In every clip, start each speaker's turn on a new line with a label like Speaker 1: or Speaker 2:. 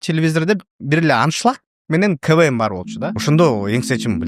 Speaker 1: телевизорда бир эле аншлаг менен КВМ бар болчу да. Ошондо эңсечим,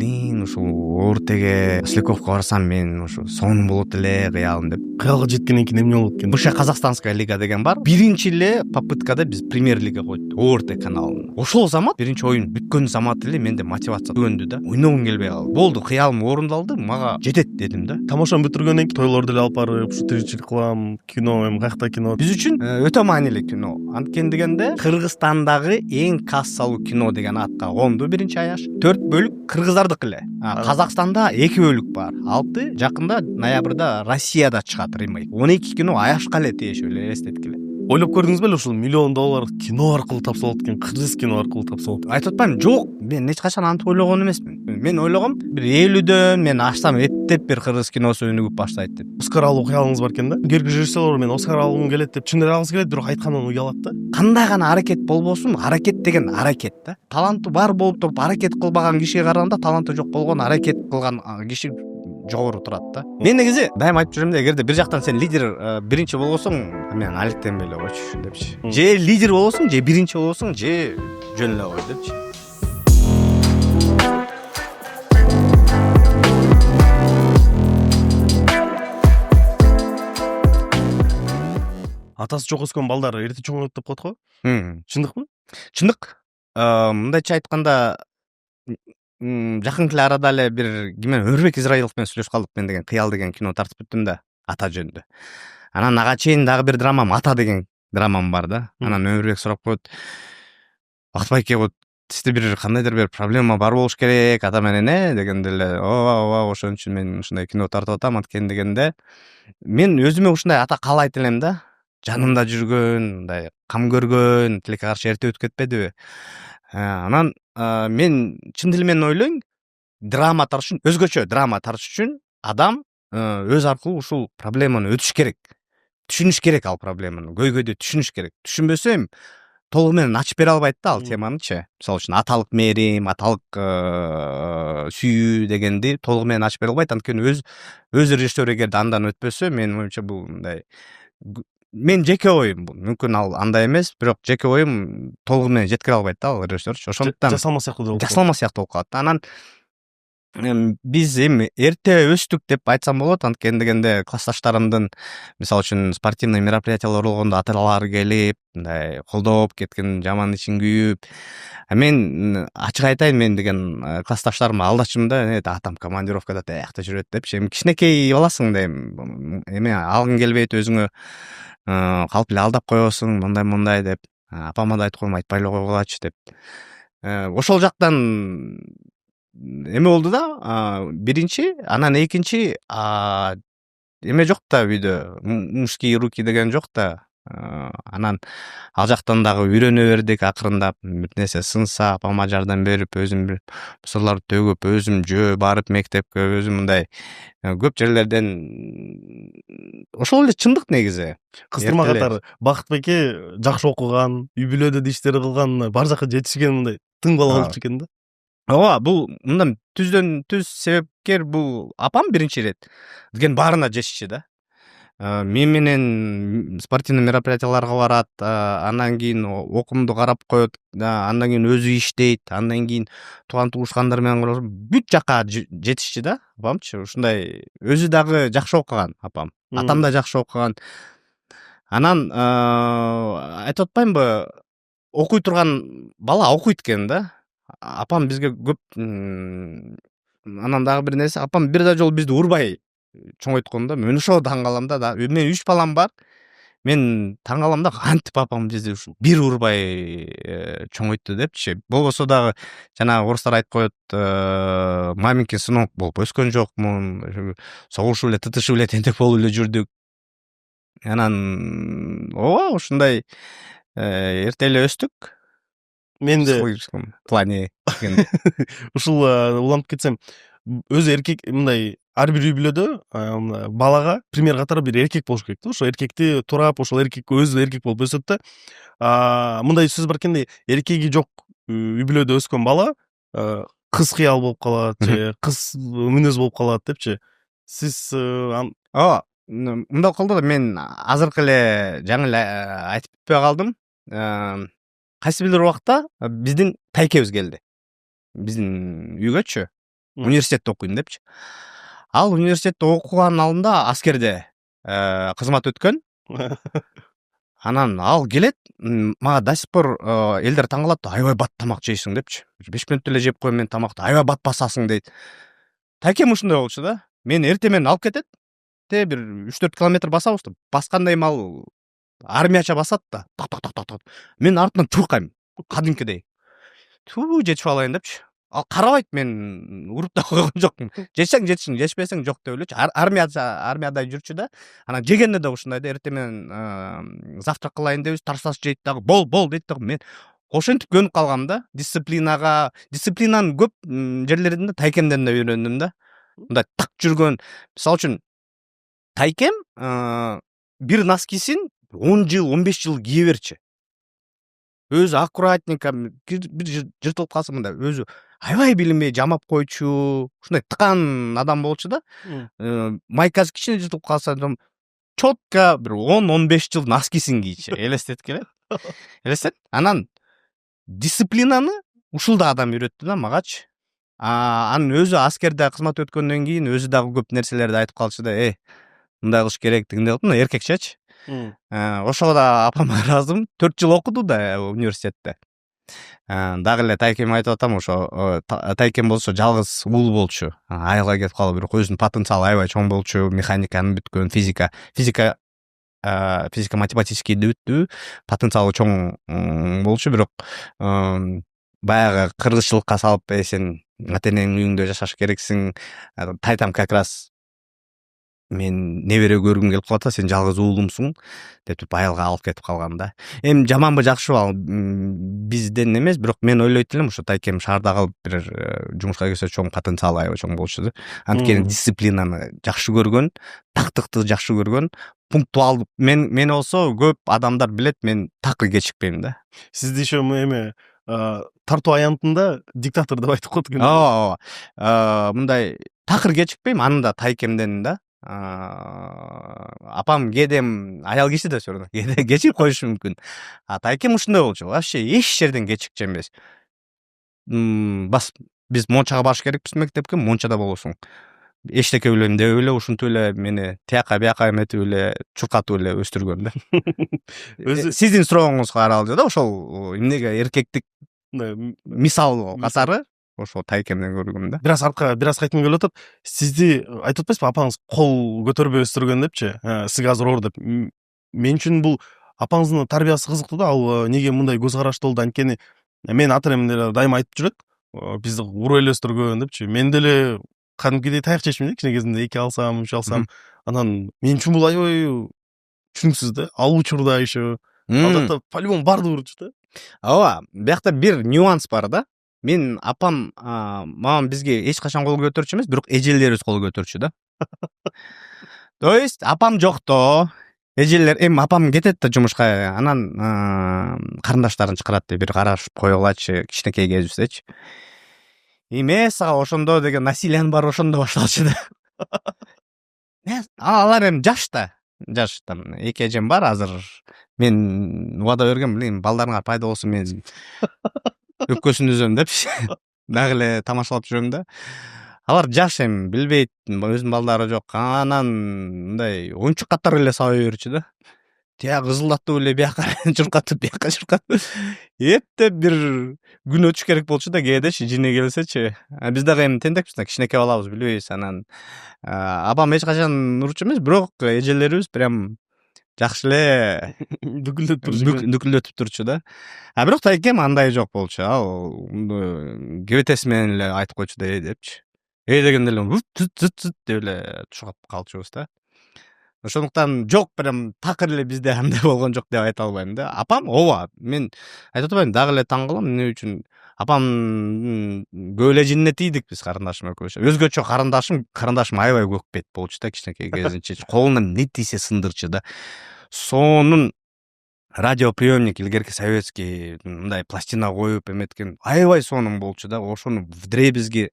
Speaker 1: ушу Орутеге Осляковго барсам мен ушу сонун болот эле кыялым деп.
Speaker 2: Кыялга жеткенден кийин эмне болот экен?
Speaker 1: Бывшая Казахстанская лига деген бар. Биринчи эле попыткада биз премьер лига койдук Орт каналына. Ошол замат биринчи оюн бүткөн замат эле менде мотивация төгөндү да. Ойногум келбей калды. Болду, кыялым орундалды, мага жетет дедим да.
Speaker 2: Тамашаны бүтүргөндөн кийин тойлорду эле алып барып, ушу тиричилик кылам, кино эми каякта кино.
Speaker 1: Биз үчүн өтө маанилүү кино. Анткени дегенде Кыргызстандагы эң кассалуу кино деген атка конду биринчи аяш. 4 бөлүк кыргыздардык эле. Казакстанда 2 бөлүк бар. 6 жакында ноябрда Россияда чыгат ремейк. 12 кино аяшка эле тиешип эле элестетик эле.
Speaker 2: Ойлоп көрдүңүзбү эле ушул $1 миллион кино аркылуу тапса болот экен, кыргыз кино аркылуу тапса болот.
Speaker 1: Айтып атпаймынбы, жок. Мен эч качан антип ойлогон эмесмин. Мен ойлогом, бир 50дөн мен ачсам эптеп бир кыргыз киносу өнүгүп баштайт деп.
Speaker 2: Оскар алуу кыялыңыз бар экен да? Кийинки режиссерлор мен Оскар алгым келет деп чын эле алгысы келет, бирок айткандан уялат да.
Speaker 1: Кандай гана аракет болбосун, аракет деген аракет да. Таланты бар болуп туруп аракет кылбаган кишиге караганда таланты жок болгон аракет кылган киши жогору турат да. Мен негизи дайым айтып жүрөм да, эгерде бир жактан сен лидер биринчи болбосоң, мен алектенбей эле койчу депчи. Же лидер болосуң, же биринчи болосуң, же жөн эле кой депчи.
Speaker 2: Атасы жок өскөн балдар эрте чоңойт деп коет го. Чындыкпы?
Speaker 1: Чындык. Мындайча айтканда, жакын эле арада эле бир киммен Өрбек Израилов менен сүйлөшүп калдык. Мен деген кыял деген кино тартып бүттүм да, ата жөнүндө. Анан ага чейин дагы бир драмам, ата деген драмам бар да. Анан Өрбек сурап коет, Бактыбайке вот сизде бир кандайдыр бир проблема бар болуш керек ата менен дегенде эле, ооба ошон үчүн мен ушундай кино тартып атам анткени дегенде, мен өзүмө ушундай ата каалайт элем да. Жанымда жүргөн, мындай кам көргөн, тилекке каршы эрте өтүп кетпедиби? Анан мен чын дил менен ойлойм, драма тартыш үчүн, өзгөчө драма тартыш үчүн адам өз аркылуу ушул проблеманы өтүш керек. Түшүнүш керек ал проблеманы, көйгөйдү түшүнүш керек. Түшүнбөсө эми толугу менен ачып бере албайт да ал теманычы. Мисалы үчүн аталык мээрим, аталык сүйүү дегенди толугу менен ачып бере албайт. Анткени өз режиссер эгерде андан өтпөсө, менин оюмча бул мындай, мен жеке оюм бул. Мүмкүн ал андай эмес, бирок жеке оюм толугу менен жеткире албайт да ал режиссерчу. Ошондуктан
Speaker 2: жасалма сыяктуу
Speaker 1: болуп калат. Анан биз эми эрте өстүк деп айтсам болот. Анткени дегенде классташтарымдын, мисалы үчүн спортивный мероприятиялар болгондо аталары келип, мындай колдоп кеткен, жаман ичин күйүп. Мен ачык айтайын, мен деген классташтарымды алдачым да, атам командировкада таякта жүрөт депчи. Эми кичинекей баласың да, эми алгың келбейт, өзүңө калп эле алдап коесуң, мындай деп. Апама да айтып коем, айтпай эле койгулачы деп. Ошол жактан эме болду да, биринчи, анан экинчи эме жок да үйдө, мужские руки деген жок да. Анан ал жактан дагы үйрөнө бердик акырындап, бир нерсе сынса апама жардам берип, өзүм бир мусорларды төгүп, өзүм жөө барып мектепке, өзүм мындай көп жерлерден ошол эле чындык негизи.
Speaker 2: Кыстырма катары Бактыбайке жакшы окуган, үй бүлөдө иштерди кылган, бар жакка жетишкен мындай тың бала болчу экен да.
Speaker 1: Ооба, бул мындан түздөн түз себепкер бул апам биринчи ирет. Деген баарына жетишчи да. Мен менен спортивный мероприятияларга барат, андан кийин окуумду карап коет, андан кийин өзү иштейт, андан кийин тууган тугушкандар менен бүт жакка жетишчи да, апамчы. Ушундай өзү дагы жакшы окуган апам. Атам да жакшы окуган. Анан айтып атпаймынбы, окуй турган бала окуйт экен да. Апам бизге көп, анан дагы бир нерсе, апам бир да жолу бизди урбай чоңойткон да. Мен ошо таң калам да. Мен 3 балам бар. Мен таң калам да, кантип апам бизди бир урбай чоңойтты депчи. Болбосо дагы жанагы орустар айтып коет, маменькин сынок болуп өскөн жокмун, согушуп эле, тытышып эле, тентек болуп эле жүрдүк. Анан ооба, ушундай эрте эле өстүк.
Speaker 2: Мен де
Speaker 1: в плане
Speaker 2: ушул улантып кетсем, өзү эркек мындай ар бир үй бүлөдө балага пример катары бир эркек болуш керек да. Ошо эркекти турап, ошол эркек өзү эркек болуп өсөт да. Мындай сөз бар экенде, эркеги жок үй бүлөдө өскөн бала кыз кыял болуп калат, же кыз мүнөз болуп калат депчи. Сиз
Speaker 1: ооба, мындай кылды да, мен азыркы эле жаңы эле айтып бүтпөй калдым. кайсы бир убакта биздин тайкебиз келди. Биздин үйгөчү. Университетте окуйм депчи. Ал университетте окуганын алдында аскерде кызмат өткөн. Анан ал келет, мага до сих пор элдер таң калат, аябай бат тамак жейсиң депчи. 5 мүнөттө эле жеп коем мен тамакты, аябай бат басасың дейт. Тайкем ушундай болчу да. Мен эртең менен алып кетет. Бир 3-4 километр басабыз да. Баскандай мал армияча басат да. Так. Мен артынан чуркайм. Кадимкидей. Жетишип алайын депчи. Ал карабайт, мен уруп да койгон жокмун. Жесең жетишиң, жешпесең жок деп элечи. Армияда жүрчү да. Анан жегенде да ушундай да, эртең менен завтрак кылайын депбиз, тарсас жейт дагы, бол дейт дагы. Мен ошентип көнүп калгам да. Дисциплинанын көп жерлеринде тайкемден да үйрөндүм да. Мындай так жүргөн, мисалы үчүн тайкем бир носкисин 10 жыл, 15 жыл кие берчи. Өзү аккуратненько, бир жыртылып калса мындай өзү аябай билинбей жамап койчу, ушундай тыкан адам болчу да. Майкасы кичине жыртылып калса, четко бир 10-15 жыл носкисин кийчи. Элестет келет. Элестет. Анан дисциплинаны ушул да адам үйрөттү да магачы. Анын өзү аскерде кызмат өткөндөн кийин өзү дагы көп нерселерди айтып калчу да, мындай кылыш керек дегендей кылып, эркекчечи. Ошого да апама ыраазымын. 4 жыл окуду да университетте. Дагы эле тайкем айтып атам, ошо тайкем болсо жалгыз уул болчу. Айылга кетип калып, бирок өзүнүн потенциалы аябай чоң болчу. Механиканы бүткөн, физика математическийди бүттү. Потенциалы чоң болчу, бирок баягы кыргызчылыкка салып, сен ата-энеңдин үйүндө жашаш керексиң. Тайтам как раз мен небере көргүм келип калат, сен жалгыз уулумсуң деп айылга алып кетип калган да. Эми жаманбы жакшыбы ал бизден эмес, бирок мен ойлойт элем ушу тайкем шаарда калып бир жумушка кирсе чоң потенциалы аябай чоң болчу да. Анткени дисциплинаны жакшы көргөн, тактыкты жакшы көргөн, пунктуалдык. Мени болсо көп адамдар билет, мен такыр кечикпейм да.
Speaker 2: Сизди ошо эме тартуу аянтында диктатор деп айтып коет экен.
Speaker 1: Ооба. Мындай такыр кечикпейм, аны да тайкемден да. Апам кээде аял киши да все равно кээде кечирип коюшу мүмкүн. Тайкем ушундай болчу. Вообще эч жерден кечикчү эмес. Биз мончага барыш керекпиз мектепке, мончада болосуң. Эчтеке билем деп эле ушинтип эле мени тияка бияка эметип эле чуркатып эле өстүргөн да. Сиздин сурооңузга каралчу да, ошол эмнеге эркектик мисал катары ошо тайкемден көргөм да.
Speaker 2: Бир аз кайткым келип атат. Сизди айтып атпайсызбы, апаңыз кол көтөрбөй өстүргөн депчи? Сизге азыр оор деп. Мен үчүн бул апаңыздын тарбиясы кызыктуу да. Ал неге мындай көз карашты болду? Анткени мен ата-энем деле дайыма айтып жүрөт. Бизди уруп эле өстүргөн депчи. Мен деле кадимкидей таяк жешмин да, кичине кезимде 2 алсам, 3 алсам. Анан мен үчүн бул аябай түшүнүксүз да. Ал учурда еще ал жакта по-любому барды урчу да.
Speaker 1: Ооба, биякта бир нюанс бар да. Мен апам мамам бизге эч качан кол көтөрчү эмес, бирок эжелерибиз кол көтөрчү да. То есть апам жокто, эжелер апам кетет да жумушка, анан карындаштарын чакырат деп бир карашып койгулачы, кичинекей кезибиздечи. Эмес ага ошондо деген насилиянын баары ошондо башталчу да. Алар эми жаш там 2 эжем бар азыр. Мен убада бергем, билем, балдарыңар пайда болсун, мен өпкөсүн үзөм депчи. Дагы эле тамашалап жүрөм да. Алар жаш эми, билбейт, өзүнүн балдары жок. Анан мындай оюнчук катары эле сабай берчү да. Тияк ызылдатып эле бияка чуркатып, бияка чуркатып. Эптеп бир күн өтүш керек болчу да кээдечи, жине келсечи. Биз дагы эми тентекпиз да, кичинекей балабыз, билбейбиз. Анан апам эч качан урчу эмес, бирок эжелерибиз прям жакшы эле дүкүлдөтүп турчу да. Бирок тайкем андай жок болчу. Ал кебетеси менен эле айтып койчу да, депчи. Дегенде эле зыт деп эле чуркап калчубуз да. Ошондуктан жок, прям такыр эле бизде андай болгон жок деп айта албайм да. Апам ооба, мен айтып атпайм, дагы эле таң калам эмне үчүн. Апам көп эле жинине тийдик биз карындашым экөөбүз. Өзгөчө карындашым аябай көк бет болчу да, кичинекей кезинче. Колунан не тийсе сындырчу да. Сонун радиоприемник, илгерки советский мындай пластина коюп эметкен, аябай сонун болчу да. Ошону вдребезги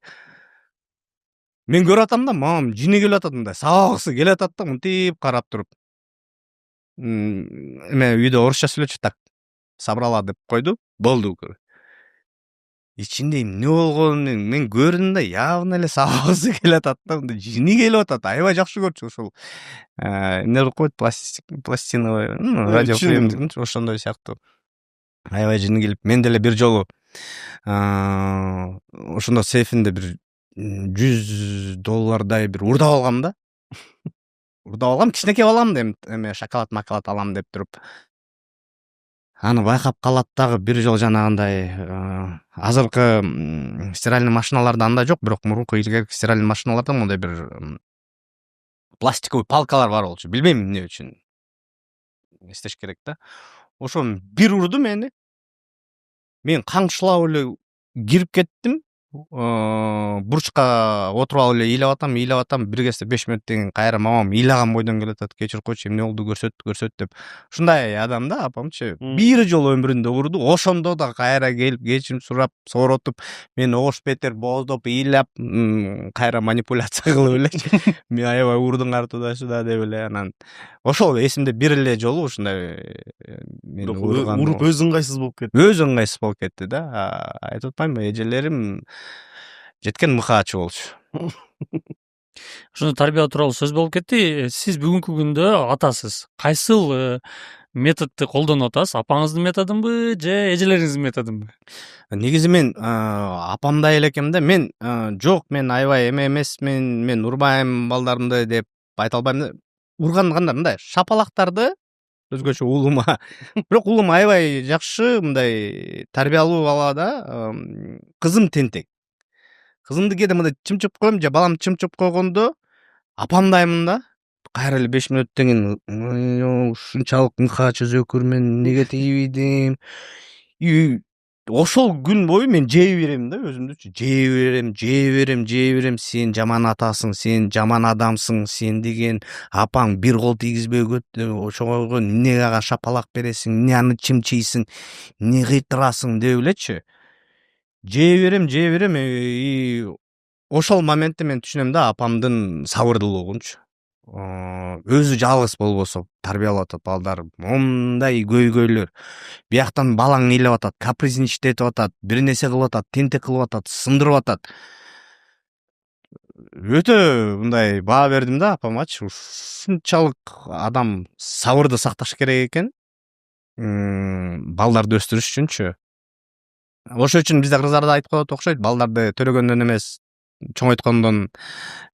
Speaker 1: мен көрүп атам да, мамам жине келип атат, мындай сабагысы келип атат да, мынтип карап туруп. Эме үйдө орусча сүйлөчү, так собрала деп койду. Болду. Ичинде эмне болгонун мен көрдүм да, явно эле сабагысы келатат да, мындай жини келип атат. Аябай жакшы көрчү ошол. Эмне кылып койт, пластиновый, радиоприемник, ошондой сыяктуу. Аябай жини келип, мен деле бир жолу ошондо сейфинде бир $100 бир урдап алгам да. Урдап алгам, кичинекей балам да, эме шоколад макалат алам деп туруп. Аны байкап калат дагы бир жол жанагындай азыркы стиральный машиналарда андай жок, бирок мурунку илгерки стиральный машиналарда мондай бир пластиковый палкалар бар болчу. Билбейм эмне үчүн. Эстеш керек да. Ошон бир урду мени. Мен каңшылап эле кирип кеттим. Бурчка отуруп алып эле ыйлап атам. Бир кезде 5 мүнөттөн кийин кайра мамам ыйлаган бойдон келатат. Кечирип койчу, эмне болду, көрсөт деп. Ушундай адам да апамчы. Бир жолу өмүрүндө урду. Ошондо да кайра келип кечирим сурап, сооротуп, мен ош бетер бооздоп, ыйлап, кайра манипуляция кылып эле. Мен аябай урдуң артуда деп эле, анан ошол эсимде бир эле жолу ушундай мен
Speaker 2: уруп өз ыңгайсыз болуп кетти.
Speaker 1: Өз ыңгайсыз болуп кетти да. Айтып атпаймынбы, эжелерим жеткен мыкаачы болчу.
Speaker 3: Ошондо тарбия тууралуу сөз болуп кетти. Сиз бүгүнкү күндө атасыз. Кайсыл методду колдонуп атасыз? Апаңыздын методунбу же эжелериңиздин методунбу?
Speaker 1: Негизи мен апамдай элекем да. Мен жок, мен аябай эме эмесмин, мен урбайм балдарымды деп айта албайм да. Урган кандай мындай шапалактарды өзгөчө уулума. Бирок уулум аябай жакшы, мындай тарбиялуу бала да. Кызым тентек. Кызымды кээде мындай чымчып коем, же баламды чымчып койгондо апамдаймын да. Кайра эле 5 мүнөттөн кийин ушунчалык мыкаачы зөөкүрмүн, эмнеге тийбедим. Ошол күн бою мен жей берем да өзүмдүчү. Жей берем. Сен жаман атасың, сен жаман адамсың, сен деген апаң бир кол тийгизбей ошого эмне ага шапалак бересиң, эмне аны чымчыйсың, эмне кыйтырасың деп элечи. Жей берем. Ошол моментте мен түшүнөм да апамдын сабырдуулугунчу. Өзү жалгыз болбосо тарбиялап атат балдар. Мондай көйгөйлөр. Бияктан балаң ыйлап атат, капризничать атат, бир нерсе кылып атат, тентек кылып атат, сындырып атат. Өтө мындай баа бердим да апамачы. Ушунчалык адам сабырды сакташ керек экен. Балдарды өстүрүш үчүнчү. Ошол үчүн бизде кыргыздарда айтып коет окшойт, балдарды төрөгөндөн эмес, чоңойткондон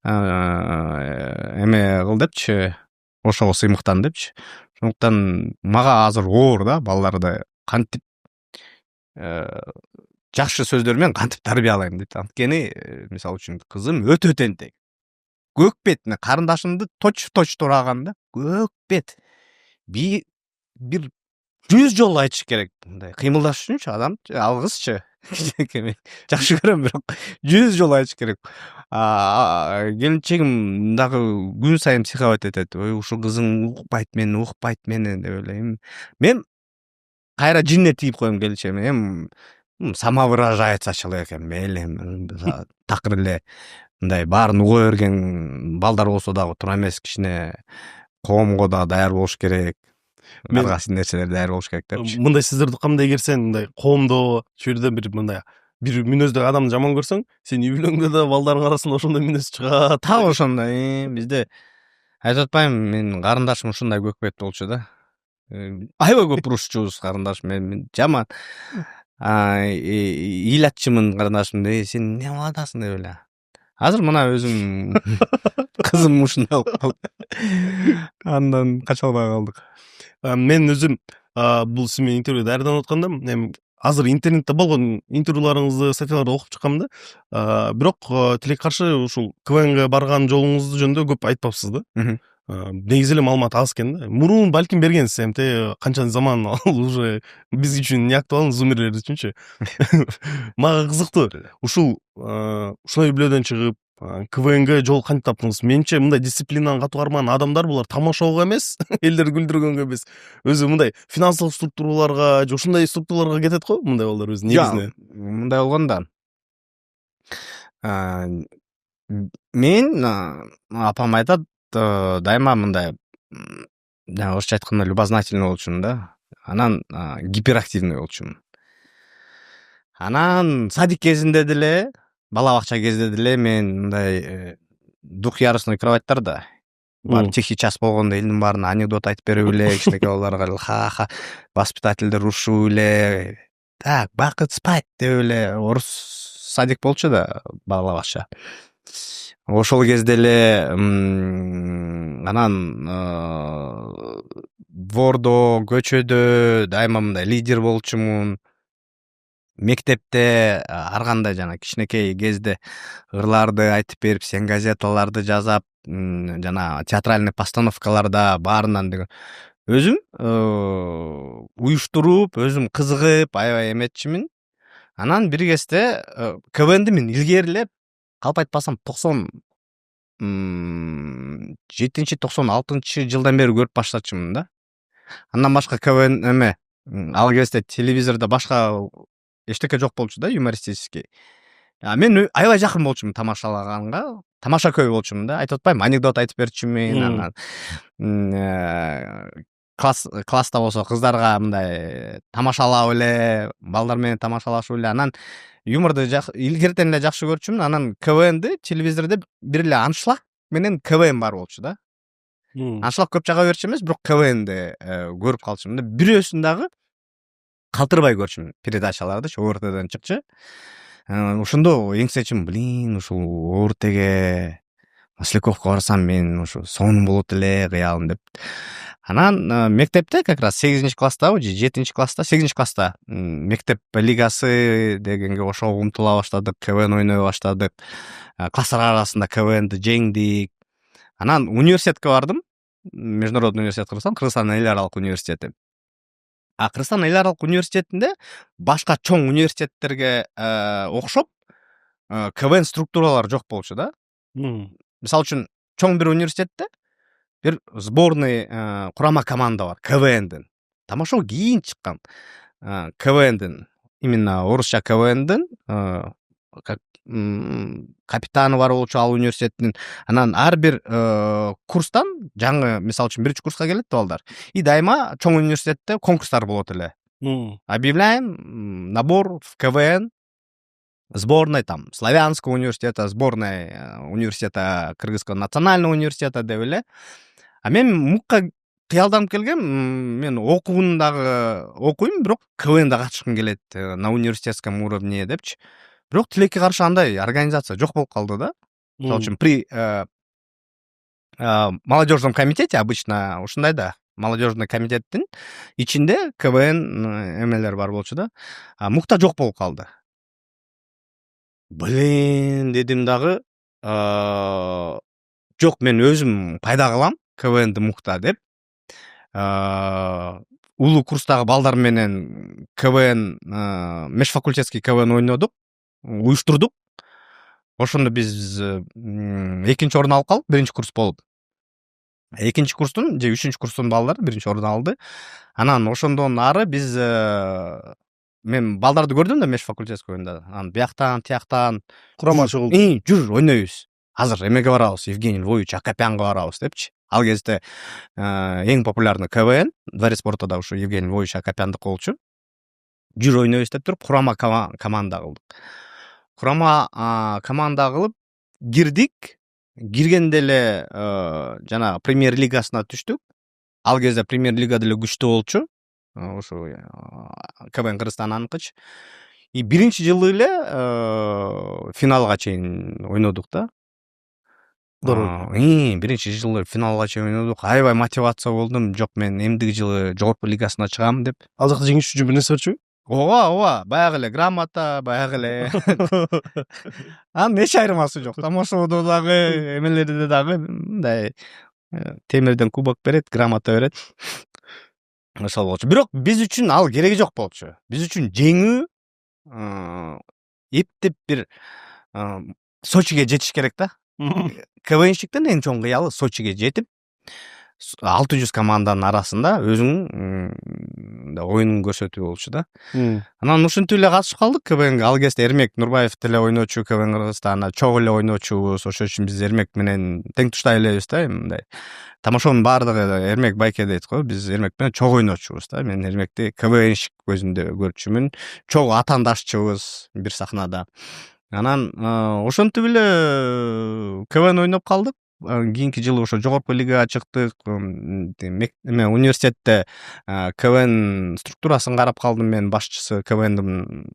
Speaker 1: эме кыл депчи, ошого сыймыктан депчи. Ошондуктан мага азыр оор да балдарды кантип жакшы сөздөр менен кантип тарбиялайм дейт. Анткени мисалы үчүн кызым өтө тентек. Көкбет, карындашымды точ тураган да. Көкбет. Бир 100 жолу айтыш керек. Мындай кыймылдаш үчүнчү адам, ал кызчы. Жакшы көрөм, бирок 100 жолу айтыш керек. Келинчегим дагы күн сайын психовать этет. Ой, ушул кызың укпайт мени деп эле. Мен кайра жинне тийип коем келинчегиме. Самовыражается человеком, мейлем, такыр эле мындай баарын уга берген балдар болсо дагы туура эмес, кичине коомго да даяр болуш керек. Аргасы нерселер даяр болуш керек депчи.
Speaker 2: Мындай сөздөрдү кандай эгерсең, мындай коомдо чөйрөдөн бир мындай бир мүнөздөгү адамды жаман көрсөң, сен үй бүлөңдө да балдарың арасында ошондой мүнөз чыгат.
Speaker 1: Так ошондой. Бизде айтып атпаймынбы, менин карындашым ушундай көкбет болчу да. Аябай көп урушчубуз карындашым, мен жаман ыйлатчымын карындашымды. Сен эмне кылып атасың деп эле. Азыр мына өзүм кызым ушундай болуп калды. Андан кача албай калдык.
Speaker 2: Мен өзүм бул сиз менен интервью даярданып атканда, эми азыр интернетте болгон интервьюларыңызды, статьяларды окуп чыккам да. Бирок тилекке каршы ушул КВНга барган жолуңуз жөнүндө көп айтпапсыз да. Негизи эле маалымат аз экен да. Мурун балким бергенсиз, эмте канча заман ал уже биз үчүн не актуален, зумерлер үчүнчү. Мага кызыктуу. Ушул ушундай үй бүлөдөн чыгып КВНга жол кантип таптыңыз? Менимче мындай дисциплинаны катуу кармаган адамдар булар тамашага эмес, элдерди күлдүргөнгө эмес, өзү мындай финансылык структураларга же ушундай структураларга кетет го, мындай балдар өзү негизинен.
Speaker 1: Мындай болгондо мен апам айтат, дайыма мындай орусча айтканда любознательный болчумун да. анан гиперактивный болчумун. Анан садик кезинде деле, бала бакча кезинде деле мен мындай двухъярусный кроваттарда бар тихий час болгондо элдин баарына анекдот айтып берип эле, кичинекей балдарга ха-ха, воспитательдер урушуп эле, так, бакыт спать деп эле орус садик болчу да, бала бакча. Ошол кезде эле анан двордо, көчөдө дайыма мындай лидер болчумун. Мектепте ар кандай жана кичинекей кезде ырларды айтып берип, сен газеталарды жазап, жана театральный постановкаларда баарынан деген өзүм уюштуруп, өзүм кызыгып, аябай эметчимин. Анан бир кезде КВНди мен илгерилеп, калп айтпасам 97-96 жылдан бери көрүп баштачымын да. Андан башка КВН эме, ал кезде телевизордо башка эчтеке жок болчу да, юмористический. Мен аябай жакын болчумун тамашалаганга, тамашакөй болчумун да. Айтып атпайм, анекдот айтып берчүмүн, анан класста болсо кыздарга мындай тамашалап эле, балдар менен тамашалашып эле, анан юморду илгертен эле жакшы көрчүмүн. Анан КВНди телевизордо бир эле аншлаг менен КВН бар болчу да. Аншлаг көп жага берчү эмес, бирок КВНди көрүп калчумун да. Бирөөсүн дагы калтырбай көрчүмүн, передачаларды, ОРТден чыкчу. Ошондо эңсечим, ушул ОРТге Масляковко барсам мен ушу сонун болот эле, кыялым деп. Анан мектепте как раз 8-класстабы же 7-класста, 8-класста мектеп лигасы дегенге ошого умтула баштадык, КВН ойной баштадык. Класстар арасында КВНди жеңдик. Анан университетке бардым. Международный университет Кыргызстан эл аралык университети. Кыргызстан эл аралык университетинде башка чоң университеттерге окшоп КВН структуралары жок болчу да. Мисалы үчүн чоң бир университетте бир сборный курама команда бар КВНдин. Тамашоо кийин чыккан КВНдин, именно орусча КВНдин капитаны бар болчу ал университеттин. Анан ар бир курстан жаңы, мисалы үчүн 1-курска келет балдар. И дайыма чоң университетте конкурстар болот эле. Объявляем набор в КВН сборной там Славянского университета, сборной университета Кыргызского национального университета деп эле. Мен мукка кыялданып келгем, мен окуун дагы окуйм, бирок КВНда катышкым келет на университетском уровне депчи. Бирок тилекке каршы андай организация жок болуп калды да. Мисалы үчүн при молодежном комитете обычно ушундай да. Молодежный комитеттин ичинде КВН эмелер бар болчу да. Мукта жок болуп калды. Дедим дагы, жок, мен өзүм пайда кылам КВНди мукта деп. Улуу курстагы балдар менен КВН, межфакультетский КВН ойнодук, уюштурдук. Ошондо биз 2-чи орун алып калдык, 1-чи курс болуп. 2-чи курстун же 3-чү курстун балдары 1-чи орун алды. Анан ошондон ары биз мен балдарды көрдүм да межфакультетский оюнда. Анан бияктан, тияктан
Speaker 2: курама чогулду.
Speaker 1: Жүр ойнойбуз. Азыр эмеге барабыз, Евгений Львович Акопянга барабыз депчи. Ал кезде эң популярный КВН Дворец спорта ушу Евгений Львович Акопяндык болчу. Жүр ойнойбуз деп туруп курама команда кылдык. Курама команда кылып кирдик. Киргенде эле жана премьер лигасына түштүк. Ал кезде премьер лига деле күчтүү болчу. Ошо КВН Кыргызстананыкычы. И 1-чи жылы эле финалга чейин ойнодук да.
Speaker 2: Здорово.
Speaker 1: 1-чи жылы финалга чейин ойнодук. Аябай мотивация болдум. Жок, мен эмдиги жылы жогорку лигасына чыгам деп.
Speaker 2: Ал жакта жеңиш үчүн бир нерсе берчүбү?
Speaker 1: Ооба, баягы эле грамота, баягы эле. Анын эч айырмасы жок. Тамашоодо дагы, эмелерде дагы мындай темирден кубок берет, грамота берет. Ошол болчу. Бирок биз үчүн ал кереги жок болчу. Биз үчүн жеңүү эптеп бир Сочиге жетиш керек да. КВНщиктин эң чоң кыялы Сочиге жетип, 600 команданын арасында өзүңүн оюнун көрсөтүү болчу да. Анан ушинтип эле катышып калдык КВНге. Ал кезде Эрмек Нурбаев деле ойночу КВН Кыргызстанда, чогуу эле ойночубуз. Ошол үчүн биз Эрмек менен тең туштай элебиз да, мындай. Тамошонун баардыгы Эрмек байке дейт го. Биз Эрмек менен чогуу ойночубуз да. Мен Эрмекти КВНщик көзүндө көрчүмүн. Чогуу атаандашчыбыз бир сахнада. Анан ошентип эле КВН ойноп калдык. Кийинки жылы ошо жогорку лигага чыктык. Университетте КВН структурасын карап калдым мен, башчысы КВНдин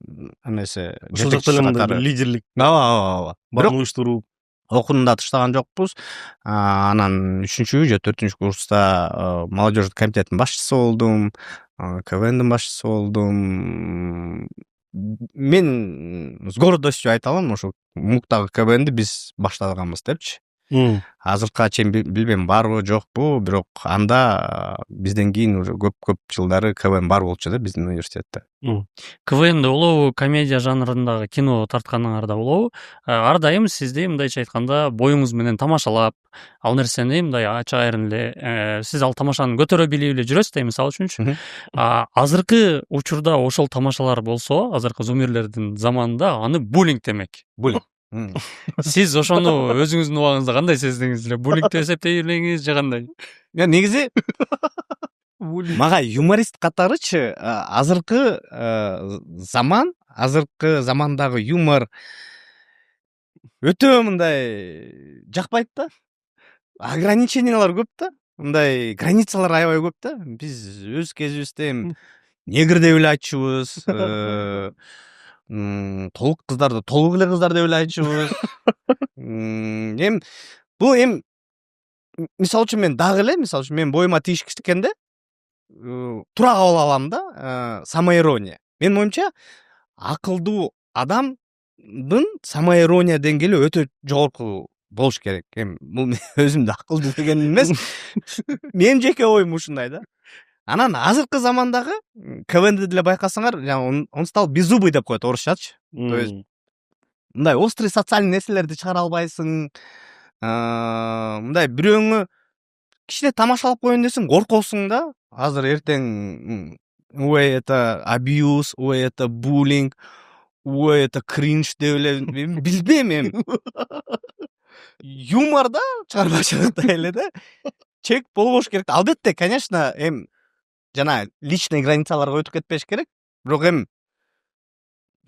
Speaker 1: эмеси.
Speaker 2: Ошол жакта эле мындай лидерлик.
Speaker 1: Ооба.
Speaker 2: Барын уюштуруу.
Speaker 1: Окууну да таштаган жокпуз. Анан 3-чү же 4-чү курста молодежный комитеттин башчысы болдум. КВНдин башчысы болдум. Мен с гордостью айта алам, ошо МУКтагы КВНди биз баштаганбыз депчи. Азыркыга чейин билбейм барбы жокпу, бирок анда бизден кийин уже көп жылдары КВН бар болчу да биздин университетте.
Speaker 3: КВНди улуу комедия жанрындагы кино тартканыңарда улуу ар дайым сизди мындайча айтканда боюңуз менен тамашалап, ал нерсени мындай ачык айрын эле сиз ал тамашаны көтөрө билип эле жүрөсүз да, мисалы үчүнчү. Азыркы учурда ошол тамашалар болсо, азыркы зумирлердин заманында аны буллинг демек.
Speaker 1: Буллинг.
Speaker 3: Сиз ошону өзүңүздүн убагыңызда кандай сездиңиз эле? Буллинг деп эсептей элеңиз же кандай?
Speaker 1: Негизи мага юморист катарычы азыркы замандагы юмор өтө мындай жакпайт да. Ограничениялар көп да. Мындай границалар аябай көп да. Биз өз кезибизде негр деп эле айтчубуз. Толук кыздарды толук эле кыздар деп эле айтчубуз. Бул мисалы үчүн мен дагы эле, мисалы үчүн мен боюма тийишкенде тура кабыл алам да, самоирония. Менин оюмча акылдуу адамдын самоирония деңгээли өтө жогорку болуш керек. Бул өзүмдү акылдуу деген эмес. Менин жеке оюм ушундай да. Анан азыркы замандагы КВНди деле байкасаңар, он стал беззубый деп коет орусчачы. То есть мындай острый социальный нерселерди чыгара албайсың. Мындай бирөөңү кичине тамашалап коеюн десең коркосуң да. Азыр эртең ой это абьюз, ой это буллинг, ой это кринж деп эле билбейм эми. Юмор да, чыгармачылыкта эле да. Чек болбош керек. Албетте, конечно, жана личный границаларга өтүп кетпеш керек. Бирок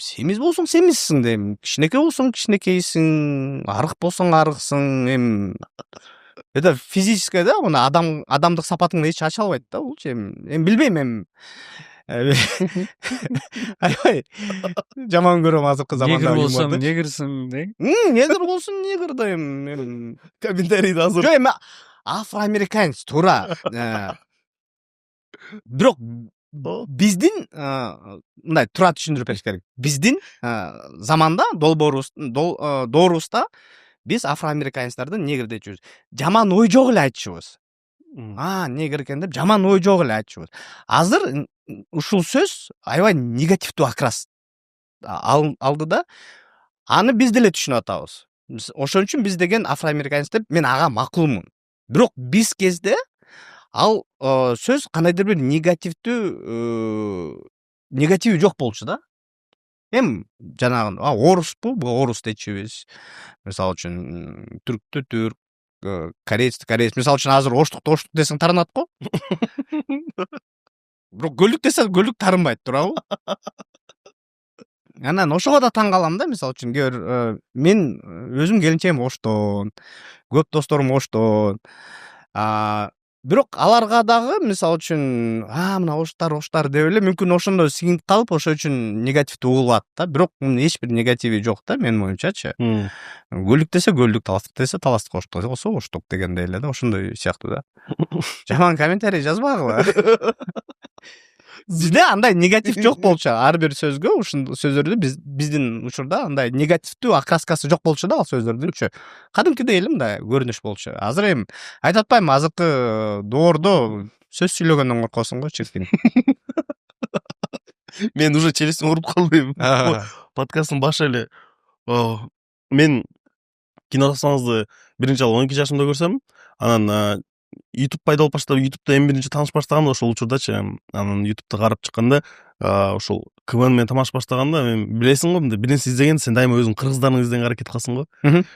Speaker 1: семиз болсоң семизсиң да, кичинекей болсоң кичинекейсиң, арык болсоң арыксың, это физическое да, мына адамдык сапатыңды эч ача албайт да булчу. Билбейм аябай жаман көрөм азыркы заманда юморду.
Speaker 3: Негр болсоң негрсиң де.
Speaker 1: Негр болсоң негр да, комментарийди азыр. Жок, афроамериканец туура. Бирок биздин мындай туура түшүндүрүп бериш керек. Биздин заманда доорубузда биз афроамериканецтерди негр деп жүрүбүз. Жаман ой жок эле айтчубуз. Негр экен деп жаман ой жок эле айтчубуз. Азыр ушул сөз аябай негативдүү окрас алды да. Аны биз деле түшүнүп атабыз. Ошон үчүн биз деген афроамериканец деп мен ага макулмун. Бирок биз кезде ал сөз кандайдыр бир негативи жок болчу да. Жанагы оруспу, орус дечүбүз. Мисалы үчүн түрктү түрк, корейцти корейц. Мисалы үчүн азыр оштукту оштук десең таранат го. Бирок көлүк десе көлүк тарынбайт, туурабы? Анан ошого да таң калам да, мисалы үчүн мен өзүм келинчегим оштон, көп досторум оштон. Бирок аларга дагы мисалы үчүн мына оштар деп эле мүмкүн ошондо сиңип калып, ошо үчүн негативдүү угулат да. Бирок мунун эч бир негативи жок да, менин оюмчачы. Көлүк десе көлүк, таластык десе таластык, оштук десе оштук дегендей эле да, ошондой сыяктуу да. Жаман комментарий жазбагыла. Бизде андай негатив жок болчу. Ар бир сөзгө ушул сөздөрдү биздин учурда андай негативдүү окраскасы жок болчу да, ал сөздөрдүнчү. Кадимкидей эле мындай көрүнүш болчу. Азыр айтып атпайм, азыркы доордо сөз сүйлөгөндөн коркосуң го, чиркин.
Speaker 2: Мен уже челесим ооруп калды. Подкасттын башы эле мен кино тасмаңызды биринчи жолу 12 жашымда көрсөм, анан YouTube пайда болуп баштап, YouTube'да эң биринчи тааныш баштаганда ошол учурдачы, анан YouTube'да карап чыкканда, ошол КВН менен тамаша баштаганда, мен билесиң го, мындай бир нерсе издеген, сен дайыма өзүң кыргыздарны издегенге аракет кыласың го.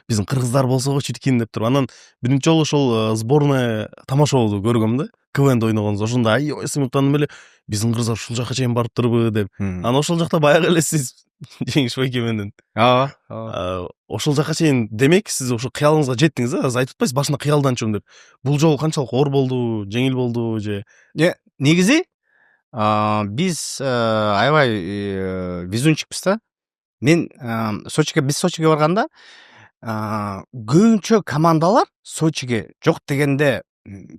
Speaker 2: Биздин кыргыздар болсо го чиркин деп туруп, анан биринчи жолу ошол сборная тамашаболду көргөм да. КВНде ойногонбуз. Ошондо аябай сыймык кылдым эле, биздин кыргыздар ушул жака чейин барыптырбы деп. Анан ошол жакта баягы эле сиз жеңишбай эке менен.
Speaker 1: ооба.
Speaker 2: Ошол жака чейин демек сиз ошо кыялыңызга жеттиңиз да. Азыр айтып атпайсыз башында кыялданчумун деп. Бул жолу канчалык оор болду, жеңил болду же?
Speaker 1: Негизи биз аябай везунчикпиз да. Мен биз Сочиге барганда көбүнчө командалар Сочиге жок дегенде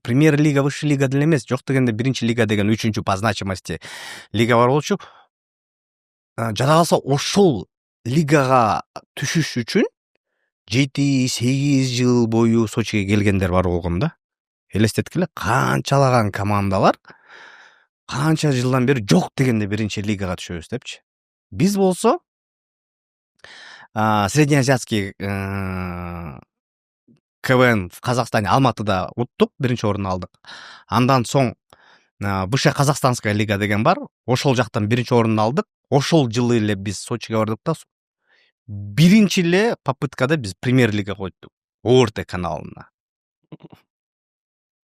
Speaker 1: премьер лига, высший лига деле эмес, жок дегенде биринчи лига деген үчүнчү по значимости лига бар болчу. Жада калса ошол лигага түшүш үчүн 7-8 жыл бою Сочиге келгендер бар болгон да. Элестеткиле, канчалаган командалар канча жылдан бери жок дегенде биринчи лигага түшөбүз депчи. Биз болсо среднеазиатский КВН в Казахстане Алматыда уттук, биринчи орун алдык. Андан соң Высшая Казахстанская лига деген бар. Ошол жактан биринчи орун алдык. Ошол жылы эле биз Сочиге бардык да. Биринчи эле попыткада биз премьер лига койдук. ОРТ каналына.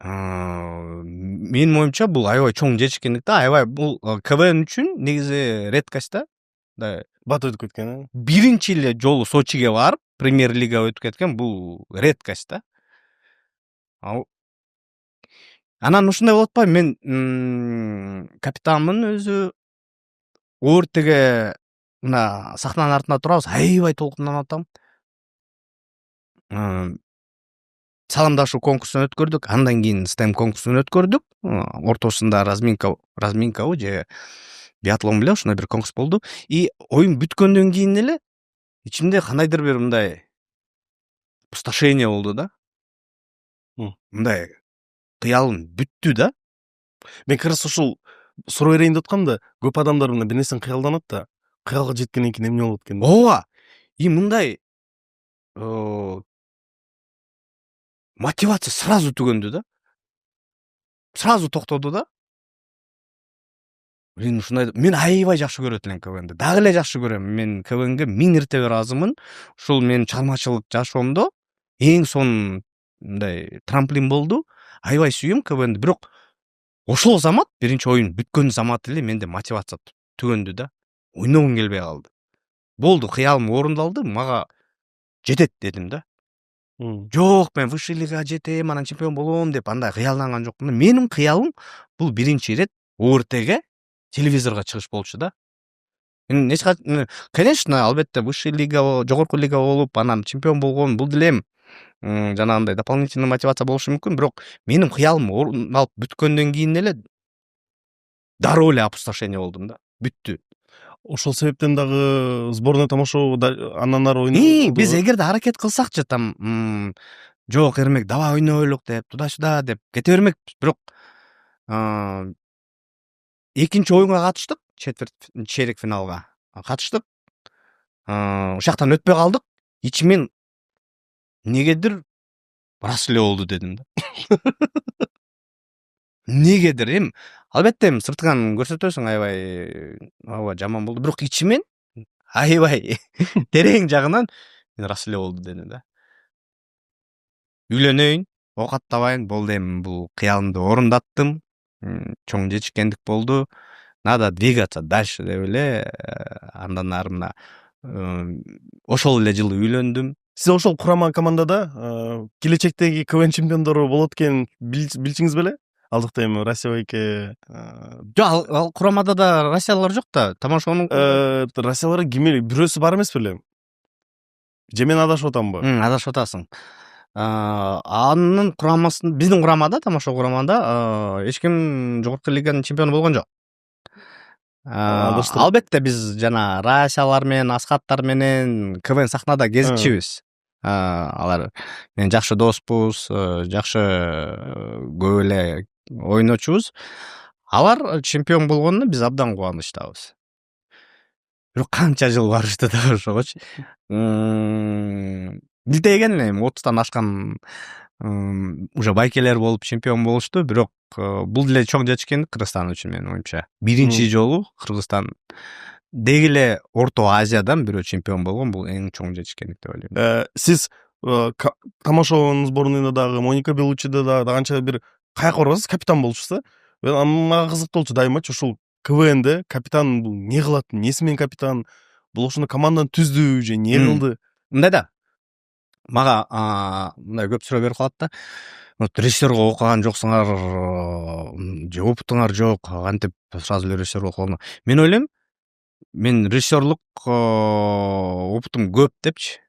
Speaker 1: Менин оюмча бул аябай чоң жетишкендик да. Аябай бул КВН үчүн негизи редкость да.
Speaker 2: Бат өтүп кеткен.
Speaker 1: Биринчи эле жолу Сочиге барып, премьер лига өтүп кеткен, бул редкость да. Анан ушундай болуп атпайбы, мен капитанмын өзү. ОРТге мына сахнанын артында турабыз, аябай толкунданып атам. Саламдашуу конкурсун өткөрдүк, андан кийин стем конкурсун өткөрдүк. Ортосунда разминкабы же биатлон беле ошондой бир конкурс болду. И оюн бүткөндөн кийин эле ичимде кандайдыр бир мындай опустошение болду да. Мындай кыялым бүттү да.
Speaker 2: Мен кыргыз ушул суроо берейин деп аткам да, көп адамдар мына бир нерсени кыялданат да, кыялга жеткенден кийин эмне болот экен?
Speaker 1: Ооба. И мындай мотивация сразу түгөндү да. Сразу токтоду да. Мен ушундай, мен аябай жакшы көрөт элем КВНди. Дагы эле жакшы көрөм. Мен КВНге 1000 иртебе ыраазымын. Ушул менин чыгармачылык жашоомдо эң сонун мындай трамплин болду. Аябай сүйөм КВНди. Бирок ошол замат, биринчи оюн бүткөн замат эле менде мотивация түгөндү да. Ойногум келбей калды. Болду, кыялым орундалды, мага жетет дедим да. Жок, мен высший лигага жетем, анан чемпион болом деп андай кыялданган жокмун. Менин кыялым бул биринчи ирет ОРТге телевизорго чыгыш болчу да. Конечно, албетте высший лига, жогорку лига болуп, анан чемпион болгон бул деле жанагындай дополнительный мотивация болушу мүмкүн, бирок менин кыялым орундалып бүткөндөн кийин эле дароо эле опустошение болдум да. Бүттү.
Speaker 2: Ошол себептен дагы сборная тамашоо андан ары ойноо.
Speaker 1: Биз эгерде аракет кылсакчы, там жок Эрмек, давай ойнойлук деп, туда-сюда деп кете бермекпиз. Бирок экинчи оюнга катыштык, чейрек финалга катыштык. Ошоктон өтпөй калдык. Ичимен негедир рас эле болду дедим да. Негедир албетте сыртынан көрсөтөсүң аябай жаман болду, бирок ичимен аябай терең жагынан рас эле болду дедим да. Үйлөнөйүн, оокаттабайын, болду, эми бул кыялымды орундаттым. Чоң жетишкендик болду. Надо двигаться дальше деп эле андан ары мына ошол эле жылы үйлөндүм.
Speaker 2: Сиз ошол курама командада келечектеги КВН чемпиондору болот экенин билчиңиз беле? Алдыкта эми Россия эке.
Speaker 1: Жок, ал курамада да россиялар жок да. Тамашанын
Speaker 2: Россиялар ким бирөөсү бар эмес беле? Же мен адашып атамбы?
Speaker 1: Адашып атасың. Анын курамасын, биздин курамада, тамашоо курамада эч ким жогорку лиганын чемпиону болгон жок. Албетте биз жана Россиялар менен, Аскаттар менен КВН сахнада кезикчибиз. Алар менен жакшы доспуз, жакшы көп эле ойночубуз. Алар чемпион болгонуна биз абдан кубанычтабыз. Бирок канча жыл барышты да ошогочу. Билдеген эми 30тан ашкан уже байкелер болуп чемпион болушту, бирок бул деле чоң жетишкендик Кыргызстан үчүн менин оюмча. Биринчи жолу Кыргызстан деги эле Орто Азиядан бирөө чемпион болгон, бул эң чоң жетишкендик деп ойлойм.
Speaker 2: Сиз Тамашованын сборныйда дагы, Моника Белуччида дагы канча бир каяка барбасыз, капитан болчусуз. Мага кызык болчу дайымачы ушул КВНде капитан бул не кылат, эмнеси менен капитан, бул ошондо команданы түздү же не кылды?
Speaker 1: Мындай да. Мага мындай көп суроо берип калат да. Режиссерго окуган жоксуңар, же опытыңар жок, кантип сразу эле режиссер болуп калдың? Мен ойлойм, мен режиссерлук опытым көп депчи.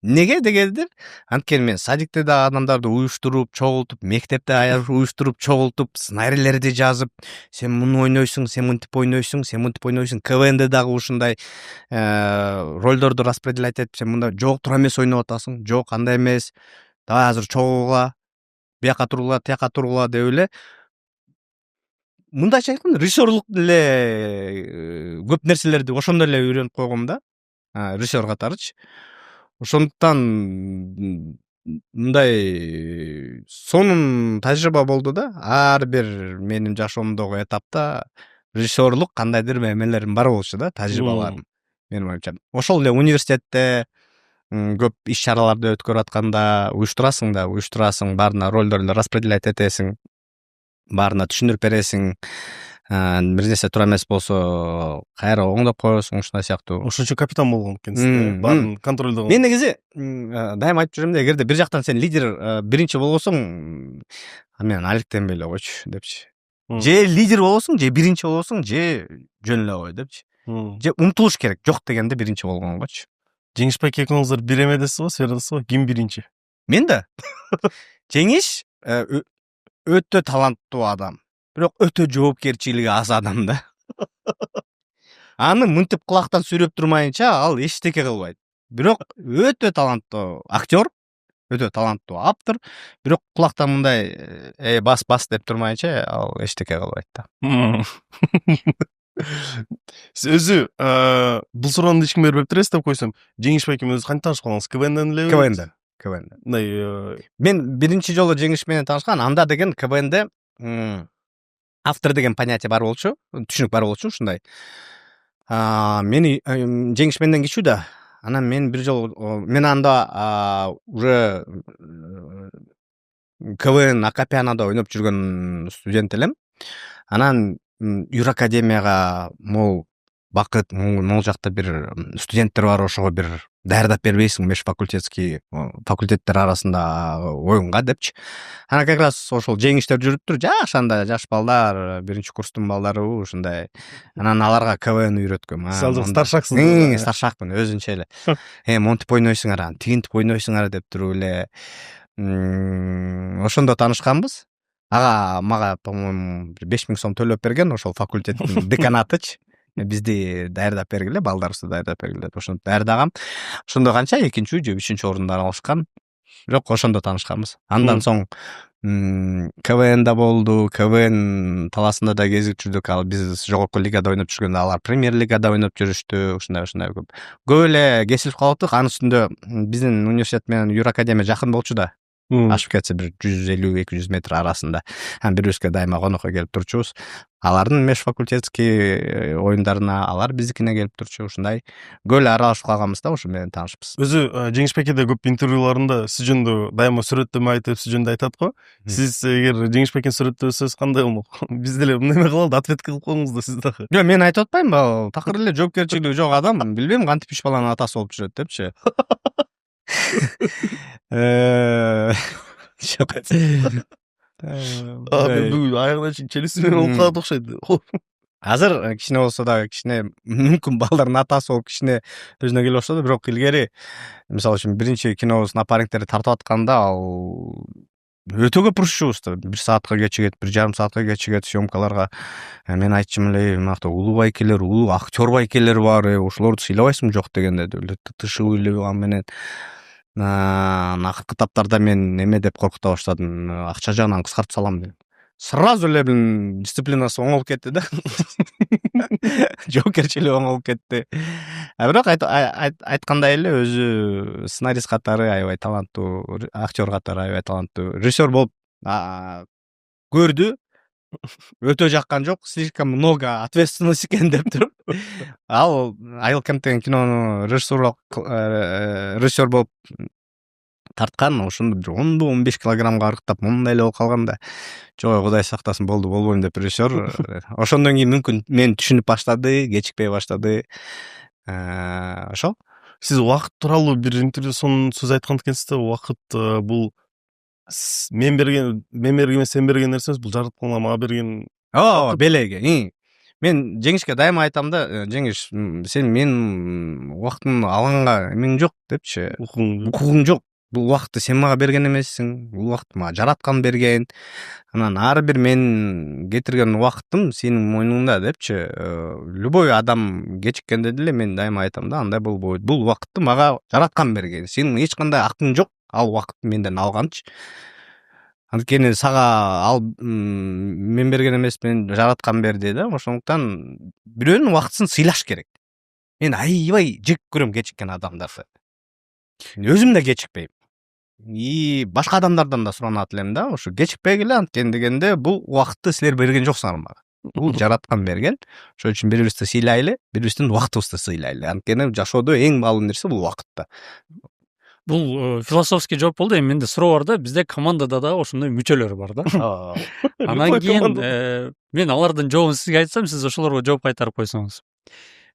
Speaker 1: Неге дегенде, анткени мен садикте да адамдарды уюштуруп, чогултуп, мектепте уюштуруп, чогултуп, сценарийлерди жазып, сен муну ойнойсуң, сен мынтип ойнойсуң, сен мынтип ойнойсуң. КВНде дагы ушундай ролдорду распределять этип, сен мында жок тура эмес ойноп атасың, жок андай эмес. Давай азыр чогуула, бияка тургула, тияка тургула деп эле. Мындайча айтканда, режиссерлук деле көп нерселерди ошондой эле үйрөнүп койгом да. Режиссер катарычы. Ошондуктан мындай сонун тажрыйба болду да. Ар бир менин жашоомдогу этапта режиссерлук кандайдыр эмелерим бар болчу да, тажрыйбаларым. Менин оюмча. Ошол эле университетте көп иш-чараларды өткөрүп атканда уюштурасың, баарына ролдорду распределять этесиң, баарына түшүндүрүп бересиң. Бир нерсе туура эмес болсо, кайра оңдоп коесуң, ушундай сыяктуу.
Speaker 2: Ошон үчүн капитан болгон экенсиз, баарын контролдогон.
Speaker 1: Мен негизи дайыма айтып жүрөм да, эгерде бир жактан сен лидер биринчи болбосоң, мен алектенбей эле койчу депчи. Же лидер болосуң, же биринчи болосуң, же жөн эле кой депчи. Же умтулуш керек, жок дегенде биринчи болгонгочу.
Speaker 2: Жеңишбек экөөңүздөр бир эмедесиз го, сферадасыз го, ким биринчи?
Speaker 1: Мен да. Жеңиш өтө таланттуу адам. Бирок өтө жоопкерчилиги аз адам да. Аны мынтип кулактан сүйрөп турмайынча ал эчтеке кылбайт. Бирок өтө таланттуу актер, өтө таланттуу автор, бирок кулактан мындай бас деп турмайынча ал эчтеке кылбайт да.
Speaker 2: Сиз өзү бул суроону эч ким бербептир деп койсом, Жеңишбек менен өзү кантип таанышып калдыңыз? КВНден элеби? КВНден.
Speaker 1: Мен биринчи жолу Жеңиш менен таанышкан, анда деген КВНде автор деген понятие бар болчу, түшүнүк бар болчу ушундай. Мени Жеңиш менден кичүү да. Анан мен бир жолу мен анда уже КВН акапианада ойноп жүргөн студент элем. Анан Юр Академияга могул бакыт, могул жакта бир студенттер бар, ошого бир даярдап бербейсиң, факультеттер арасында оюнга депчи. Анан как раз ошол жеңиштер жүрүптүр, жашанда жаш балдар, биринчи курстун балдары ушундай. Анан аларга КВН үйрөткөм.
Speaker 2: Сиз старшаксыз.
Speaker 1: Старшакмын өзүнчө эле. Монтип ойнойсуңар, тигинтип ойнойсуңар деп туруп эле ошондо таанышканбыз. Ага мага, по-моему, 5000 сом төлөп берген, ошол факультеттин деканатычы. Бизди даярдап бергиле, балдарыбызды даярдап бергиле деп ошондо даярдагам. Ошондо канча 2-чи же 3-чү орундар алышкан. Бирок ошондо таанышканбыз. Андан соң КВНда болду, КВН таласында да кезип жүрдүк. Ал биз жогорку лигада ойноп жүргөндө алар премьер лигада ойноп жүрүштү. Ушундай көп. Көп эле кесилип калыптык. Анын үстүндө биздин университет менен Юр Академия жакын болчу да. Ашып кетсе бир 150-200 метр арасында. Бирибизге дайыма конокко келип турчубуз. Алардын межфакультетский оюндарына, алар биздикине келип турчу. Ушундай көп эле аралашып калганбыз да, ошо менен таанышпыз.
Speaker 2: Өзү Жеңишбекке көп интервьюларында сиз жөнүндө дайыма сүрөттөмө айтып, сиз жөнүндө айтат го. Сиз эгер Жеңишбекке сүрөттөсөз кандай болмок? Биз деле неме кылалы, ответ кылып коюңуз да сиз дагы.
Speaker 1: Жок, мен айтып атпаймынбы, такыр эле жоопкерчилиги жок адам, билбейм кантип үч баланын атасы болуп жүрөт депчи.
Speaker 2: Бүгүн аягына чейин челюстүмөн болуп калат окшойт.
Speaker 1: Азыр кичине болсо да, кичине мүмкүн балдардын атасы болуп кичине өзүнө келип баштады, бирок илгери, мисалы үчүн биринчи кинобуздун напарниктери тартып атканда ал өтө көп урушчубуз да. 1 саатка кечигет, 1,5 саатка кечигет съемкаларга. Мен айтчым эле, мынакта улуу байкелер, улуу актер байкелер бар, ошолорду сыйлабайсыңбы жок дегенде, тышыбы илебеган менен. Акыркы таптарда мен эме деп коркута баштадым, акча жагынан кыскартып салам деп. сразу эле дисциплинасы оңолуп кетти да. Жоопкерчилиги оңолуп кетти. Бирок айткандай эле өзү сценарист катары аябай таланттуу, актер катары аябай таланттуу, режиссер болуп көрдү. Өтө жаккан жок, слишком много ответственность экен деп туруп. Ал Айыл Кемп деген кинону режиссер болуп тарткан, ошондо бир 10-15 килограммга арыктап, мындай эле болуп калганда, жок, Кудай сактасын, болду, болбойм деп режиссер. Ошондон кийин мүмкүн мени түшүнүп баштады, кечикпей баштады. Ошол.
Speaker 2: Сиз убакыт тууралуу бир интервьюсун сөз айткан экенсиз да, убакыт бул мен берген эмес, сен берген нерсе эмес, бул жаратканга мага берген.
Speaker 1: Белеги. Мен Жеңишке дайыма айтам да, Жеңиш, сен менин убактымды алганга эмең жок депчи. Укугуң жок. Бул убакытты сен мага берген эмессиң. Бул убакытты мага жараткан берген. Анан ар бир мен кетирген убакытым сенин мойнуңда депчи. Любой адам кечиккенде деле мен дайыма айтам да, андай болбойт. Бул убакытты мага жараткан берген. Сенин эч кандай акың жок ал убакытты менден алганчы. Анткени сага мен берген эмес, мен жараткан берди да. Ошондуктан бирөөнүн убактысын сыйлаш керек. Мен аябай жек көрөм кечиккен адамдарды. Өзүм да кечикпейм. Башка адамдардан да суранат элем да, ошо кечикпегиле, анткени дегенде бул убакытты силер берген жоксуңар мага. Бул жараткан берген. Ошон үчүн бири-бирибизди сыйлайлы, бири-бирибиздин убактыбызды сыйлайлы. Анткени жашоодо эң баалуу нерсе бул убакытта.
Speaker 3: Бул философский жооп болду. Эми менде суроо бар да, бизде командада да ошондой мүчөлөр бар да. Анан кийин мен алардын жообун сизге айтсам, сиз ошолорго жооп кайтарып койсоңуз.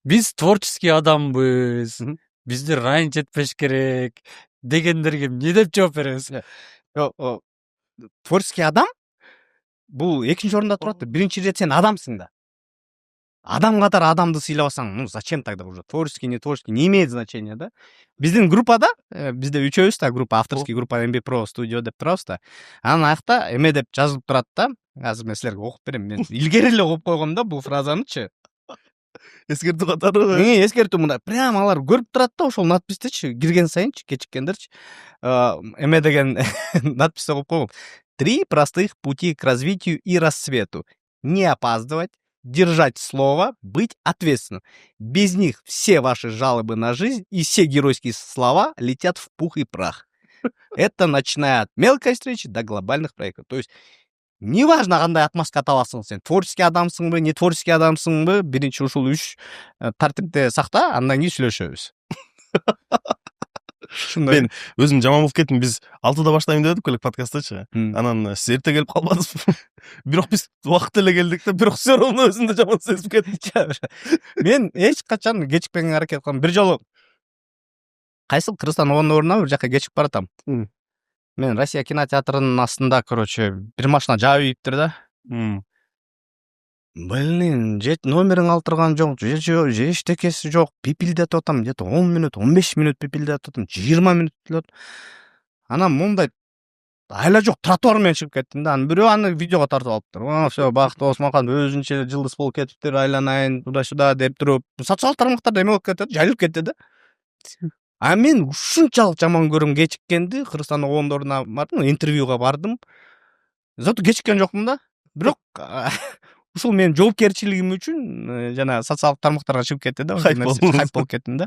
Speaker 3: Биз творческий адамбыз, бизди райын жетпеш керек дегендерге эмне деп жооп беребиз?
Speaker 1: Творческий адам бул экинчи орунда турат да. Биринчи ирет сен адамсың да. Адам катары адамды сыйлабасаң, зачем тогда уже творческий, не творческий, не имеет значения да. Биздин группада, бизде үчөөбүз да, группа, авторский группа MB Pro Studio деп турабыз да. Анан аякта эме деп жазылып турат да. Азыр мен силерге окуп берем. Мен илгери эле окуп койгом да бул фразанычы.
Speaker 2: Эскертүү катары.
Speaker 1: Эскертүү мындай. Прям алар көрүп турат да, ошол надпистичи кирген сайынчы, кечиккендерчи. Эме деген надпис окуп койгом. 3 простых пути к развитию и расцвету. Не опаздывать, держать слово, быть ответственным. Без них все ваши жалобы на жизнь и все геройские слова летят в пух и прах. Это начиная от мелкой встречи до глобальных проектов. То есть неважно кандай отмазка табасың, сен творческий адамсыңбы, не творческий адамсыңбы, биринчи ушул 3 тартипте сакта, андан кийин сүйлөшөбүз.
Speaker 2: Мен өзүм жаман болуп кеттим. Биз 6-да баштайм деп эдик подкасттычы. Анан сиз эрте келип калбадыңызбы? Бирок биз убакыт эле келдик да, бирок все равно өзүмдү жаман сезип кеттим.
Speaker 1: Мен эч качан кечикпегенге аракет кылам. Бир жолу кайсыл Кыргызстан обондоруна бир жака кечип баратам. Мен Россия кинотеатрынын астында, короче, бир машина жаап ийиптир да. Блин, номерин алтырган жок, же эчтекеси жок, пипилдетип атам, где-то 10 минут, 15 минут пипилдетип атам, 20 минут пипилдетип. Анан мындай айла жок тротуар менен чыгып кеттим да. Анан бирөө аны видеого тартып алыптыр. Все, бактуу Осмонхан өзүнчө жылдыз болуп кетиптир, айланайын, туда-сюда деп туруп, социалдык тармактарда эме болуп кетти, жайылып кетти да. А мен ушунчалык жаман көрөм кечиккенди. Кыргызстан обондоруна бардым, интервьюга бардым. Зато кечиккен жокмун да. Бирок ушул менин жоопкерчилигим үчүн жана социалдык тармактарга чыгып кетти да. Хайп болуп кеттим да.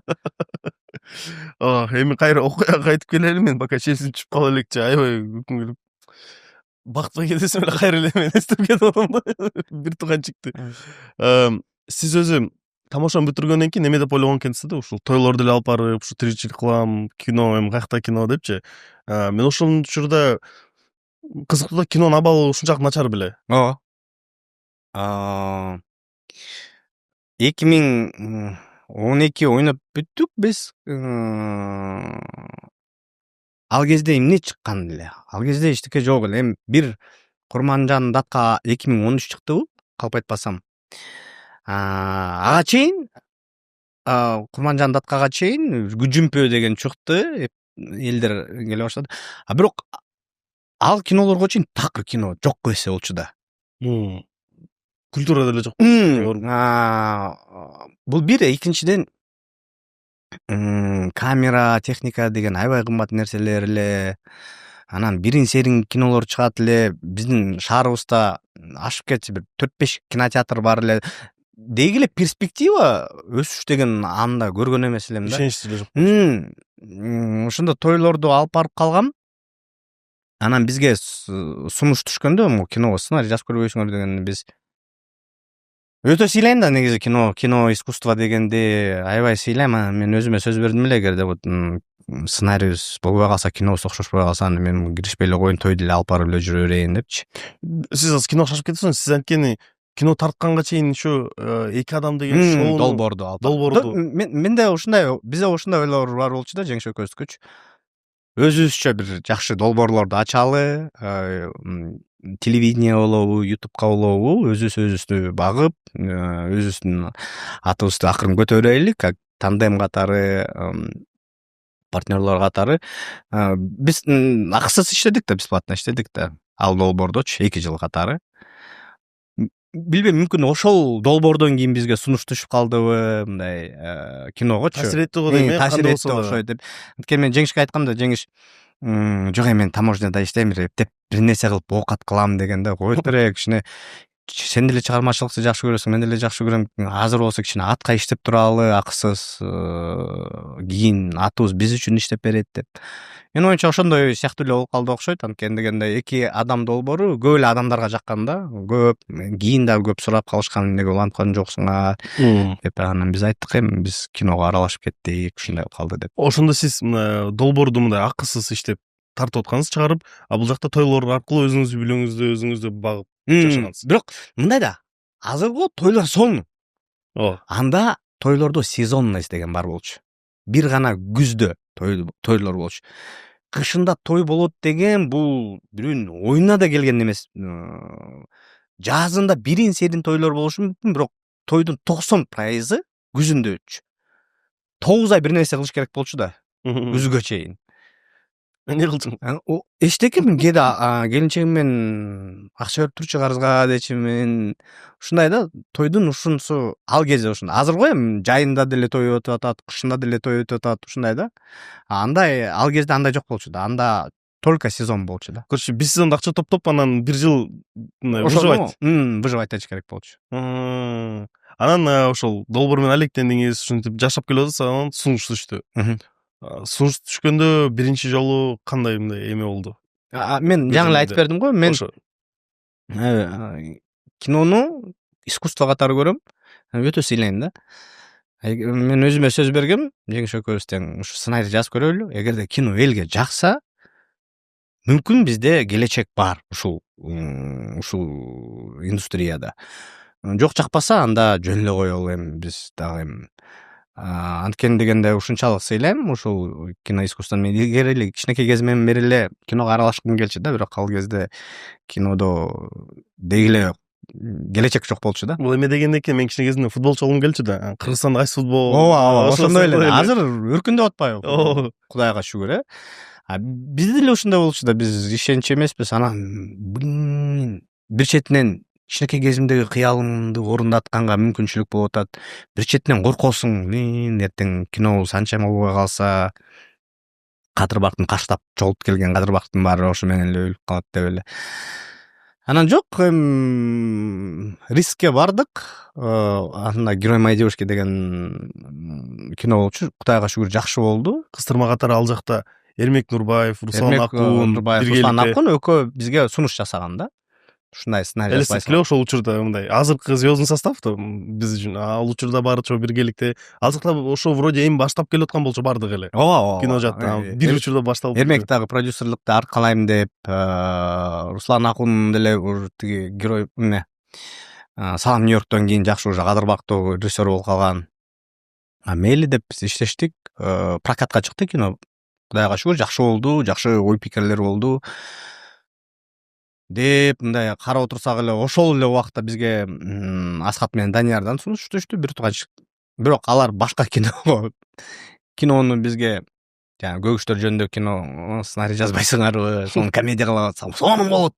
Speaker 2: Эми кайра окуяга кайтып келели. Мен пока чечим чыгып кала элекчи, аябай өкүм келип. Бактыга келесем эле кайра эле мен эстеп кетип атам да. Бир тууган чыкты. Сиз өзү тамошаны бүтүргөндөн кийин эме деп ойлогон экенсиз да, ушул тойлорду эле алып барып, ушу тиричилик кылам, кино, эми каякта кино депчи. Мен ошол учурда кызыктуу да, кинонун абалы ушунчалык начар беле.
Speaker 1: 2012 ойноп бүттүк биз. Ал кезде эмне чыккан эле? Ал кезде эчтеке жок эле. Эми бир Курманжан датка 2013 чыктыбы, калп айтпасам. Ага чейин, Курманжан даткага чейин Күжүмпөө деген чыкты, элдер келе баштады. Бирок ал кинолорго чейин такыр кино жок эсе болчу да.
Speaker 2: Культурада эле жок.
Speaker 1: Бул бир, экинчиден камера, техника деген аябай кымбат нерселер эле. анан бирин серин кинолор чыгат эле, биздин шаарыбызда ашып кетчү бир 4-5 кинотеатр бар эле. Деги эле перспектива өсүш деген анда көргөн эмес элем да.
Speaker 2: Ишенич деле жок.
Speaker 1: Ошондо тойлорду алып барып калгам. Анан бизге сунуш түшкөндө, могу киного сценарий жазып көрбөйсүңөр дегенде биз өтө сыйлайм да негизи кино искусство дегенди аябай сыйлайм. Мен өзүмө сөз бердим эле, эгерде вот сценарийбиз болбой калса, кинобуз окшошпой калса, анда мен киришпей эле коеюн, тойду эле алып барып эле жүрө берейин депчи.
Speaker 2: Сиз азыр киного шашып кетесиңиз. Сиз анткени кино тартканга чейин ушу эки адам деген шоуну
Speaker 1: долбоорду. Менде ушундай, бизде ушундай ойлор бар болчу да, Жеңиш экөөбүзгөчү. Өзүбүзчө бир жакшы долбоорлорду ачалы, телевидение болобу, ютубка болобу, өзүбүздү багып, өзүбүздүн атыбызды акырын көтөрөлү, как тандем катары, партнерлор катары. Биз акысыз иштедик да, бесплатно иштедик да. Ал долбоордочу 2 жыл катары. Билбейм, мүмкүн ошол долбоордон кийин бизге сунуш түшүп калдыбы, мындай киногочу.
Speaker 2: Таасир этти го дейм,
Speaker 1: таасир этти окшойт деп. Анткени мен Жеңишке айткам да, Жеңиш жок, мен таможняда иштейм деп бир нерсе кылып оокат кылам дегенде, койт бере, кичине сен деле чыгармачылыкты жакшы көрөсүң, мен деле жакшы көрөм. Азыр болсо кичине атка иштеп туралы, акысыз, кийин атыбыз биз үчүн иштеп берет деп. Менин оюмча ошондой сыяктуу эле болуп калды окшойт. Анткени дегенде 2 адам долбоору көп эле адамдарга жаккан да. Көп, кийин да көп сурап калышкан, эмнеге уланткан жоксуңар деп. Анан биз айттык, биз киного аралашып кеттик, ушундай болуп калды деп.
Speaker 2: Ошондо сиз долбоорду мындай акысыз иштеп тартып аткансыз, чыгарып, а бул жакта тойлор аркылуу өзүңүздүн билүүңүздү багып жашагансыз.
Speaker 1: Бирок мындай да, азыркы тойлор сонун. Анда тойлордо сезонность деген бар болчу. Бир гана күздө тойлор болчу. Кышында той болот деген бул бирөөнүн оюна да келген эмес. Жазында бирин серин тойлор болушу мүмкүн, бирок тойдун 90% күзүндө өтчү. 9 ай бир нерсе кылыш керек болчу да, күзгө чейин.
Speaker 2: Эмне кылдың?
Speaker 1: Эчтекемин келинчегим менен акча берип турчу карызга дечи, мен ушундай да, тойдун ушунусу ал кезде ушундай. Азыр эми жайында деле той өтүп атат, кышында деле той өтүп атат, ушундай да. Андай ал кезде андай жок болчу да. Анда только сезон болчу да.
Speaker 2: Короче, бир сезондо акча топтоп, анан бир жыл выживать этиш керек болчу. Анан ошол долбоор менен алектендиңиз, ушинтип жашап келип атасыз, анан сунуш түштү. Сунуш түшкөндө биринчи жолу кандай мындай эме болду?
Speaker 1: Мен жаңы эле айтып бердим го, мен кинону искусство катары көрөм, өтө сыйлайм да. Мен өзүмө сөз бергем, Жеңиш экөөбүз тең ушу сценарий жазып көрөлү. Эгерде кино элге жакса, мүмкүн бизде келечек бар ушул индустрияда. Жок, жакпаса, анда жөн эле коелу, эми биз дагы анткени дегенде ушунчалык сыйлайм ушул кино искусствону. Мен илгери эле кичинекей кезимден бери эле киного аралашкым келчү да, бирок ал кезде кинодо деги эле келечек жок болчу да.
Speaker 2: Бул эме дегенде экен, мен кичине кезимде футболчу болгум келчү да. Кыргызстанда кайсы футбол?
Speaker 1: Ооба, ошондой эле. Азыр өркүндөп атпайбы? Кудайга шүгүр, бизде деле ушундай болчу да, биз ишенч эмеспиз. Анан бир четинен кичинекей кезимдеги кыялымды орундатканга мүмкүнчүлүк болуп атат. Бир четинен коркосуң, эртең кинобуз анча болбой калса, Кадырбактын каштап чогулуп келген Кадырбактын баары ошо менен эле өлүп калат деп эле. Анан жок, рискке бардык. Анда Герой моей девушки деген кино болчу. Кудайга шүгүр жакшы болду.
Speaker 2: Кыстырма катары ал жакта Эрмек Нурбаев, Руслан Акун
Speaker 1: экөө бизге сунуш жасаган да. Ушундай сценарий
Speaker 2: жазбайсың. Элестетип ошол учурда мындай азыркы звездный состав да биз үчүн ал учурда барычу биргеликте. Ал жакта ошо вроде эми баштап келе аткан болчу бардык эле. Кино жакта бир учурда башталып.
Speaker 1: Эрмек дагы продюсерлыкты аркалайм деп, Руслан Акун деле тиги герой Салам Нью-Йорктон кийин жакшы уже Кадырбактуу режиссер болуп калган. Мейли деп биз иштештик. Прокатка чыкты кино. Кудайга шүгүр жакшы болду, жакшы ой пикирлер болду деп мындай карап отурсак эле, ошол эле убакта бизге Асхат менен Даниярдан сунуш түштү, бир тууганчы. Бирок алар башка кинону бизге, жана көгүчтөр жөнүндө кино сценарий жазбайсыңарбы, сону комедия кылып атсам, сонун болот.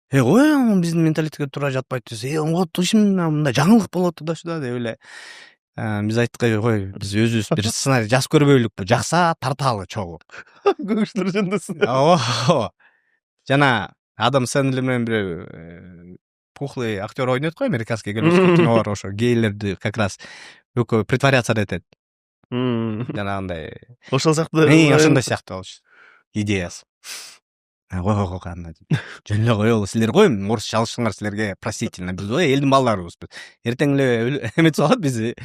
Speaker 1: Ой, биздин менталитетке туура жатпайт десе, вот ушун мындай жаңылык болот да деп эле Биз айттык кой, биз өзүбүз бир сценарий жазып көрбөйлүкпү, жакса тарталы чогуу.
Speaker 2: Көбүштөр жөндөсүн.
Speaker 1: Ооба. Жана Адам Сэндлер менен бир пухлый актер ойнойт го, американский голливудский кино бар, ошо гейлерди как раз экөө притворяться этет. Жанагындай.
Speaker 2: Ошол сыяктуу.
Speaker 1: Ошондой сыяктуу болчу. Идеясы. Кой кана. Жөн эле коелу, силер кой, орусча алышыңар, силерге простительно. Биз элдин балдарыбызбыз. Эртең эле эметип алат бизди.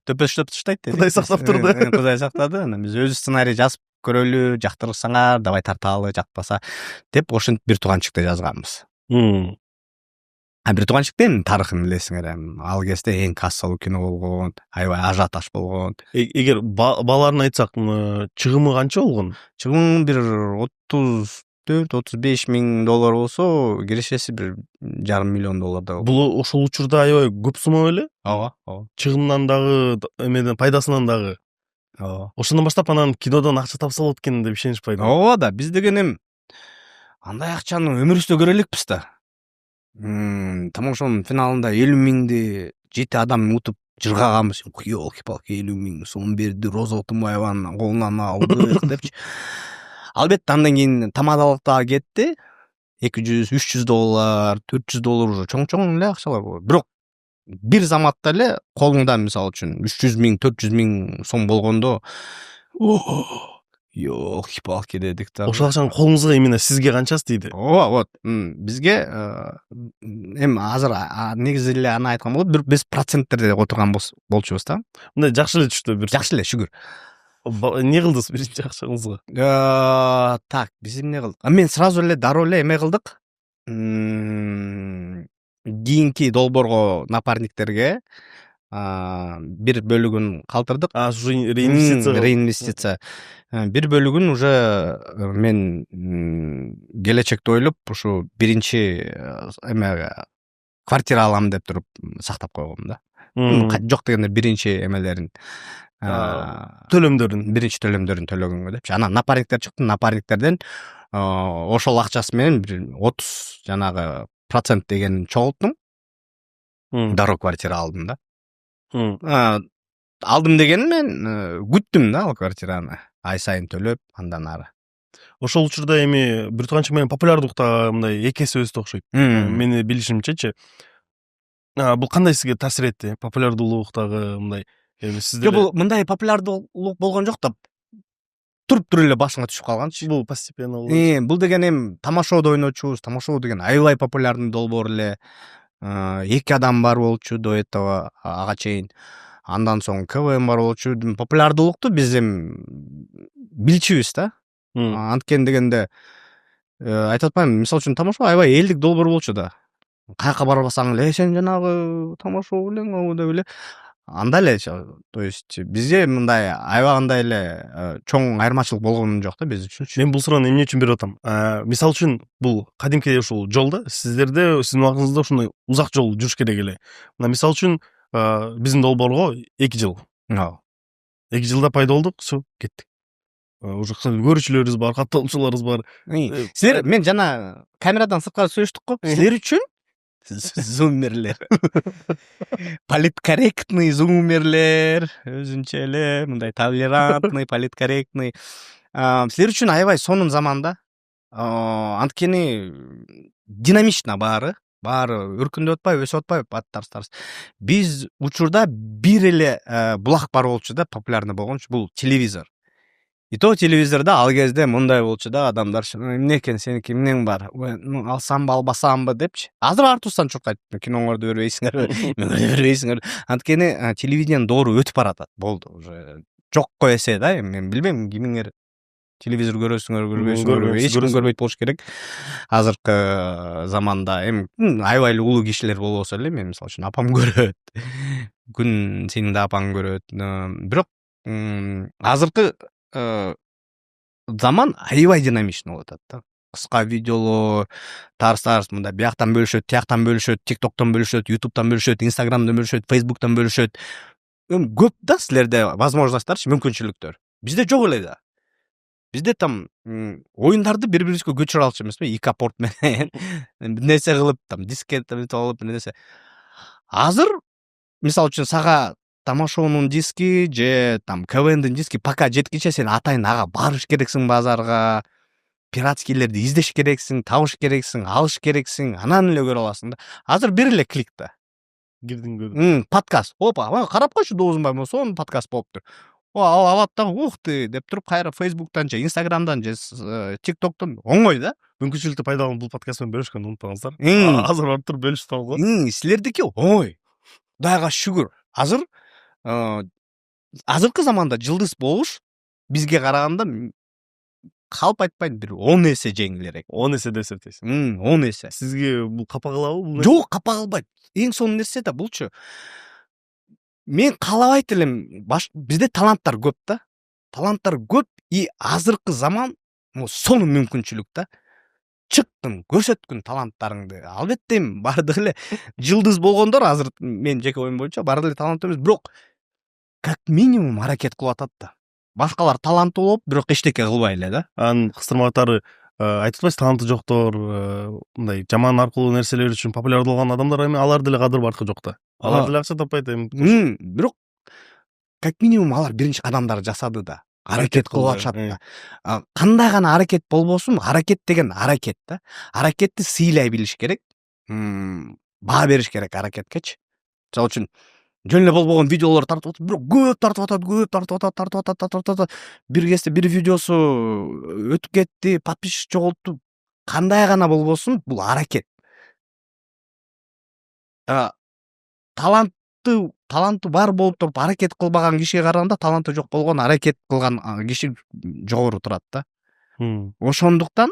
Speaker 1: Төпөштөп таштайт деди.
Speaker 2: Кудай сактап турду.
Speaker 1: Кудай сактады. Анан биз өзүбүз сценарий жазып көрөлү, жактырсаңар, давай тарталы, жакпаса деп ошентип бир тууганчыкты жазганбыз. Бир тууганчык эми тарыхын билесиңер, ал кезде эң кассалуу кино болгон, аябай ажиотаж болгон.
Speaker 2: Эгер бааларын айтсак, чыгымы канча болгон?
Speaker 1: Чыгым бир 34-35 миң доллар болсо, киришеси бир $500 миллион да.
Speaker 2: Бул ошол учурда аябай көп сумма беле?
Speaker 1: Ооба.
Speaker 2: Чыгымдан дагы, эмеден пайдасынан дагы. Ошондон баштап анан кинодон акча тапса болот экен деп ишенишпайдым.
Speaker 1: Ооба да, биз деген эми андай акчаны өмүрүбүздө көрө элекпиз да. Тамошонун финалында 50 миңди 7 адам утуп жыргаганбыз. Ёлки-палки, 50 миң сом берди, Роза Отунбаеванын колунан алдык депчи. Албетте андан кийин тамадалык дагы кетти. $200-300, $400 уже чоң эле акчалар болду. Бирок бир заматта эле колуңда мисалы үчүн 300 миң, 400 миң сом болгондо ёлки-палки дедик да.
Speaker 2: Ошол акчаны колуңузга именно сизге канчасы тийди?
Speaker 1: Ооба, вот. Бизге эми азыр негизи эле аны айткан болот, биз проценттерде отурган болчубуз да.
Speaker 2: Мындай жакшы эле түштү бир.
Speaker 1: Жакшы эле, шүгүр.
Speaker 2: Не кылдыңыз биринчи акчаңызга?
Speaker 1: Так, биз эмне кылдык? Мен сразу эле дароо эле эме кылдык. Кийинки долбоорго напарниктерге бир бөлүгүн калтырдык. Реинвестиция. Бир бөлүгүн уже мен келечекте ойлоп, ушу биринчи эме квартира алам деп туруп сактап койгом да. Жок дегенде биринчи эмелерин, биринчи төлөмдөрүн төлөгөнгө депчи. Анан напарниктер чыкты, напарниктерден ошол акчасы менен бир 30 жанагы процент деген чогулттум. Дароо квартира алдым да. Алдым деген мен күттүм да ал квартираны. Ай сайын төлөп, андан ары.
Speaker 2: Ошол учурда эми бир тууганчы менен популярдуулукта мындай эки эсе өстү окшойт. Мени билишимчечи. Бул кандай сизге таасир этти? Популярдуулуктагы мындай эми сизде
Speaker 1: бул мындай популярдуулук болгон жок да. Туруп эле башыңа түшүп калганчы.
Speaker 2: Бул постепенно болгон.
Speaker 1: Бул деген эми тамашоодо ойночубуз. Тамашоо деген аябай популярный долбоор эле. 2 адам бар болчу до этого ага чейин. Андан соң КВМ бар болчу. Популярдуулукту биз эми билчүбүз да. Анткен дегенде айтып атпаймынбы, мисалы үчүн тамашоо аябай элдик долбоор болчу да. Каяка барбасаң эле сен жанагы тамашоо белең деп эле. Анда эле, то есть бизге мындай аябагандай эле чоң айырмачылык болгон жок да биз үчүн.
Speaker 2: Мен бул суроону эмне үчүн берип атам? Мисалы үчүн бул кадимки ушул жол да, сиздерде сиздин убагыңызда ушундай узак жол жүрүш керек эле. Мына мисалы үчүн биздин долбоорго 2 жыл. 2 жылда пайда болдук, всё, кеттик. Уже көрүүчүлөрүбүз бар, катталуучуларыбыз бар.
Speaker 1: Силер мен жана камерадан сырткары сүйлөштүк го. Силер үчүн зумерлер. Политкорректный зумерлер, өзүнчө эле мындай толерантный, политкорректный. Силер үчүн аябай сонун заманда. Анткени динамично баары өркүндөп атпайбы, өсүп атпайбы, тарс. Биз учурда бир эле булак бар болчу да, популярный болгончу, бул телевизор. И то телевизорда ал кезде мындай болчу да, адамдар эмне экен, сеники эмнең бар? Алсамбы, албасамбы депчи. Азыр артустан чуркайт. Киноңорду бербейсиңерби, меңерди бербейсиңерби. Анткени телевидениянын доору өтүп баратат. Болду уже. Жокко эсе да, мен билбейм кимиңер телевизор көрөсүңөр, көрбөйсүңөр, эч ким көрбөйт болуш керек. Азыркы заманда эми аябай эле улуу кишилер болбосо эле, мен мисалы үчүн апам көрөт. Күн сенин да апаң көрөт. Бирок азыркы заман аябай динамичный болуп атат да. Кыска видеолор, тарс мындай бияктан бөлүшөт, тияктан бөлүшөт, TikTok'тон бөлүшөт, YouTube'тан бөлүшөт, Instagram'дан бөлүшөт, Facebook'тан бөлүшөт. Көп да силерде возможностьтар, мүмкүнчүлүктөр. Бизде жок эле да. Бизде там оюндарды бири-бирибизге көчүрө алчу эмеспи, икапорт менен бир нерсе кылып, там дискет алып, бир нерсе. Азыр мисалы үчүн сага тамашоонун диски же там КВНдин диски пока жеткенче сен атайын ага барыш керексиң базарга, пиратскийлерди издеш керексиң, табыш керексиң, алыш керексиң, анан эле көрө аласың да. Азыр бир эле клик да.
Speaker 2: Кирдиң
Speaker 1: Подкаст. Опа, карап койчу Доозунбай сонун подкаст болуптур. Ал алат да, ух ты деп туруп кайра Facebook'тан же Instagram'дан же TikTok'тон оңой да.
Speaker 2: Мүмкүнчүлүктү пайдаланып бул подкаст менен бөлүшкөндү унутпаңыздар.
Speaker 1: М.
Speaker 2: Азыр барып туруп бөлүшүп алгыла.
Speaker 1: Силердики оңой. Кудайга шүгүр. Азыркы заманда жылдыз болуш бизге караганда калп айтпайм бир 10 эсе жеңилирээк.
Speaker 2: 10 эсе деп эсептейсиз.
Speaker 1: 10 эсе.
Speaker 2: Сизге бул капа кылабы бул?
Speaker 1: Жок, капа кылбайт. Эң сонун нерсе да булчу. Мен каалабайт элем, бизде таланттар көп да. Таланттар көп и азыркы заман сонун мүмкүнчүлүк да. Чыктың, көрсөткүн таланттарыңды. Албетте бардык эле жылдыз болгондор азыр мен жеке оюм боюнча бардык эле таланттуу эмес, бирок как минимум аракет кылып атат да. Башкалар таланттуу болуп, бирок эчтеке кылбай эле да.
Speaker 2: Анын кыстырма катары айтып атпайсыз, таланты жоктор, мындай жаман аркылуу нерселер үчүн популярдуу болгон адамдар эми алар деле кадыр баркы жок да. Алар деле акча таппайт эми.
Speaker 1: Бирок как минимум алар биринчи кадамдар жасады да. Аракет кылып атышат да. Кандай гана аракет болбосун, аракет деген аракет да. Аракетти сыйлай билиш керек. Баа бериш керек аракеткечи. Мисалы үчүн жөн эле болбогон видеолор тартып атат, бирок көп тартып атат. Бир кезде бир видеосу өтүп кетти, подписчик жоголтту. Кандай гана болбосун, бул аракет. Таланты бар болуп туруп аракет кылбаган кишиге караганда таланты жок болгон аракет кылган киши жогору турат да. Ошондуктан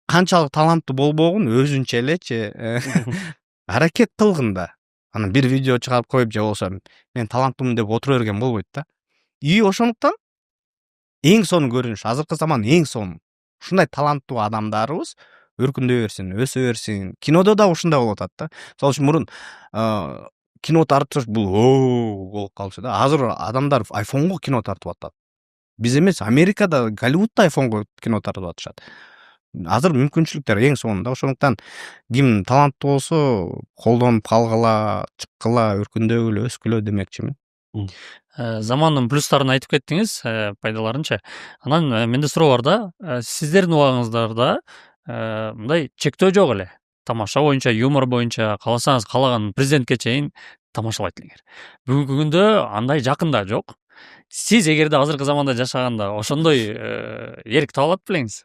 Speaker 1: канчалык таланттуу болбогун өзүнчө элечи аракет кылгын да. Анан бир видео чыгарып коюп же болсо мен таланттуумун деп отура берген болбойт да. И ошондуктан эң сонун көрүнүш, азыркы заман эң сонун. Ушундай таланттуу адамдарыбыз өркүндөй берсин, өсө берсин. Кинодо да ушундай болуп атат да. Мисалы үчүн мурун кино тартыш бул болуп калчу да. Азыр адамдар айфонго кино тартып атат. Биз эмес, Америкада, Голливудда айфонго кино тартып атышат. Азыр мүмкүнчүлүктөр эң сонун да. Ошондуктан ким таланттуу болсо колдонуп калгыла, чыккыла, өркүндөөгүлө, өскүлө демекчимин.
Speaker 3: Замандын плюстарын айтып кеттиңиз, пайдаларынча. Анан менде суроо бар да, сиздердин убагыңыздарда мындай чектөө жок эле. Тамаша боюнча, юмор боюнча кааласаңыз каалаган президентке чейин тамашалайт элеңер. Бүгүнкү күндө андай жакын да жок. Сиз эгерде азыркы заманда жашаганда ошондой эрк таба алат белеңиз?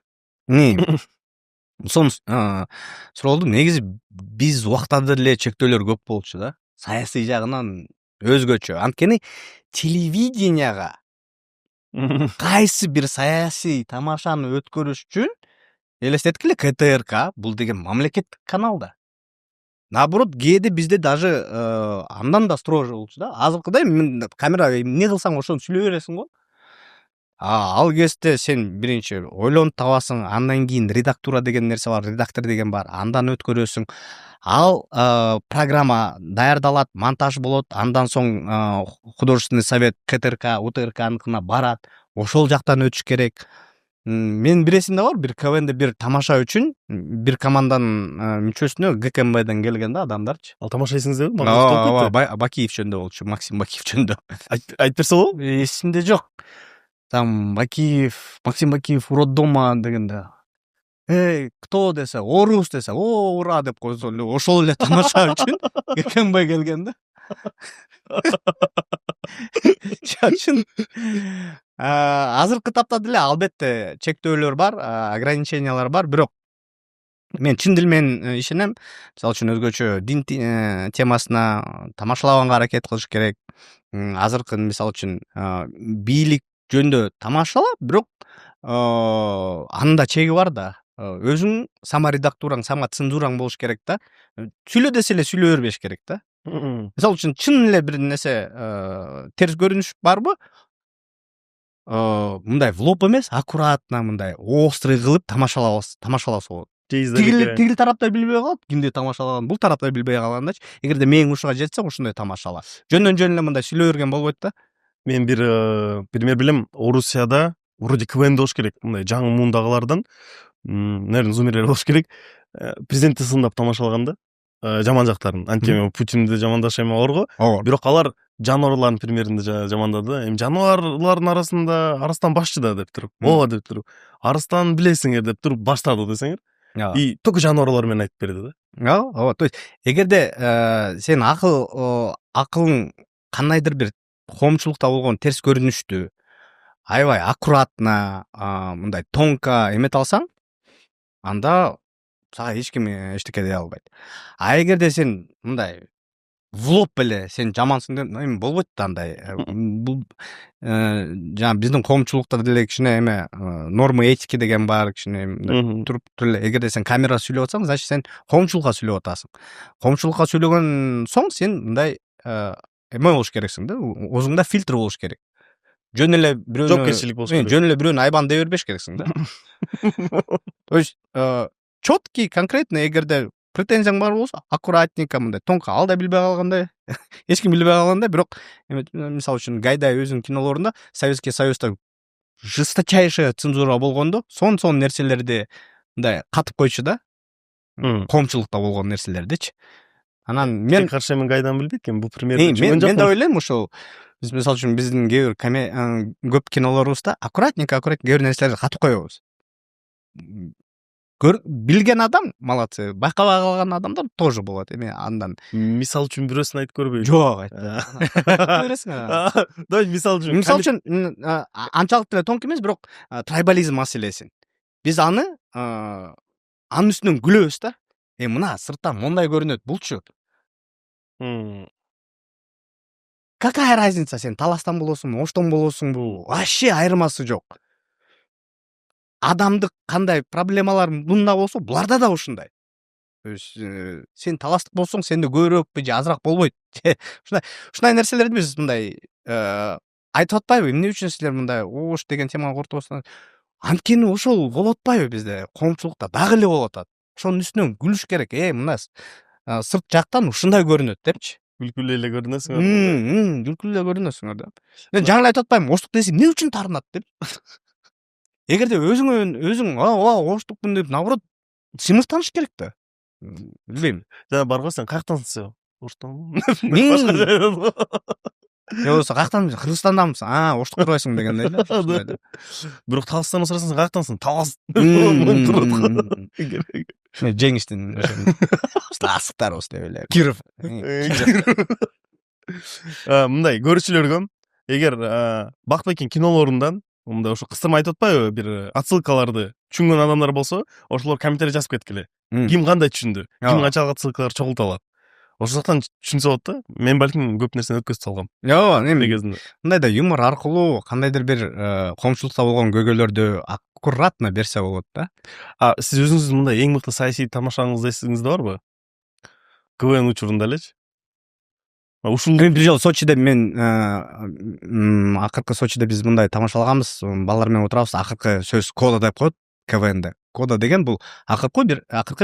Speaker 1: Сон суроолду негизи биз убакта деле чектөөлөр көп болчу да. Саясий жагынан өзгөчө. Анткени телевиденияга кайсы бир саясий тамашаны өткөрүш үчүн элестеткиле КТРК бул деген мамлекеттик канал да. Наоборот, кээде бизде даже андан да строже болчу да. Азыркыдай камерага эмне кылсаң ошону сүйлөй бересиң го. Ал кезде сен биринчи ойлонуп табасың, андан кийин редактура деген нерсе бар, редактор деген бар, андан өткөрөсүң. Ал программа даярдалат, монтаж болот, андан соң художественный совет КТРК, УТРКныкына барат, ошол жактан өтүш керек. Мен биресинде бар, бир КВНде бир тамаша үчүн бир команданын мүчөсүнө ГКМБден келген да адамдарчы.
Speaker 2: Ал тамаша эсиңиздеби?
Speaker 1: Бакиев жөндө болчу, Максим Бакиев жөндө.
Speaker 2: Айтып берсе болобу?
Speaker 1: Эсимде жок. Там Максим Бакиев у роддома дегенде. Кто десе, орус десе, ура деп койсо эле, ошол эле тамаша үчүн ГКМБ келген да. Чачын. Азыркы тапта деле албетте чектөөлөр бар, ограничениялар бар, бирок мен чын дил менен ишенем. Мисалы үчүн өзгөчө дин темасына тамашалабаганга аракет кылыш керек. Азыркы мисалы үчүн бийлик жөндө тамашала, бирок анын да чеги бар да. Өзүң саморедактураң, самоцензураң болуш керек да. Сүйлө десе эле сүйлөй бербеш керек да. Мисалы үчүн чын эле бир нерсе терс көрүнүш барбы? Мындай в лоб эмес, аккуратно мындай острый кылып тамашаласа болот. Тигил тарапта билбей калат, кимди тамашалаган, бул тарапта билбей калгандачы. Эгерде менин ушуга жетсе, ушундай тамашала. Жөндөн эле мындай сүйлөй берген болбойт да.
Speaker 2: Мен бир пример билем. Орусияда вроде КВН болуш керек. Мындай жаңы муундагылардан, наверное, зумерлер болуш керек. Президентти сындап тамашалаганда жаман жактарын, антиме Путинди жамандаш эме бар го. Бирок алар жануарлардын примеринде жамандады. Эми жануарлардын арастан башчы да деп туруп, ооба деп туруп, арыстан билесиңер деп туруп баштады десеңер. И только жануарлар менен айтып берди да.
Speaker 1: Ооба, то есть эгерде сен акылың кандайдыр бир коомчулукта болгон терс көрүнүштү аябай аккуратно, мындай тонко эмете алсаң, анда сага эч ким эчтеке дей албайт. А эгерде сен мындай в лоб эле сен жамансың деп, эми болбойт да андай. Бул жана биздин коомчулукта деле кичине эме норма этики деген бар, кичине туруп эле эгерде сен камерага сүйлөп атсаң, значит сен коомчулукка сүйлөп атасың. Коомчулукка сүйлөгөн соң сен мындай эме болуш керексиң да, өзүңдө фильтр болуш керек. Жөн эле бирөөнү
Speaker 2: жоопкерчилик болуш керек.
Speaker 1: Жөн эле бирөөнү айбан дей бербеш керексиң да. То есть четкий, конкретно эгерде претензияң бар болсо, аккуратненько мындай тонко, ал да билбей калгандай, эч ким билбей калгандай, бирок мисалы үчүн Гайдай өзүнүн кинолорунда Советский Союзда жесточайшая цензура болгондо, сон нерселерди мындай катып койчу да. Коомчулукта болгон нерселердичи. Анан мен
Speaker 2: каршы эми Гайдан билбейт экен, бул примерде
Speaker 1: мен да ойлойм ошол. Биз мисалы үчүн биздин кээ бир көп кинолорубузда аккуратненько кээ бир нерселерди катып коебуз. Билген адам молодцы, байкабай калган адамдар тоже болот. Эми андан
Speaker 2: мисал үчүн бирөөсүн айтып көрбөйбү?
Speaker 1: Жок, айта.
Speaker 2: Давай мисал
Speaker 1: үчүн анчалык деле тонко эмес, бирок трайбализм маселеси. Биз анын үстүнөн күлөбүз да. Мына сырттан мондай көрүнөт, булчу. Какая разница, сен Таластан болосуңбу, Оштон болосуңбу? Вообще айырмасы жок. Адамдык кандай проблемалар мында болсо, буларда да ушундай. Сен таластык болсоң, сенде көбүрөөкпү же азыраак болбойт. Ушундай нерселерди биз мындай айтып атпайбы? Эмне үчүн силер мындай ош деген темага кортуп анткени ошол болуп атпайбы bizde? Коомчулукта дагы эле болуп атат. Ошонун үстүнөн күлүш керек. Мына сырт жактан ушундай көрүнөт депчи.
Speaker 2: Күлкүлүү эле көрүнөсүңөр.
Speaker 1: Күлкүлүү эле көрүнөсүңөр да. Мен жаңы айтып атпаймынбы? Оштук десе эмне үчүн тарынат деп. Эгерде өзүң оштукмун деп, наоборот, сыймыктаныш керек да. Билбейм.
Speaker 2: Жана барго сен каяктансың? Оштон.
Speaker 1: Я болсо каяктан? Кыргызстандамысың? Оштук турбайсың дегендей эле.
Speaker 2: Бирок Таластан сурасаң, сен каяктансың? Талас.
Speaker 1: Жеңиштин асыктар осы деп эле. Киров.
Speaker 2: Мындай көрүүчүлөргө эгер Бакытбектин кинолорундан мындай ошо кыстырма айтып атпайбы, бир отсылкаларды түшүнгөн адамдар болсо, ошолор комментарий жазып кеткиле. Ким кандай түшүндү? Ким канчалык отсылкалар чогулта алат? Ошол жактан түшүнсө болот да. Мен балким көп нерсени өткөзүп салгам.
Speaker 1: Эми мындай да юмор аркылуу кандайдыр бир коомчулукта болгон көйгөйлөрдү аккуратно берсе болот да.
Speaker 2: Сиз өзүңүз мындай эң мыкты саясий тамашаңыз эсиңизде барбы? КВН учурунда элечи? Ушул
Speaker 1: бир жолу Сочиде мен акыркы Сочиде биз мындай тамашалаганбыз. Балдар менен отурабыз. Акыркы сөз кода деп коет КВНде. Кода деген бул акыркы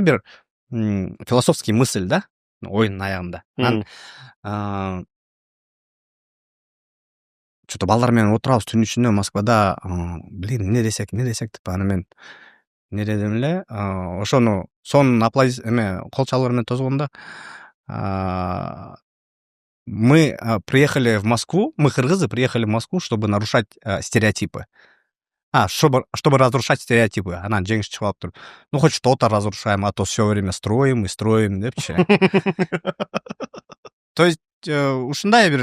Speaker 1: бир философский мысль да, оюнун аягында. Что-то балдар менен отурабыз түн ичинде Москвада, блин, эмне десек деп аны мен эмне дедим эле, ошону сонун кол чалуулар менен тозгондо мы приехали в Москву, мы кыргызы приехали в Москву, чтобы нарушать стереотипы. Чтобы разрушать стереотипы. Анан жеңиш чыгып алып туруп, ну хоть что-то разрушаем, а то все время строим и строим депчи. То есть ушундай бир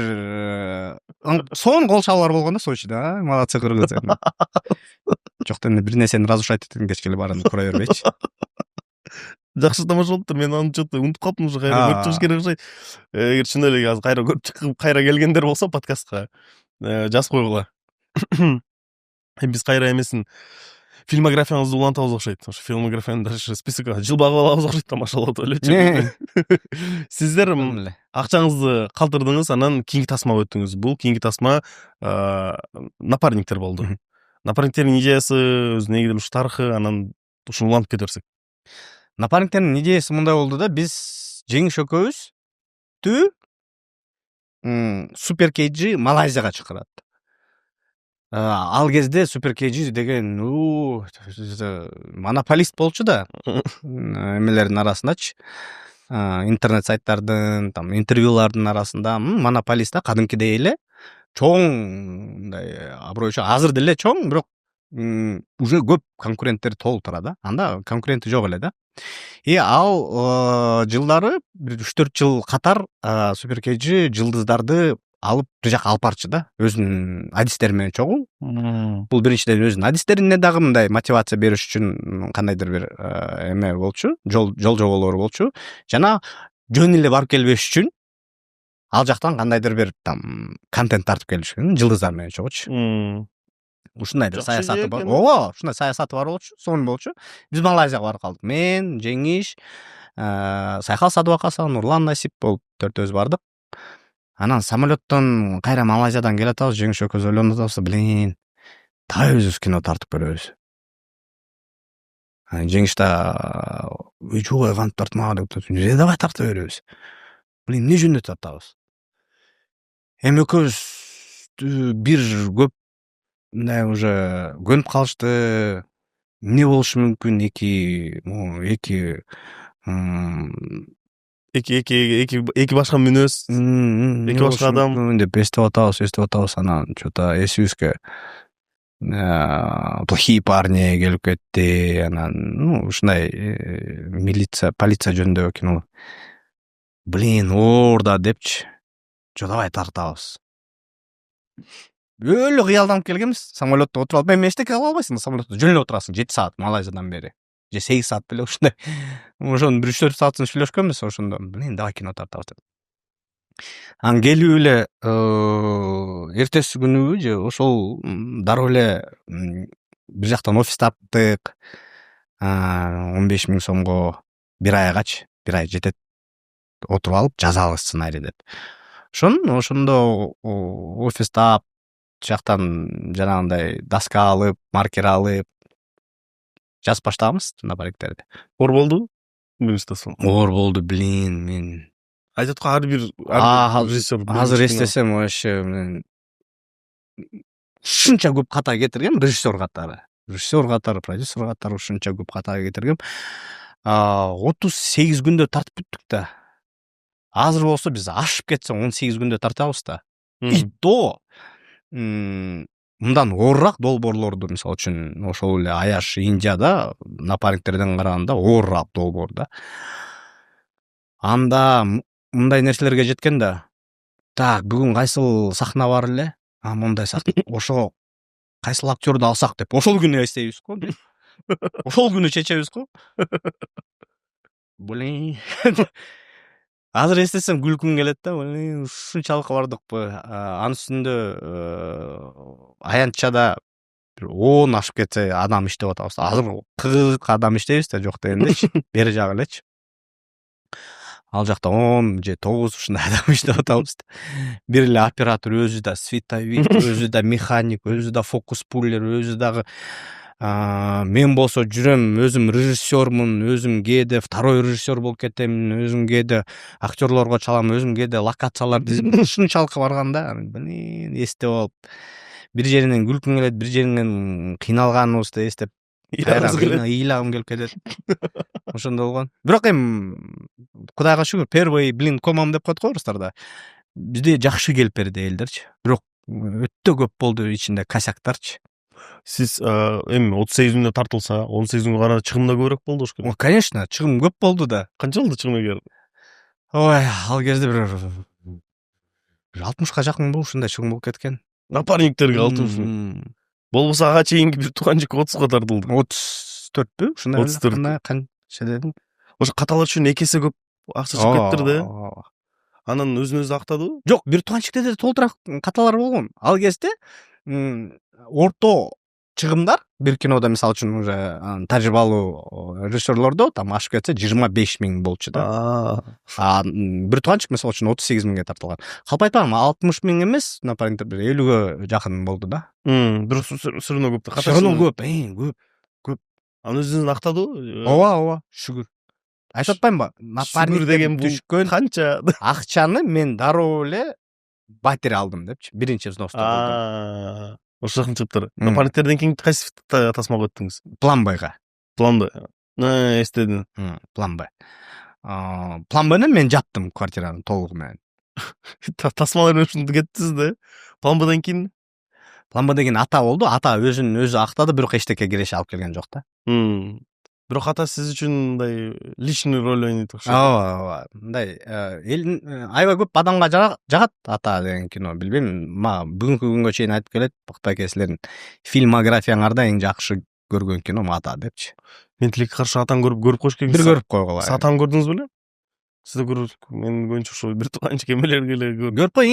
Speaker 1: сонун кол чалуулар болгон да Сочида, молодцы кыргыз. Жок, эми бир нерсени разрушать эткен кечке эле барын кура бербейчи.
Speaker 2: Жакшы тамаша болуптур. Мен аны чөтө унутуп калыптым, уже кайра көрүп чыгыш керек окшойт. Эгер чын эле азыр кайра көрүп чыгып, кайра келгендер болсо подкастка жазып койгула. Биз кайра эмесин фильмографияңызды улантабыз окшойт. Ошо фильмографияны даже списокко жылбагып алабыз окшойт, тамашалап элечи. Сиздер акчаңызды калтырдыңыз, анан кийинки тасмага өттүңүз. Бул кийинки тасма напарниктер болду. Напарниктердин идеясы, өзүнүн эгидир ушу тарыхы, анан ушуну улантып кетерсек.
Speaker 1: Напарниктердин идеясы мындай болду да, биз Жеңиш экөөбүздү Супер KG Малайзияга чакырат. Ал кезде Супер KG деген монополист болчу да эмелердин арасындачы. интернет сайттардын там интервьюлардын арасында монополист да кадимкидей эле чоң мындай абройчу азыр деле чоң, бирок уже көп конкуренттери толуп турат да. Анда конкуренти жок эле да. Ал жылдары бир 3-4 жыл катар суперкейджи жылдыздарды алып бир жака алып барчу да, өзүнүн адистери менен чогуу. Бул биринчиден өзүнүн адистерине дагы мындай мотивация бериш үчүн кандайдыр бир эме болчу, жол жоболор болчу. Жана жөн эле барып келбеш үчүн ал жактан кандайдыр бир там контент тартып келишкен жылдыздар менен чогуучу. Ушундай бир саясаты бар. Ооба, ушундай саясаты бар болчу, сонун болчу. Биз Малайзияга барып калдык. Мен, Жеңиш, Сайхал Садубакасов, Нурлан Насип болуп төртөөбүз бардык. Анан самолеттон кайра Малайзиядан келатабыз, Жеңиш экөөбүз ойлонуп атабыз, блин, дагы өзүбүз кино тартып көрөбүз. Жеңиш да жок кантип тартмак деп, давай тартып беребиз. Блин, эмне жөнүндө тартабыз? Эми экөөбүз бир көп мындай уже көнүп калышты. Эмне болушу мүмкүн?
Speaker 2: Эки башка мүнөз, эки башка адам
Speaker 1: деп эстеп атабыз, анан что-то эсибизге плохие парни келип кетти. Анан ушундай полиция жөнүндө кино. Блин, орда депчи. Жо давай тартабыз. Өлө кыялданып келгенбиз. Самолетто отуруп алып, мен эчтеке кыла албайсың, самолетто жөн эле отурасың 7 саат Малайзиядан бери. Же 8 саат беле ушундай. Ошону 3-4 саатын сүйлөшкөнбүз ошондо. Блин, давай кино тартабыз деп. Анан келип эле эртеси күнүбү же ошол дароо эле бир жактан офис таптык. 15.000 сомго бир айгачы, бир ай жетет. Отуруп алып жазалы сценарий деп. Ошондо офис тап, жактан жанагындай доска алып, маркер алып жазып баштаганбыз напарниктерди.
Speaker 2: Оор болду? Мюстасың.
Speaker 1: Оор болду, блин, мен
Speaker 2: айтат го ар бир режиссер.
Speaker 1: Азыр эстесем вообще мен ушунча көп ката кетиргем, режиссер катары, продюсер катары ушунча көп ката кетиргем. 38 күндө тартып бүттүк да. Азыр болсо биз ашып кетсе 18 күндө тартабыз да. И то мындан оорраак долбоорлорду, мисалы үчүн ошол эле Аяш Индияда напарниктерден караганда оорраак долбоор да. Анда мындай нерселерге жеткен да. Так, бүгүн кайсыл сахна бар эле? Мондай сахна. Ошо кайсыл актёрду алсак деп. Ошол күнү эстейбиз го. Ошол күнү чечебиз го. Блин. Азыр эстесем күлкүм келет да. Блин, ушунчалык бардыкпы. Анын үстүндө аянтчада 10 ашып кетсе адам иштеп атабыз. Азыр 40 адам иштейбиз да, жок дегендечи. Бери жагы элечи. Ал жакта 10 же 9 ушундай адам иштеп атабыз. Бир эле оператор, өзү да световик, өзү да механик, өзү да фокус пуллер, өзү дагы мен болсо жүрөм, өзүм режиссермун, өзүм кээде второй режиссер болуп кетем, өзүм кээде актерлорго чалам, өзүм кээде локациялар дизип, ушунчалык барганда, блин, эстеп алып, бир жеринен күлкүң келет, бир жеринен кыйналганыбызды эстеп, ыйлагым келип кетет. Ошондой болгон. Бирок эми Кудайга шүгүр, первый блин комам деп коет го орустарда. Бизде жакшы келип берди элдерчи. Бирок өтө көп болду ичинде косяктарчы.
Speaker 2: Сиз эми 38 күндө тартылса, 18 күнгө караганда чыгым да көбүрөөк болду ошко.
Speaker 1: Конечно, чыгым көп болду да.
Speaker 2: Канча болду чыгым эгер?
Speaker 1: Ой, ал кезде бир 60ка жакын ушундай чыгым болуп кеткен.
Speaker 2: Напарниктерге 60. Болбосо ага чейинки бир туканчык 30га тартылды.
Speaker 1: 34пү? Ушундай
Speaker 2: 34.
Speaker 1: Канча дедим?
Speaker 2: Ошо каталар үчүн эки эсе көп акча чыгып кетти да. Анан өзүн-өзү актадыбы?
Speaker 1: Жок, бир туканчыкта да толтураак каталар болгон. Ал кезде орто чыгымдар бир кинода, мисалы үчүн уже тажрыйбалуу режиссерлордо там ашып кетсе 25.000 болчу да. Бир туканчык мисалы үчүн 38.000ге тартылган. Калп айтпагам, 60.000 эмес, например, 50ге жакын болду да.
Speaker 2: Бирок все равно көп да.
Speaker 1: Все равно көп.
Speaker 2: Анын өзүн актадыбы?
Speaker 1: Ооба, шүгүр. Айтып атпаймынбы?
Speaker 2: Напарник деген түшкөн канча
Speaker 1: акчаны мен дароо эле батире алдым депчи. Биринчи взносто болду.
Speaker 2: Ошо жакын чыптыр. Напарниктерден кийин кайсы тасмага өттүңүз?
Speaker 1: План Б'га.
Speaker 2: План Б. Эстедим.
Speaker 1: План Б. план Б'ни мен жаптым квартираны толугу менен.
Speaker 2: Тасмалар ушунтип кеттиңиз да. План Б'дан кийин
Speaker 1: План Б деген ата болду. Ата өзүн өзү актады, бирок эчтеке киреше алып келген жок да.
Speaker 2: Бирок ата сиз үчүн мындай личный роль ойнойт окшойт.
Speaker 1: Ооба, мындай элдин аябай көп адамга жагат ата деген кино. Билбейм, мага бүгүнкү күнгө чейин айтып келет, Бактыбай силердин фильмографияңарда эң жакшы көргөн кином ата депчи.
Speaker 2: Мен тилекке каршы атаны көрүп коюш керек.
Speaker 1: Бир көрүп койгула.
Speaker 2: Сиз атаны көрдүңүз беле? Сиз да көрүп, менин көйүнчө ошо бир тууганча кемелерге эле
Speaker 1: көрүп кой.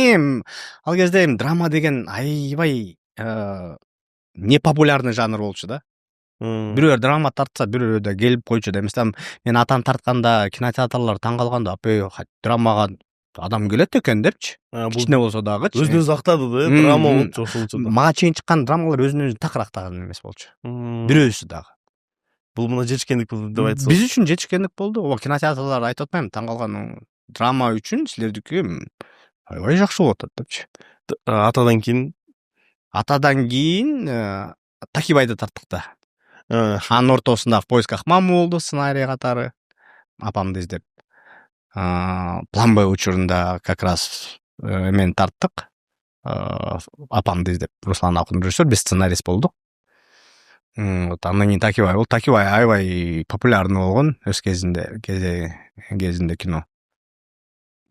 Speaker 1: Ал кезде драма деген аябай не популярный жанр болчу да. Бирөө драма тартса, бирөө да келип койчу да. Мисалы, мен атаны тартканда кинотеатрлар таң калганда, апай, драмага адам келет экен депчи. Кичине болсо дагычы.
Speaker 2: Өзүн өзү актады да, драма болчу ошолчу да.
Speaker 1: Мага чейин чыккан драмалар өзүн өзү такыр актаган эмес болчу. Бирөөсү дагы.
Speaker 2: Бул мына жетишкендик болду деп айтсак.
Speaker 1: Биз үчүн жетишкендик болду. О, кинотеатрлар айтып атпайм, таң калган драма үчүн силердики аябай жакшы болуп атат депчи.
Speaker 2: Атадан кийин
Speaker 1: Такибайды тарттык да. Анын ортосунда В поисках мамы болду, сценарий катары. Апамды издеп. План Б учурунда как раз мен тарттык. Апамды издеп Руслан Акын режиссер, биз сценарист болдук. Андан кийин Такибай болду. Такибай аябай популярный болгон өз кезинде кино.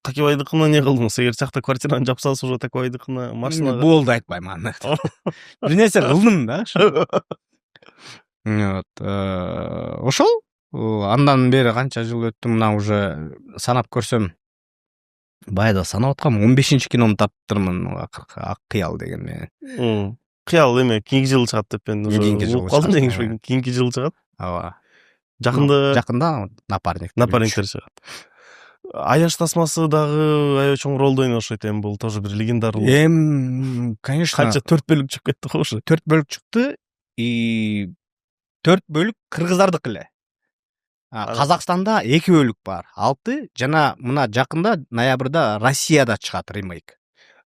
Speaker 2: Такибайдыкына не кылдыңыз? Эгер жакта квартираны жапсаңыз, уже Такибайдыкына машинага.
Speaker 1: Болду айтпайм аны. Бир нерсе кылдым да. Ошол. Андан бери канча жыл өттү, мына уже санап көрсөм, баяда санап аткам 15-чи киномду таптырмын, Ак кыял деген менен.
Speaker 2: Кыял эме кийинки жылы чыгат деп мен уже калдым дегенше, кийинки жылы чыгат.
Speaker 1: Ооба.
Speaker 2: Жакында
Speaker 1: напарниктер
Speaker 2: чыгат. Аяш тасмасы дагы аябай чоң ролду ойношойт, бул тоже бир легендарлык.
Speaker 1: Конечно.
Speaker 2: Канча 4 бөлүк чыгып кетти го ошо.
Speaker 1: 4 бөлүк чыкты. 4 бөлүк кыргыздардыкы эле. Казакстанда 2 бөлүк бар. 6 жана мына жакында ноябрда Россияда чыгат ремейк.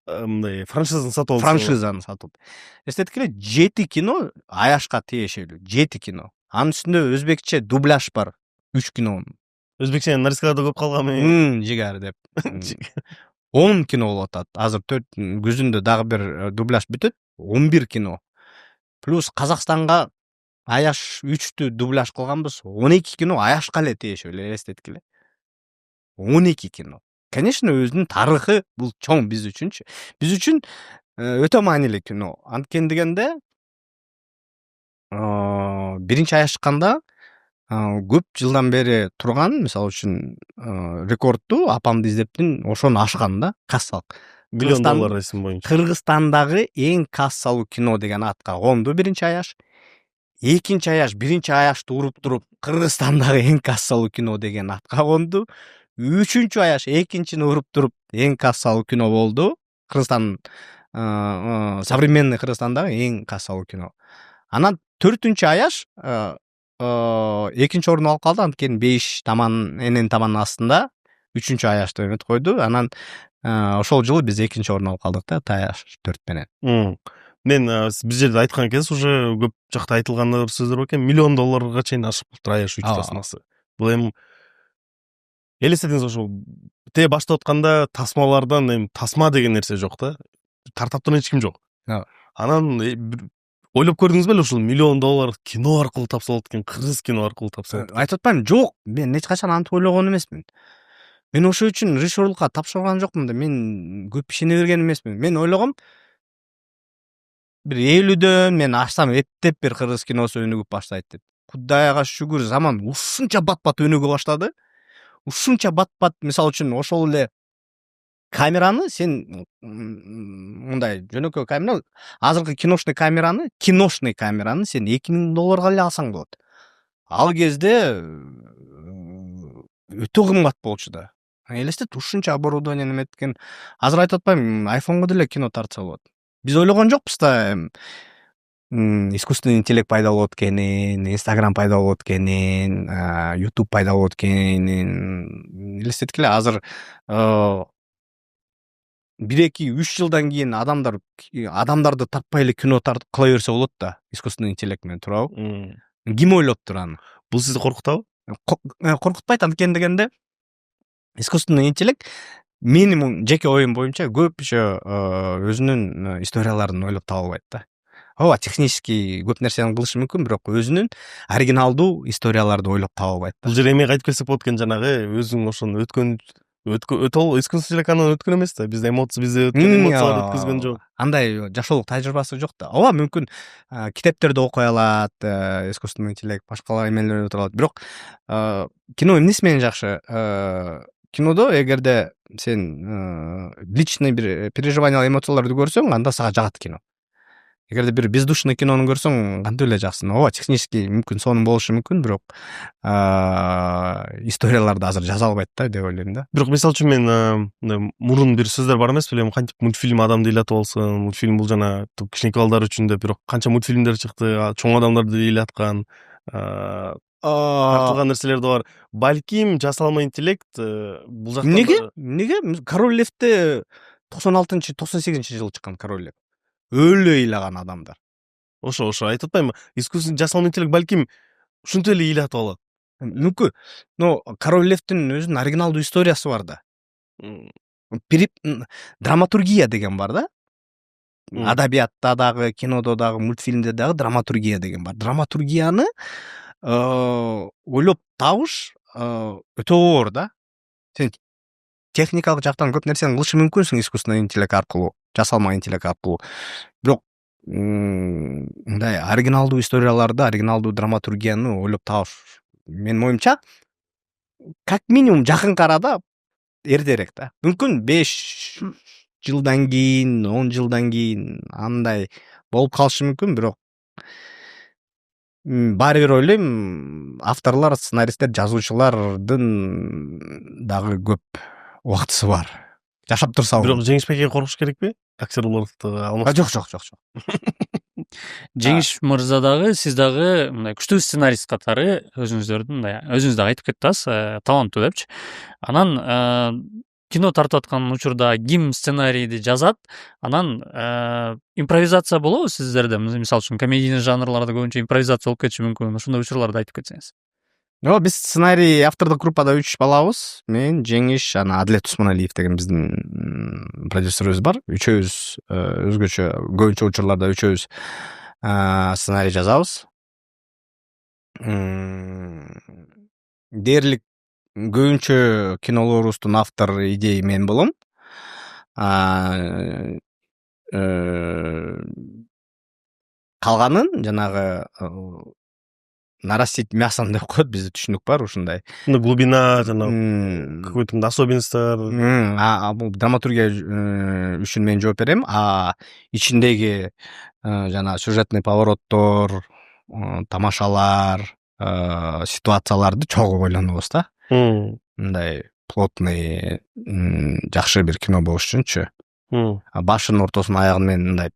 Speaker 2: Мындай франшизаны сатып алды.
Speaker 1: Франшизаны сатып. Эстетик эле 7 кино Аяшка тиешелүү. 7 кино. Анын үстүндө өзбекче дубляж бар. 3 кино.
Speaker 2: Өзбекче нарезкада көп калган
Speaker 1: жигер деп. 10 кино болуп атат. Азыр 4 күзүндө дагы бир дубляж бүтөт. 11 кино. Плюс Казакстанга Аяш 3-тү дубляж кылганбыз. 12 кино Аяшка эле тиешелүү, элестетик эле. 12 кино. Конечно, өзүнүн тарыхы бул чоң биз үчүнчү. Биз үчүн өтө маанилүү кино. Анткени дегенде биринчи Аяш чыкканда көп жылдан бери турган, мисалы үчүн рекордту Апамды издептин ошону ашкан да, кассалык.
Speaker 2: $1 миллион ресим боюнча.
Speaker 1: Кыргызстандагы эң кассалуу кино деген атка конду биринчи Аяш. Экинчи Аяш биринчи Аячты уруп туруп Кыргызстандагы эң кассалуу кино деген атка конду. Үчүнчү Аяш экинчини уруп туруп эң кассалуу кино болду. Кыргызстан современный Кыргызстандагы эң кассалуу кино. Анан 4-түнчү Аяш экинчи орун алып калды. Анткени 5 таман энен таманын астында 3-түнчү Аячты өмөт койду. Анан ошол жылы биз экинчи орун алып калдык да, Аяш 4 менен.
Speaker 2: Мен биз жерде айткан кез уже көп жакта айтылган сөздөр бар экен. $1 миллион чейин ашып калды Аяш 3 тасмасы. Бул эми элестетиңиз, ошо те баштап атканда тасмалардан тасма деген нерсе жок да. Тартап турган эч ким жок. Анан ойлоп көрдүңүз беле, ушул $1 миллион кино аркылуу тапсалат экен, кыргыз кино аркылуу тапсалат.
Speaker 1: Айтып атпайм, жок. Мен эч качан антип ойлогон эмесмин. Мен ошол үчүн режиссерлукка тапшырган жокмун да, мен көп ишене берген эмесмин. Мен ойлогом, бир 50-дөн мен ашсам эптеп бир кыргыз киносу өнүгүп баштайт деп. Кудайга шүгүр, заман ушунча бат-бат өнүгө баштады. Ушунча бат-бат, мисалы үчүн ошол эле камераны сен мындай жөнөкөй камера, азыркы киношный камераны сен $2,000 эле алсаң болот. Ал кезде өтө кымбат болчу да. Элестет, ушунча оборудование неметкен. Азыр айтып атпайм, айфонго деле кино тартса болот. Биз ойлогон жокпуз да, искусственный интеллект пайда болот экенин, Instagram пайда болот экенин, YouTube пайда болот экенин. Элестетик эле, азыр 1-2-3 жылдан кийин адамдарды таппай эле кино кыла берсе болот да, искусственный интеллект менен, туурабы? Ким ойлоптур аны?
Speaker 2: Бул сизди коркутабы?
Speaker 1: Коркутпайт, анткени дегенде искусственный интеллект менин жеке оюм боюнча көп өзүнүн историяларын ойлоп таба албайт да. Ооба технический көп нерсени кылышы мүмкүн, бирок өзүнүн оригиналдуу историяларды ойлоп таба албайт.
Speaker 2: Бул жерде эми айтып келсек болот экен, жанагы өзүң ошону өткөн ол искусственный интеллект андан өткөн эмес да. Бизде өткөн эмоцияларды өткөзгөн жок.
Speaker 1: Андай жашоолук тажрыйбасы жок да. Ооба мүмкүн китептерди окуй алат, искусственный интеллект башка эмелерди өтүрө алат. Бирок кино эмнеси менен жакшы? Кинодо эгерде сен личный бир переживание эмоцияларды көрсөң, анда сага жагат кино. Эгерде бир бездушный кинону көрсөң, кантип эле жаксын. Ооба, технически мүмкүн сонун болушу мүмкүн, бирок историяларды азыр жаза албайт да деп ойлойм да.
Speaker 2: Бирок мисалы үчүн мен мурун бир сөздөр бар эмес белем, кантип мультфильм адамды ыйлатып алсын, мультфильм бул жана кичинекей балдар үчүн деп, бирок канча мультфильмдер чыкты, чоң адамдарды ыйлаткан, тартылган нерселер да бар. Балким жасалма интеллект бул жактан
Speaker 1: Эмнеге? Король Лев'те 96-98-жылы чыккан Король Лев. Өлө ыйлаган адамдар.
Speaker 2: Ошо айтып атпаймынбы? Искусственный жасалма интеллект балким ушинтип эле ыйлатып алат.
Speaker 1: Мүмкүн. Но Король Лев'тин өзүнүн оригиналдуу историясы бар да. Драматургия деген бар да. Адабиятта дагы, кинодо дагы, мультфильмде дагы драматургия деген бар. Драматургияны ойлоп табыш өтө оор да. Сен техникалык жактан көп нерсени кылышы мүмкүнсүң искусственный интеллект аркылуу, жасалма интеллект аркылуу. Бирок мындай оригиналдуу историяларды, оригиналдуу драматургияны ойлоп табыш, менин оюмча, как минимум жакынкы арада эртерээк да. Мүмкүн 5 жылдан кийин, 10 жылдан кийин андай болуп калышы мүмкүн, бирок баары бир ойлойм, авторлор, сценаристтер, жазуучулардын дагы көп убактысы бар. Жашап турса.
Speaker 2: Бирок жеңишпекке коркуш керекпи? Актерлорду алмак.
Speaker 1: Жок.
Speaker 3: Жеңиш мырза дагы, сиз дагы мындай күчтүү сценарист катары өзүңүздөрдүн мындай өзүңүз дагы айтып кетип атасыз, таланттуу депчи. Анан кино тартып аткан учурда ким сценарийди жазат, анан импровизация болобу сиздерде? Мисалы үчүн комедийный жанрларда көбүнчө импровизация болуп кетиши мүмкүн. Ошондой учурларды айтып кетсеңиз.
Speaker 1: Биз сценарий автордук группада 3 балабыз. Мен, Жеңиш, Адилет Усманалиев деген биздин продюсерибиз бар. Үчөөбүз өзгөчө көбүнчө учурларда үчөөбүз сценарий жазабыз. Дээрлик көбүнчө кинолорубуздун автор идея мен болом. Калганын жанагы нарастить мясом деп коет, бизде түшүнүк бар ушундай.
Speaker 2: Глубина, какой-то особенностьтар.
Speaker 1: Бул драматургия үчүн мен жооп берем. Ичиндеги жана сюжетный повороттор, тамашалар, ситуацияларды чогуу ойлонобуз да. Мындай плотный, жакшы бир кино болуш үчүнчү. Башын, ортосун, аягын мен мындай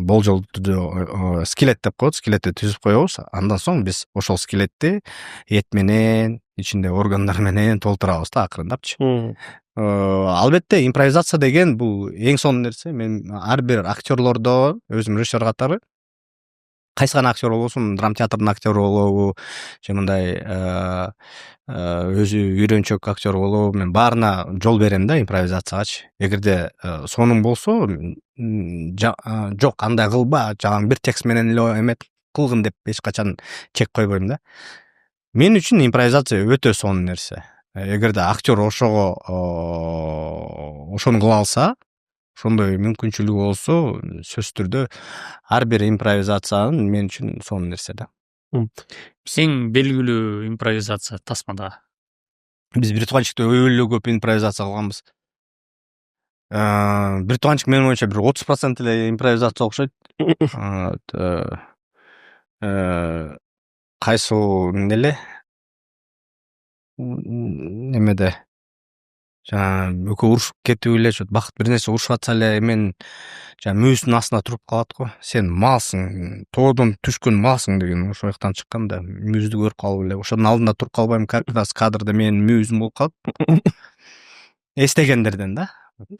Speaker 1: болжолду скелет деп коет, скелетти түзүп коебуз. Андан соң биз ошол скелетти эт менен, ичинде органдар менен толтурабыз да акырындапчы. Албетте импровизация деген бул эң сонун нерсе. Мен ар бир актерлордо өзүм режиссер катары кайсы гана актер болбосун, драма театрдын актеру болобу, же мындай өзү үйрөнчөк актер болобу, мен баарына жол берем да импровизациягачы. Эгерде сонун болсо, жок андай кылба, жаган бир текст менен эле эме кылгын деп эч качан чек койбойм да. Мен үчүн импровизация өтө сонун нерсе. Эгерде актер ошону кыла алса, ошондой мүмкүнчүлүгү болсо, сөзсүз түрдө ар бир импровизациянын мен үчүн сонун нерсе да.
Speaker 3: Эң белгилүү импровизация тасмада?
Speaker 1: Биз бир тууганчыкта өлө көп импровизация кылганбыз. Бир тууганчык менин оюмча бир 30% эле импровизация окшойт. Кайсыл эле немеде жана экөө урушуп кетип эле, бакыт бир нерсе урушуп атса эле мен жана мүйүздүн астына туруп калат го. Сен малсың, тоодон түшкөн малсың деген ошол жактан чыккан да, мүйүздү көрүп калып эле ошонун алдында туруп калбайм, как раз кадрда менин мүйүзүм болуп калып. Эстегендерден да.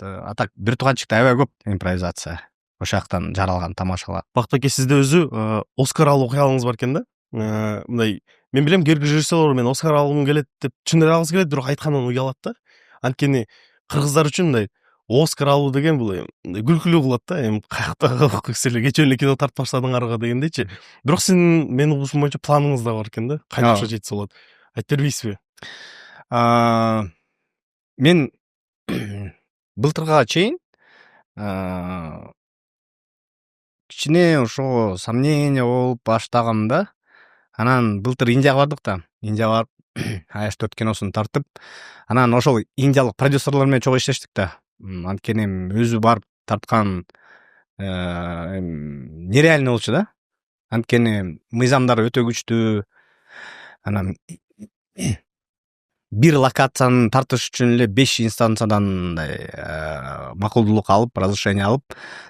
Speaker 1: А так бир тууганчыкта аябай көп импровизация. Ошол жактан жаралган тамашалар.
Speaker 2: Бакыт аке, сизде өзү Оскар алуу кыялыңыз бар экен да? Мындай мен билем режиссерлор мен Оскар алгым келет деп чындап алгысы келет, бирок айткандан уялат да. Анткени кыргыздар үчүн мындай Оскар алуу деген бул күлкүлүү кылат да. Эми каяктагы силер кече эле кино тартып баштадыңарга дегендейчи. Бирок сиздин менин угушум боюнча планыңыз да бар экен да. Кайда жетсе болот. Айтып бербейсизби?
Speaker 1: Мен былтырга чейин кичине ошо сомнение болуп баштагам да. Анан былтыр Индияга бардык да. Индияга барып АЭш4 киносун тартып, анан ошол индиялык продюсерлор менен чогуу иштештик да. Анткени өзү барып тарткан нереальный болчу да. Анткени мыйзамдар өтө күчтүү. Анан бир локацияны тартыш үчүн эле 5 инстанциядан мындай макулдуулук алып, разрешение алып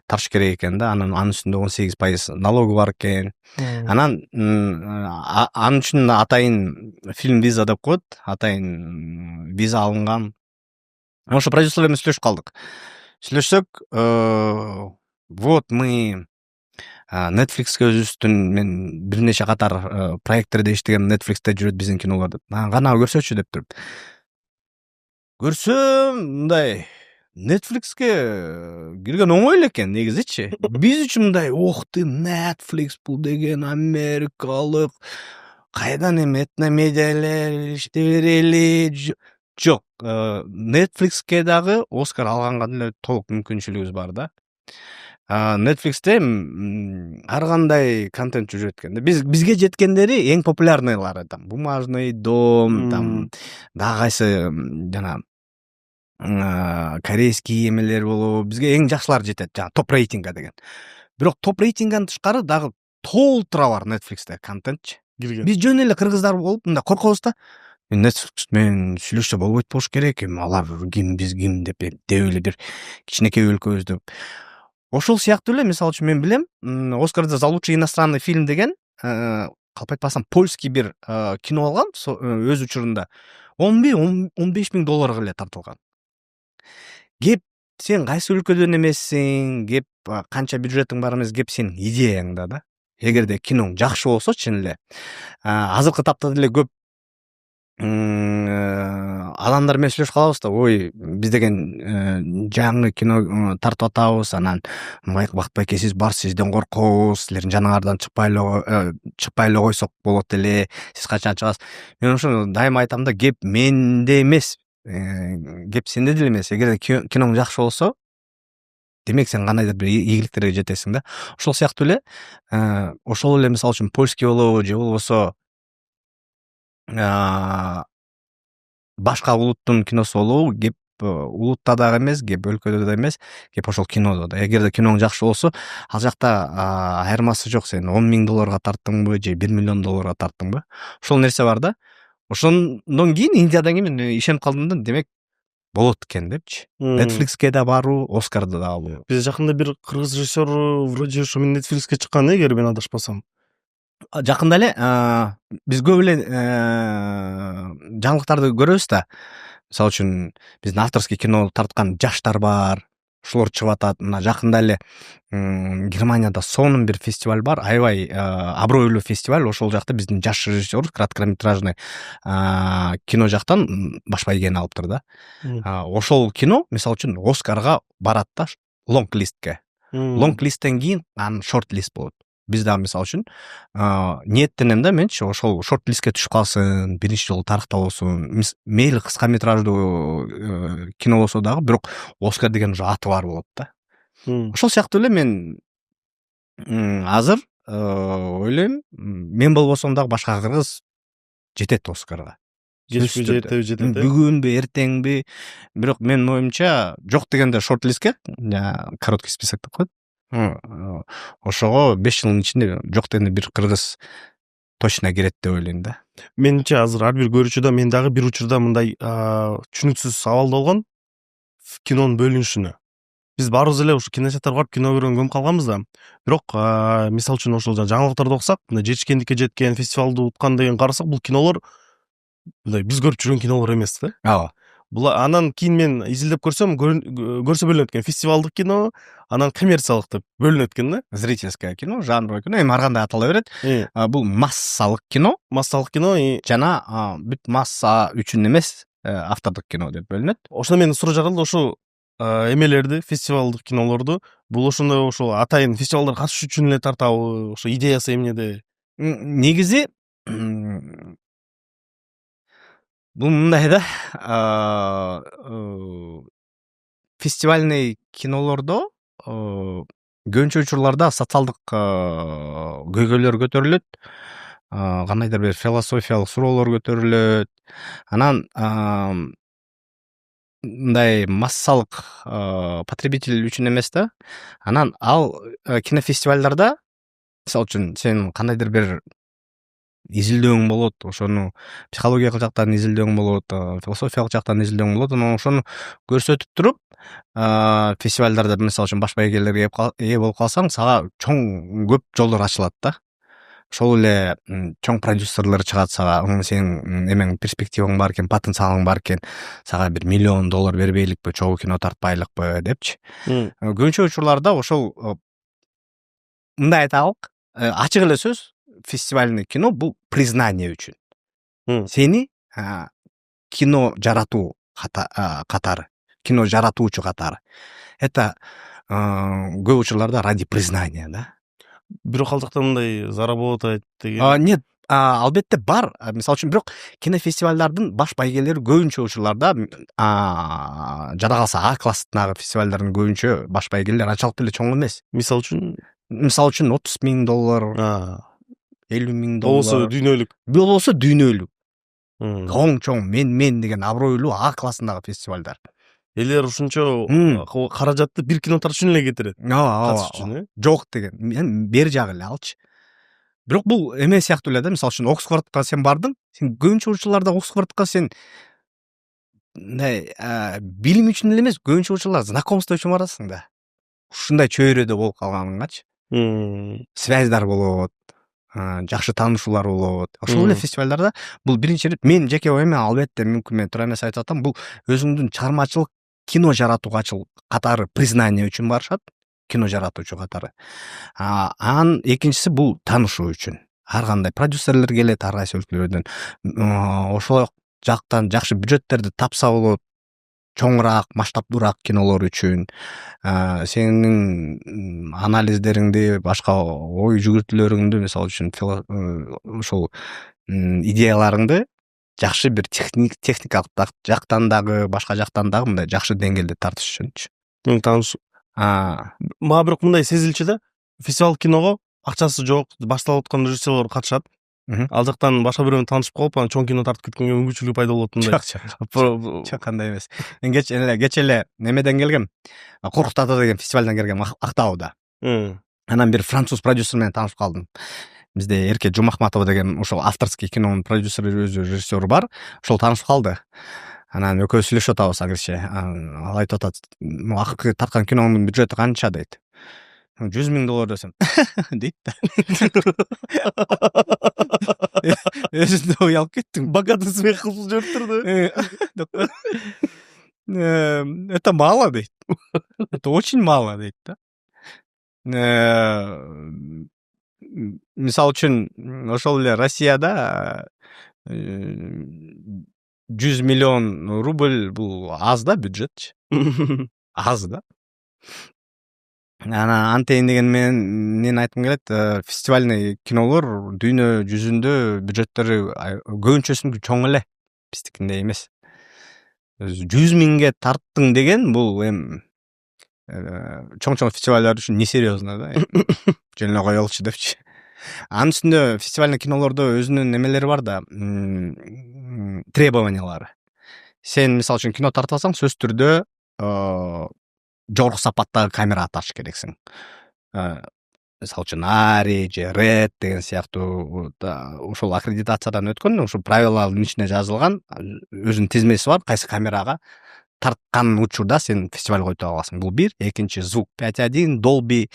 Speaker 1: тартыш керек экен да. Анан үстүндө 18% налогу бар экен. Анан анын үчүн атайын фильм виза деп коет, атайын виза алынган. Ошо продюсерлер менен сүйлөшүп калдык. Сүйлөшсөк, вот мы Netflix'ке өзүбүздүн мен бир нече катар проекттерде иштегем, Netflix'те жүрөт биздин кинолор деп. Кана көрсөчү деп туруп. Көрсөм, мындай Netflix'ке кирген оңой эле экен негизичи. Биз үчүн мындай, ох ты, Netflix бул деген америкалык, кайдан эми этномедиалер иште берели. Жок, Netflix'ке дагы Оскар алганга деле толук мүмкүнчүлүгүбүз бар да. Netflix'те ар кандай контент жүрөт экен. Бизге жеткендери эң популярныйлары, там Бумажный дом, там дагы кайсы жана корейский эмелер болобу, бизге эң жакшылар жетет, жана топ рейтинга деген. Бирок топ рейтингден тышкары дагы толтура бар Netflix'те контентчи. Биз жөн эле кыргыздар болуп мында коркобуз да. Netflix менен сүйлөшсө болбойт болуш керек, алар ким, биз ким деп эле бир кичинекей өлкөбүз деп. Ошол сыяктуу эле, мисалы үчүн мен билем, Оскарда за лучший иностранный фильм деген калп айтпасам польский бир кино алган өз учурунда. 10-15 миң долларга эле тартылган. Кеп сен кайсы өлкөдөн эмессиң, кеп канча бюджетиң бар эмес, кеп сенин идеяңда да. Эгерде киноң жакшы болсо чын эле. Азыркы тапта деле көп адамдар менен сүйлөшүп калабыз да, ой, биз деген жаңы кино тартып атабыз, анан Бакыт байке сиз бар, сизден коркобуз, силердин жаныңардан чыкпай эле койсок болот эле, сиз качан чыгасыз. Мен ошо дайыма айтам да, кеп менде эмес, кеп сенде деле эмес. Эгерде киноң жакшы болсо, демек сен кандайдыр бир ийгиликтерге жетесиң да. Ошол сыяктуу эле, ошол эле мисалы үчүн польский болобу, же болбосо башка улуттун киносу болобу, кеп улутта дагы эмес, кеп өлкөдө да эмес, кеп ошол кинодо да. Эгерде киноң жакшы болсо, ал жакта айырмасы жок. Сен 10 миң долларга тарттыңбы, же 1 миллион долларга тарттыңбы? Ошол нерсе бар да. Ошондон кийин Индиядан кийин мен ишенип калдым да, демек болот экен депчи. Netflix'ке да баруу, Оскарда да алуу.
Speaker 2: Биз жакында бир кыргыз режиссер вроде ушу Netflix'ке чыккан, эгер мен адашпасам.
Speaker 1: Жакында эле биз көп эле жаңылыктарды көрөбүз да. Мисалы үчүн биздин авторский кино тарткан жаштар бар. Ошолор чыгып атат. Мына жакында эле Германияда сонун бир фестиваль бар, аябай абройлуу фестиваль. Ошол жакта биздин жаш режиссер краткометражный кино жактан баш байгени алыптыр да. Ошол кино мисалы үчүн Оскарга барат да, лонг-листке. Лонг-листтен кийин анын шорт-лист болот. Биз дагы мисалы үчүн ниеттенем да, менчи ошол шорт-листке түшүп калсын, биринчи жолу тарыхта болсун. Мейли кыска метраждуу кино болсо дагы, бирок Оскар деген уже аты бар болот да. Ошол сыяктуу эле мен азыр ойлойм, мен болбосом дагы башка кыргыз жетет Оскарга. Бүгүнбү, эртеңби, бирок менин оюмча жок дегенде шорт-листке, короткий список деп коет. Ошого 5 жылдын ичинде жок дегенде бир кыргыз точно кирет деп ойлойм да.
Speaker 2: Менимче азыр ар бир көрүүчүдө мен дагы бир учурда мындай түшүнүксүз абалда болгон кинонун бөлүнүшүнө. Биз баарыбыз эле ушу кинотеатрга барып кино көргөнгө көмүп калганбыз да. Бирок мисалы үчүн ошол жаңылыктарды окусак, мына жетишкендикке жеткен, фестивалды уткан деген карасак, бул кинолор мындай биз көрүп жүргөн кинолор эмес да.
Speaker 1: Ооба.
Speaker 2: Анан кийин мен изилдеп көрсөм көрсө бөлүнөт экен фестивалдык кино, анан коммерциялык деп бөлүнөт экен да.
Speaker 1: Зрительское кино, жанровый кино, эми ар кандай атала берет. Бул массалык кино жана бүт масса үчүн эмес, автордук кино деп бөлүнөт.
Speaker 2: Ошондо мен суроо жаралды, ошо эмелерди, фестивалдык кинолорду бул ошондой ошол атайын фестивалдарга катышуу үчүн эле тартабы, ошо идеясы эмнеде?
Speaker 1: Негизи бул мындай да, фестивальный кинолордо көбүнчө учурларда социалдык көйгөйлөр көтөрүлөт, кандайдыр бир философиялык суроолор көтөрүлөт. Анан мындай массалык потребитель үчүн эмес да. Анан ал кинофестивалдарда, мисалы үчүн, сен кандайдыр бир изилдөөң болот, ошону психологиялык жактан изилдөөң болот, философиялык жактан изилдөөң болот, анан ошону көрсөтүп туруп, фестивалдарда мисалы үчүн баш байгелерге ээ болуп калсаң, сага чоң көп жолдор ачылат да. Ошол эле чоң продюсерлер чыгат сага, сенин эмең перспективаң бар экен, потенциалың бар экен, сага $1 миллион бербейликпи, чогуу кино тартпайлыкпы депчи. Көбүнчө учурларда ошол мындай айталык, ачык эле сөз, фестивальный кино бул признание үчүн. Сени кино жаратуу катары, кино жаратуучу катары. Это көп учурларда ради признания, да.
Speaker 2: Бирок ал жактан мындай заработать деген.
Speaker 1: Нет, албетте бар. Мисалы үчүн, бирок кинофестивалдардын баш байгелери көбүнчө учурларда жада калса А класстагы фестивалдардын көбүнчө баш байгелери анчалык деле чоң эмес.
Speaker 2: Мисалы үчүн
Speaker 1: $30 миң, $50 миң.
Speaker 2: Болбосо
Speaker 1: дүйнөлүк. Чоң мен деген абройлуу А классындагы фестивалдар.
Speaker 2: Элер ушунчо каражатты бир кино тартыш үчүн эле кетирет. Катыш үчүн,
Speaker 1: жок деген. Мен бери жагы эле алчы. Бирок бул эме сыяктуу эле да, мисалы үчүн Оксфордко сен бардың, сен көбүнчө учурларда Оксфордко сен мындай билим үчүн эле эмес, көбүнчө учурлар знакомство үчүн барасың да. Ушундай чөйрөдө болуп калганыңгачы. Связьдар болот, жакшы таанышуулар болот. Ошол эле фестивалдарда бул биринчи ирет, мен жеке оюм, албетте мүмкүн мен туура эмес айтып атам, бул өзүңдүн чыгармачылык кино жаратууга катары признание үчүн барышат, кино жаратуучу катары. Анан экинчиси бул таанышуу үчүн. Ар кандай продюсерлер келет ар кайсы өлкөлөрдөн. Ошол жактан жакшы бюджеттерди тапса болот, чоңураак, масштабдуураак кинолор үчүн, сенин анализдериңди, башка ой жүгүртүүлөрүңдү, мисалы үчүн ошол идеяларыңды жакшы бир техникалык жактан дагы, башка жактан дагы мындай жакшы деңгээлде тартыш үчүнчү.
Speaker 2: Таанышуу. Мага бирок мындай сезилчү да, фестивал киного акчасы жок, башталып аткан режиссерлор катышат. Ал жактан башка бирөө менен таанышып калып, анан чоң кино тартып кеткенге мүмкүнчүлүгү пайда болот мындай.
Speaker 1: Жок, кандай эмес. Мен кече эле немеден келгем, Коркут Ата деген фестивалдан келгем, Актауда. Анан бир француз продюсер менен таанышып калдым. Бизде Эрке Жумахматова деген ошол авторский кинонун продюсери, өзү режиссеру бар. Ошол таанышып калды. Анан экөөбүз сүйлөшүп атабыз агырче. Ал айтып атат, акыркы тарткан киноңдун бюджети канча дейт. $100 миң десем. Дейт да. Өзүндө уялып кеттим.
Speaker 2: Богатый смех кылып жибериптир да.
Speaker 1: Это мало дейт. Это очень мало дейт да. Мисалы үчүн, ошол эле Россияда 100 миллион рубль бул аз да бюджет. Аз да. Антейин деген мен айткым келет, фестивальный кинолор дүйнө жүзүндө бюджеттери көбүнчөсүнүкү чоң эле, биздикиндей эмес. 100 миңге тарттың деген бул чоң фестивалдар үчүн несерьезно да. Жөн эле коелучу депчи. Анын үстүндө фестивальный кинолордо өзүнүн немелери бар да, требованиялары. Сен мисалы үчүн кино тартып алсаң, сөзсүз түрдө жогорку сапаттагы камера аташ керексиң. Мисалы үчүн Ари же Ред деген сыяктуу ошол аккредитациядан өткөн, ошол правилалардын ичине жазылган өзүнүн тизмеси бар, кайсы камерага тарткан учурда сен фестиваль който аласың. Бул бир. Экинчи, звук 5.1, Dolby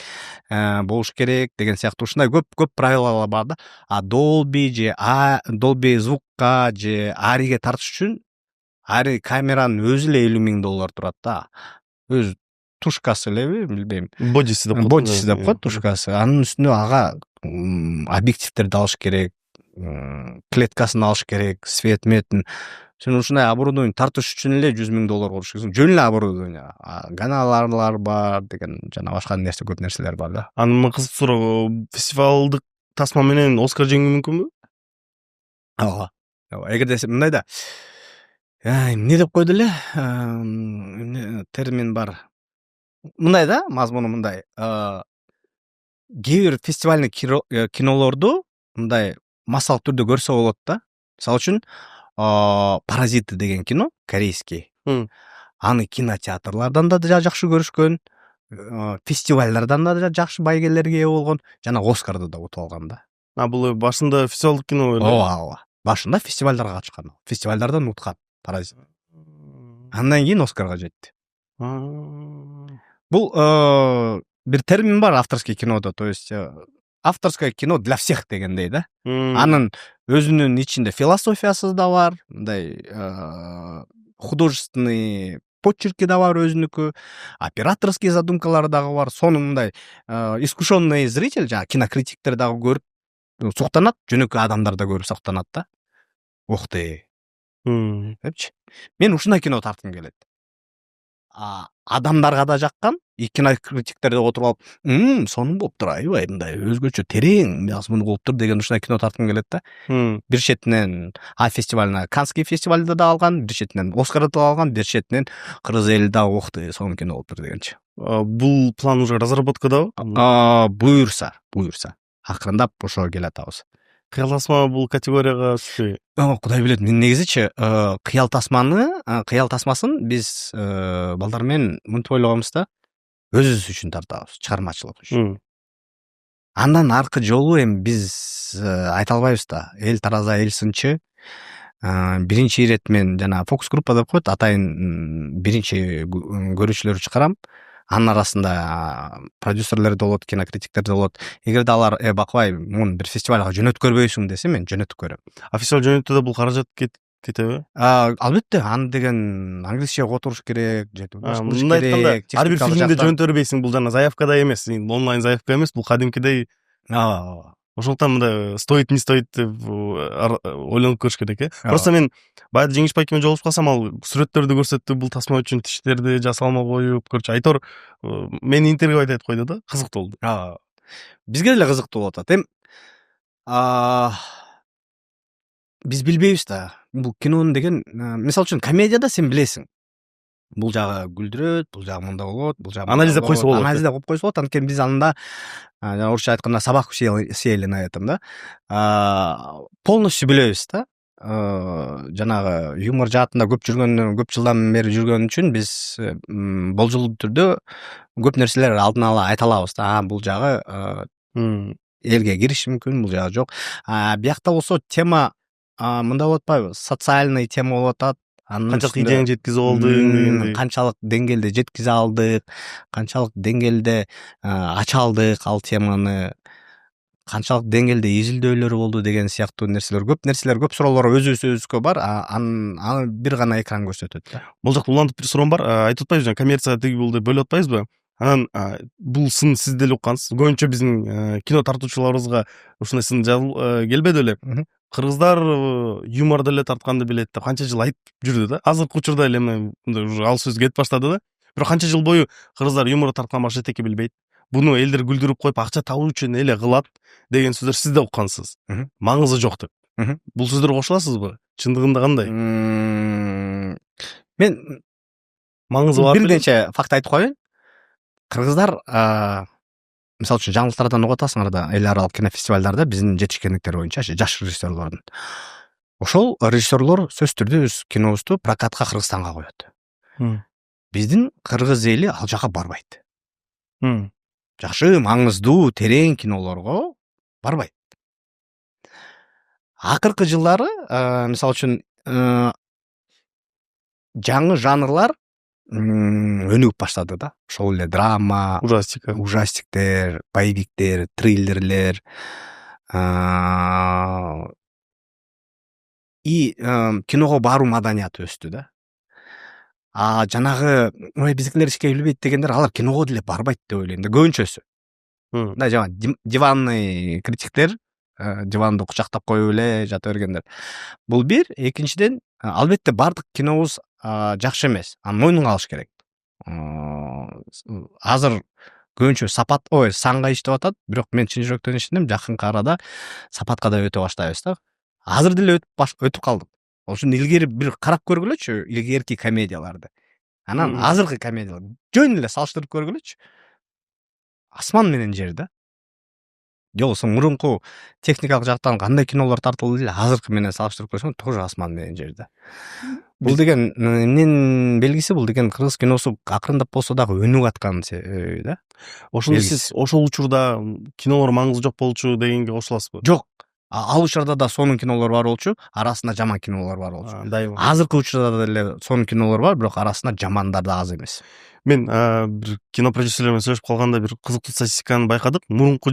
Speaker 1: болуш керек деген сыяктуу ушундай көп правилалар бар да. Dolby же Dolby звукка же Ариге тартыш үчүн Ары камеранын өзү эле $50,000 турат да. Өз тушкасы элеби, билбейм.
Speaker 2: Бодиси деп
Speaker 1: Бодиси деп коет тушкасы. Анын үстүнө ага объективтерди алыш керек, клеткасын алыш керек, свет метин. Сен ушундай оборудование тартыш үчүн эле $100,000 кылыш керексиң. Жөн эле оборудование. Каналарлар бар деген жана башка нерсе көп нерселер бар да.
Speaker 2: Анын кызык суроо, фестивалдык тасма менен Оскар жеңүү мүмкүнбү?
Speaker 1: Ооба. Эгерде мындай да. Эмне деп койду эле? Термин бар. Мындай да, мазмуну мындай. Кээ бир фестивальный кинолорду мындай массалык түрдө көрсө болот да. Мисалы үчүн Паразиты деген кино, корейский. Аны кинотеатрлардан да жакшы көрүшкөн, фестивалдардан да жакшы байгелерге ээ болгон, жана Оскарды да утуп алган да.
Speaker 2: Бул башында фестивалдык кино эле.
Speaker 1: Ооба. Башында фестивалдарга катышкан. Фестивалдардан уткан Паразит. Андан кийин Оскарга жетти. Бул бир термин бар авторский кинодо, то есть авторское кино для всех дегендей да. Анын өзүнүн ичинде философиясы да бар, мындай художественный почерки да бар өзүнүкү, операторский задумкалары дагы бар. Сону мындай искушенный зритель, жана кинокритиктер дагы көрүп суктанат, жөнөкөй адамдар да көрүп суктанат да. Ух ты. Депчи. Мен ушундай кино тарткым келет. Адамдарга да жаккан, кинокритиктерде отуруп алып, сонун болуптур, аябай мындай өзгөчө терең мазмуну болуптур деген ушундай кино тарткым келет да. Бир четинен фестивалына, Канский фестивалда да алган, бир четинен Оскарда да алган, бир четинен кыргыз эли да ух ты, сонун кино болуптур дегенчи.
Speaker 2: Бул план уже разработкадабы?
Speaker 1: Буюрса. Акырындап ошого келатабыз.
Speaker 2: Кыял тасма бул категорияга түшпөйбү?
Speaker 1: Кудай билет, мен негизичи кыял тасмасын биз балдар менен мынтип ойлогонбуз да, өзүбүз үчүн тартабыз, чыгармачылык үчүн. Андан аркы жолу эми биз айта албайбыз да. Эл тараза, эл сынчы. Биринчи ирет мен жана фокус группа деп коет, атайын биринчи көрүүчүлөрү чыгарам. Анын арасында продюсерлер да болот, кинокритиктер да болот. Эгерде алар бакыбай, муну бир фестивалга жөнөткөрбөйсүң десе, мен жөнөтүп көрөм.
Speaker 2: Фестиваль жөнөттүдө бул каражат кетеби?
Speaker 1: Албетте, аны деген англисче которуш керек,
Speaker 2: мындай айтканда, ар бир фильмде жөнөтөрбөйсүң, бул жана заявкада эмес, онлайн заявка эмес, бул кадимкидей. Ошондуктан мындай стоит не стоит деп ойлонуп көрүш керек э. Просто мен баягы Жеңиш байкемен жолугуп калсам, ал сүрөттөрдү көрсөттү, бул тасма үчүн тиштерди жасалма коюп, көрчү Айтор мени интервью айтып койду да, кызыктуу болду.
Speaker 1: Бизге деле кызыктуу болуп атат. Биз билбейбиз да. Бул кинонун деген, мисалы үчүн комедияда сен билесиң. Бул жагы күлдүрөт, бул жагы мындай болот, бул жагы
Speaker 2: анализдеп койсо болот.
Speaker 1: Анализдеп коюп койсо болот. Анткени биз анда орусча айтканда собаку съели на этом да. Полностью билебиз да. Жанагы юмор жаатында көп жылдан бери жүргөн үчүн биз болжолдуу түрдө көп нерселер алдын ала айта алабыз да. Бул жагы элге кириши мүмкүн, бул жагы жок. Биякта болсо тема мындай болуп атпайбы? Социальный тема болуп атат.
Speaker 2: Канчалык идеяны жеткизе алдың дегендей.
Speaker 1: Канчалык деңгээлде жеткизе алдык, канчалык деңгээлде ача алдык ал теманы, канчалык деңгээлде изилдөөлөр болду деген сыяктуу нерселер, көп суроолор өзүбүзгө бар. Аны бир гана экран көрсөтөт да.
Speaker 2: Бул жакта улантып бир суроом бар. Айтып атпайбыз жана коммерция тиги бул деп бөлүп атпайбызбы? Анан бул сын сиз деле уккансыз. Көбүнчө биздин кино тартуучуларыбызга ушундай сын келбеди эле. Кыргыздар юмор деле тартканды билет деп канча жыл айтып жүрдү да. Азыркы учурда эле мындай ал сөз кетип баштады да. Бирок канча жыл бою кыргыздар юмор тарткан башка эчеке билбейт. Буну элдер күлдүрүп коюп акча табуу үчүн эле кылат деген сөздөр сиз да уккансыз. Маңызы жок деп. Бул сөздөргө кошуласызбы? Чындыгында кандай?
Speaker 1: Мен
Speaker 2: маңызы бар.
Speaker 1: Бир нече факт айтып коеюн. Кыргыздар мисалы үчүн жаңылыктардан угуп атасыңар да, эл аралык кинофестивалдарда биздин жетишкендиктер боюнча жаш режиссерлордун. Ошол режиссерлор сөзсүз түрдө өз кинобузду прокатка Кыргызстанга коет. Биздин кыргыз эли ал жака барбайт. Жакшы, маңыздуу, терең кинолорго барбайт. Акыркы жылдары, мисалы үчүн жаңы жанрлар өнүгүп баштады да. Ошол эле драма, ужастиктер, боевиктер, триллерлер, киного баруу маданияты өстү да. жанагы ой биздикилер эчке билбейт дегендер алар киного деле барбайт деп ойлойм да, көбүнчөсү. Мындай жаман диванный критиктер, диванды кучактап коюп эле жата бергендер. Бул бир. Экинчиден, албетте бардык кинобуз жакшы эмес. Аны мойнуңа алыш керек. Азыр көбүнчө санга иштеп атат, бирок мен чын жүрөктөн ишендим, жакынкы арада сапатка да өтө баштайбыз да. Азыр деле өтүп калдык. Ошол үчүн илгери бир карап көргүлөчү, илгерки комедияларды. Анан азыркы комедиялар жөн эле салыштырып көргүлөчү. Асман менен жер да. Же болбосо мурунку техникалык жактан кандай кинолор тартылды эле, азыркы менен салыштырып көрсөң, тоже асман менен жер да. Бул деген эмненин белгиси, бул деген кыргыз киносу акырындап болсо дагы өнүгүп аткан да.
Speaker 2: Ошондо сиз ошол учурда кинолор маңызы жок болчу дегенге кошуласызбы?
Speaker 1: Жок. Ал учурда да сонун кинолор бар болчу, арасында жаман кинолор бар болчу.
Speaker 2: Дайыма.
Speaker 1: Азыркы учурда деле сонун кинолор бар, бирок арасында жамандар да аз эмес.
Speaker 2: Мен бир кино продюсерлер менен сүйлөшүп калганда бир кызыктуу статистиканы байкадык. Мурунку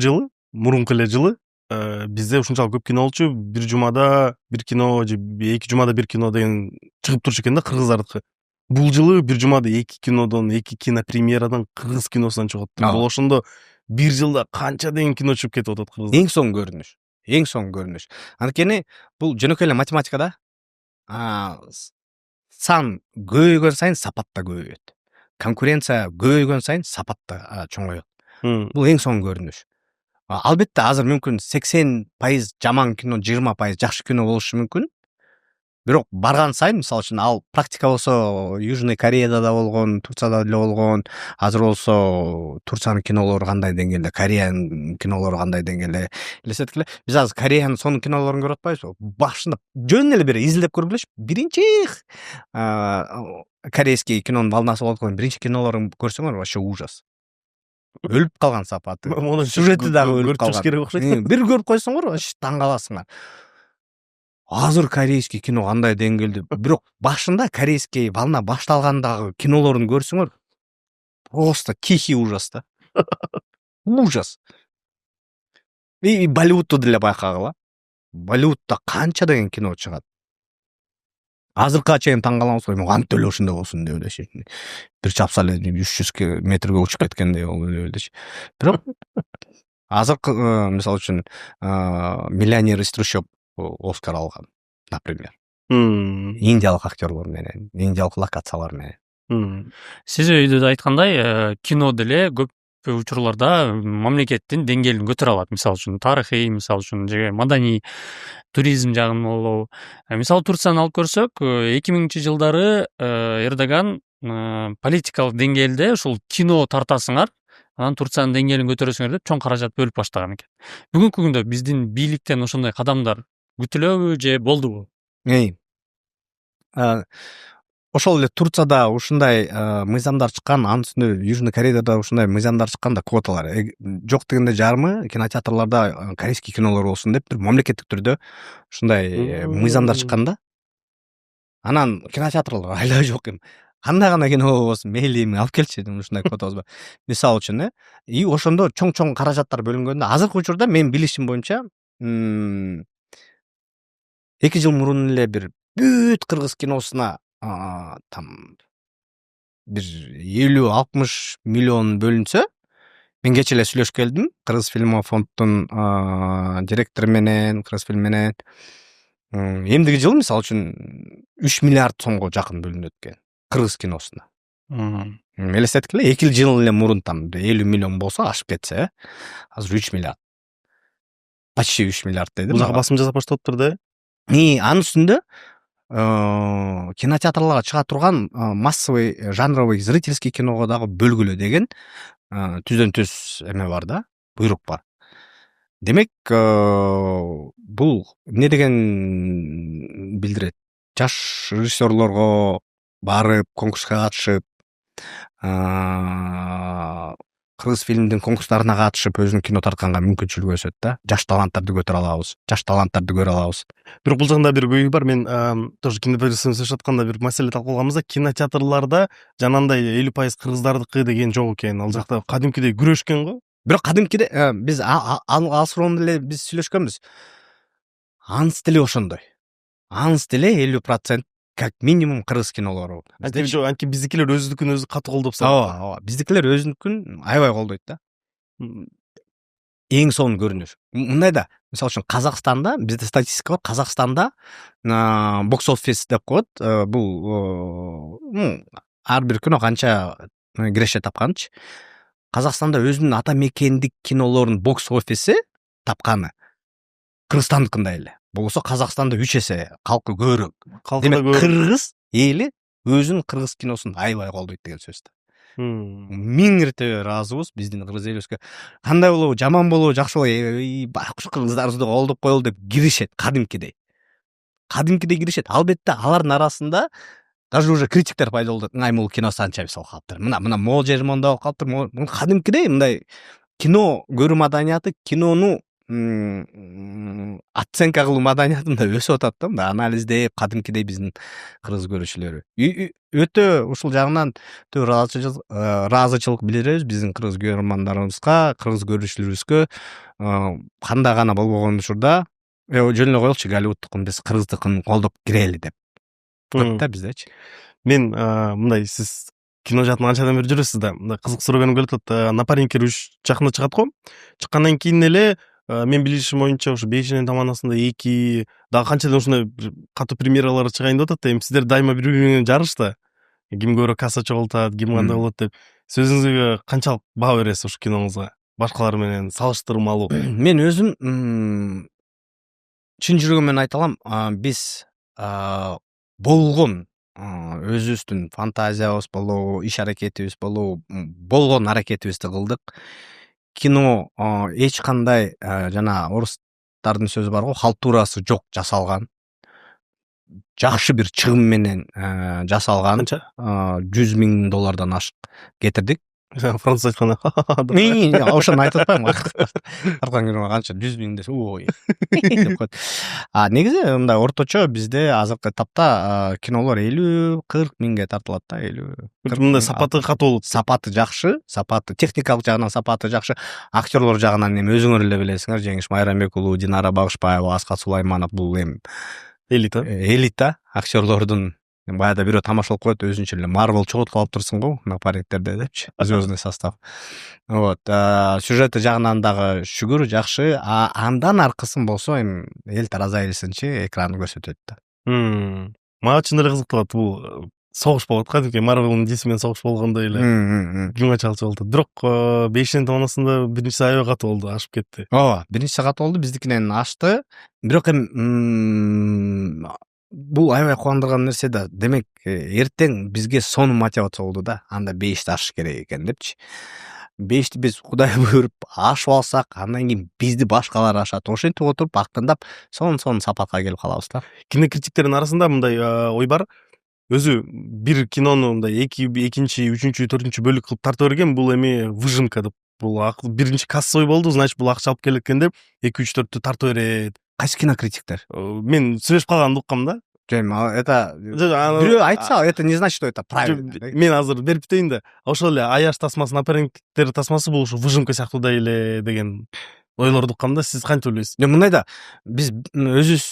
Speaker 2: эле жылы бизде ушунчалык көп кино болчу. Бир жумада бир кино же 2 жумада бир кино деген чыгып турчу экен да кыргыздардыкы. Бул жылы бир жумада 2 кинодон, 2 кинопремьерадан кыргыз киносунан чыгып атты. Бул ошондо бир жылда канча деген кино чыгып кетип атат кыргызда.
Speaker 1: Эң соң көрүнүш. Анткени бул жөнөкөй эле математика да. Сан көбөйгөн сайын сапат да көбөйөт. Конкуренция көбөйгөн сайын сапат да чоңойот. Бул эң соң көрүнүш. Албетте азыр мүмкүн 80% жаман кино, 20% жакшы кино болушу мүмкүн. Бирок барган сайын, мисалы үчүн, ал практика болсо Южный Кореяда да болгон, Турцияда деле болгон. Азыр болсо Турциянын кинолору кандай деңгээлде, Кореянын кинолору кандай деңгээлде элестеткиле. Биз азыр Кореянын сонун кинолорун көрүп атпайбызбы? Башында жөн эле бир изилдеп көргүлөчү. Биринчи корейский кинонун волнасы болуп аткан биринчи кинолорун көрсөңөр, вообще ужас. Өлүп калган сапаты. Сюжети дагы өлүп калган. Бир көрүп койсоңор, вообще таң каласыңар. Азыр корейский кино кандай деңгээлде, бирок башында корейский волна башталгандагы кинолорун көрсөңөр, просто тихий ужас да. Ужас. И Болливудту деле байкагыла. Болливудта канча деген кино чыгат. Азыркыга чейин таң калабыз, кантип эле ошондой болсун деп элечи. Бир чапса эле 300 метрге учуп кеткендей болуп элечи. Бирок азыркы, мисалы үчүн, Миллионер из трущоб Оскар алган, например. Индиялык актерлор менен, индиялык локациялар менен.
Speaker 3: Сиз өйдө айткандай, кино деле көп учурларда мамлекеттин деңгээлин көтөрө алат. Мисалы үчүн тарыхый, мисалы үчүн же маданий туризм жагын болобу. Мисалы Турцияны алып көрсөк, 2000-жылдары Эрдоган политикалык деңгээлде ушул кино тартасыңар, анан Турциянын деңгээлин көтөрөсүңөр деп чоң каражат бөлүп баштаган экен. Бүгүнкү күндө биздин бийликтен ошондой кадамдар күтүлөбү же болдубу?
Speaker 1: Ошол эле Турцияда ушундай мыйзамдар чыккан, анын үстүнө Южный Кореяда да ушундай мыйзамдар чыккан да, квоталар. Жок дегенде жарымы кинотеатрларда корейский кинолор болсун деп мамлекеттик түрдө ушундай мыйзамдар чыккан да. Анан кинотеатрлар айла жок эми. Кандай кино болбосун, мейли эми алып келчи, ушундай квотабыз бар. Мисалы үчүн, и ошондо чоң каражаттар бөлүнгөндө, азыркы учурда мен билишим боюнча 2 жыл мурун эле бир бүт кыргыз киносуна там бир 50-60 миллион бөлүнсө, мен кече эле сүйлөшүп келдим Кыргыз Фильмофонддун директору менен, Кыргыз Фильм менен. Эмдиги жыл мисалы үчүн 3 миллиард сомго жакын бөлүнөт экен кыргыз киносуна. Элестеткиле, 2 жыл эле мурун там 50 миллион болсо, ашып кетсе, азыр 3 миллиард. Почти 3 миллиард деди.
Speaker 2: Бул жака басым жасап баштаптыр да.
Speaker 1: Анын үстүндө кинотеатрларга чыга турган массовый, жанровый, зрительский киного дагы бөлгүлө деген түздөн түз эме бар да, буйрук бар. Демек, бул эмне деген билдирет? Жаш режиссерлорго барып, конкурска катышып, кыргыз фильмдин конкурстарына катышып, өзүнүн кино тартканга мүмкүнчүлүк өсөт да. Жаш таланттарды көтөрө алабыз, жаш таланттарды көрө алабыз.
Speaker 2: Бирок бул жагында бир көйгөй бар. Мен тоже кинопродюсер сүйлөшүп атканда бир маселе талкуулаганбыз да, кинотеатрларда жанагындай 50% кыргыздардыкы деген жок экен. Ал жакта кадимкидей күрөшкөн го.
Speaker 1: Бирок кадимкиде биз ал суроону деле биз сүйлөшкөнбүз. Аныс деле ошондой. Аныс деле 50% как минимум кыргыз кинолору
Speaker 2: анткени биздикилер өзүнүкүн өзү катуу колдоп
Speaker 1: ооба биздикилер өзүнүкүн аябай колдойт да. Эң сонун көрүнүш мындай да, мисалы үчүн Казакстанда бизде статистика бар, Казакстанда бокс офис деп коет, бул ар бир күнү канча киреше тапканчы. Казакстанда өзүнүн ата мекендик кинолордун бокс офиси тапканы Кыргызстандыкындай эле. Болсо Казакстанда 3 эсе калкы көбүрөөк. Демек кыргыз эли өзүнүн кыргыз киносун аябай колдойт деген сөз да. Миң ирте ыраазыбыз биздин кыргыз элибизге. Кандай болобу, жаман болобу, жакшы болобу, байкуш кыргыздарыбызды колдоп коелу деп киришет кадимкидей. Кадимкидей киришет. Албетте алардын арасында даже уже критиктер пайда болду. Бул киносы анча эмес болуп калыптыр. Мына могул жери монда болуп калыптыр. Кадимкидей мындай кино көрүү маданияты, кинону оценка кылуу маданиятында өсүп атат да, мындай анализдеп, кадимкидей биздин кыргыз көрүүчүлөрү. Өтө ушул жагынан ыраазычылык билдиребиз биздин кыргыз көрөрмандарыбызга, кыргыз көрүүчүлөрүбүзгө. Кандай гана болбогон учурда жөн эле коелучу, Голливудтукун биз кыргыздыкын колдоп кирели деп. Көп да биздечи.
Speaker 2: Мен мындай сиз кино жаатында анчадан бери жүрөсүз да, мындай кызык суроо келип атат. Напарниктер 3 жакында чыгат го. Чыккандан кийин эле мен билишим боюнча ушу Бейшинен таманасында 2 дагы канчадан ушундай катуу премьералар чыгайын деп атат да. Эми сиздер дайыма бири менен жарышта. Ким көбүрөөк касса чогултат, ким кандай болот деп. Сөзүңүзгө канчалык баа бересиз ушу киноңузга? Башкалар менен салыштырмалуу.
Speaker 1: Мен өзүм чын жүрөгүм менен айта алам, биз болгон өзүбүздүн фантазиябыз болобу, иш аракетибиз болобу, болгон аракетибизди кылдык. Кино эч кандай жана орустардын сөзү бар го, халтурасы жок жасалган. Жакшы бир чыгым менен жасалган. $100,000 ашык кетирдик.
Speaker 2: Француз айтканда.
Speaker 1: Ошону айтып атпайм. Аркан киноға канча 100,000 десе, ой. деп коет. Негизи мындай орточо бизде азыркы этапта кинолор 50-40 миңге тартылат да, 50.
Speaker 2: Мындай сапаты катуу болот.
Speaker 1: Сапаты жакшы, сапаты техникалык жагынан сапаты жакшы. Актерлор жагынан эми өзүңөр эле билесиңер, Жеңиш Майрамбек уулу, Динара Багышбаева, Аскат Сулайманов бул эми элита актерлордун. Баяда бирөө тамашалап коет, өзүнчө эле Marvel чогулуп калып турсуң го, напарниктерде депчи. Звездный состав. Вот. Сюжети жагынан дагы шүгүр жакшы, андан аркысын болсо эми эл тараза элсинчи экранды көрсөтөт да.
Speaker 2: Мага чын эле кызыктырат, бул согуш болот, кадимки Marvel'дын DC менен согуш болгондой эле. Ким качалчу болду. Бирок Бейшинен таманасында биринчиси аябай катуу болду, ашып кетти.
Speaker 1: Ооба, биринчиси катуу болду, биздикинен ашты. Бирок эми бул аябай кубандырган нерсе да. Демек, эртең бизге сонун мотивация болду да. Анда 5ти ашыш керек экен депчи. 5ти биз Кудай буйруп ашып алсак, андан кийин бизди башкалар ашат. Ошентип отуруп актындап сонун сапатка келип калабыз да.
Speaker 2: Кинокритиктердин арасында мындай ой бар. Өзү бир кинону мындай экинчи, үчүнчү, төртүнчү бөлүк кылып тарта берген, бул эми выжимка деп. Бул биринчи кассовый болду, значит бул акча алып келет экен деп 2-3-4тү тарта берет.
Speaker 1: Кайсы кинокритиктер?
Speaker 2: Мен сүйлөшүп калганды уккам да.
Speaker 1: Это бирөө айтса, это не значит, что это правильно.
Speaker 2: Мен азыр берип кетейин да. Ошол эле аяш тасмасы, напарниктер тасмасы бул ушу выжимка сыяктуудай эле деген ойлорду уккам да. Сиз кантип ойлойсуз?
Speaker 1: Мындай да, биз өзүбүз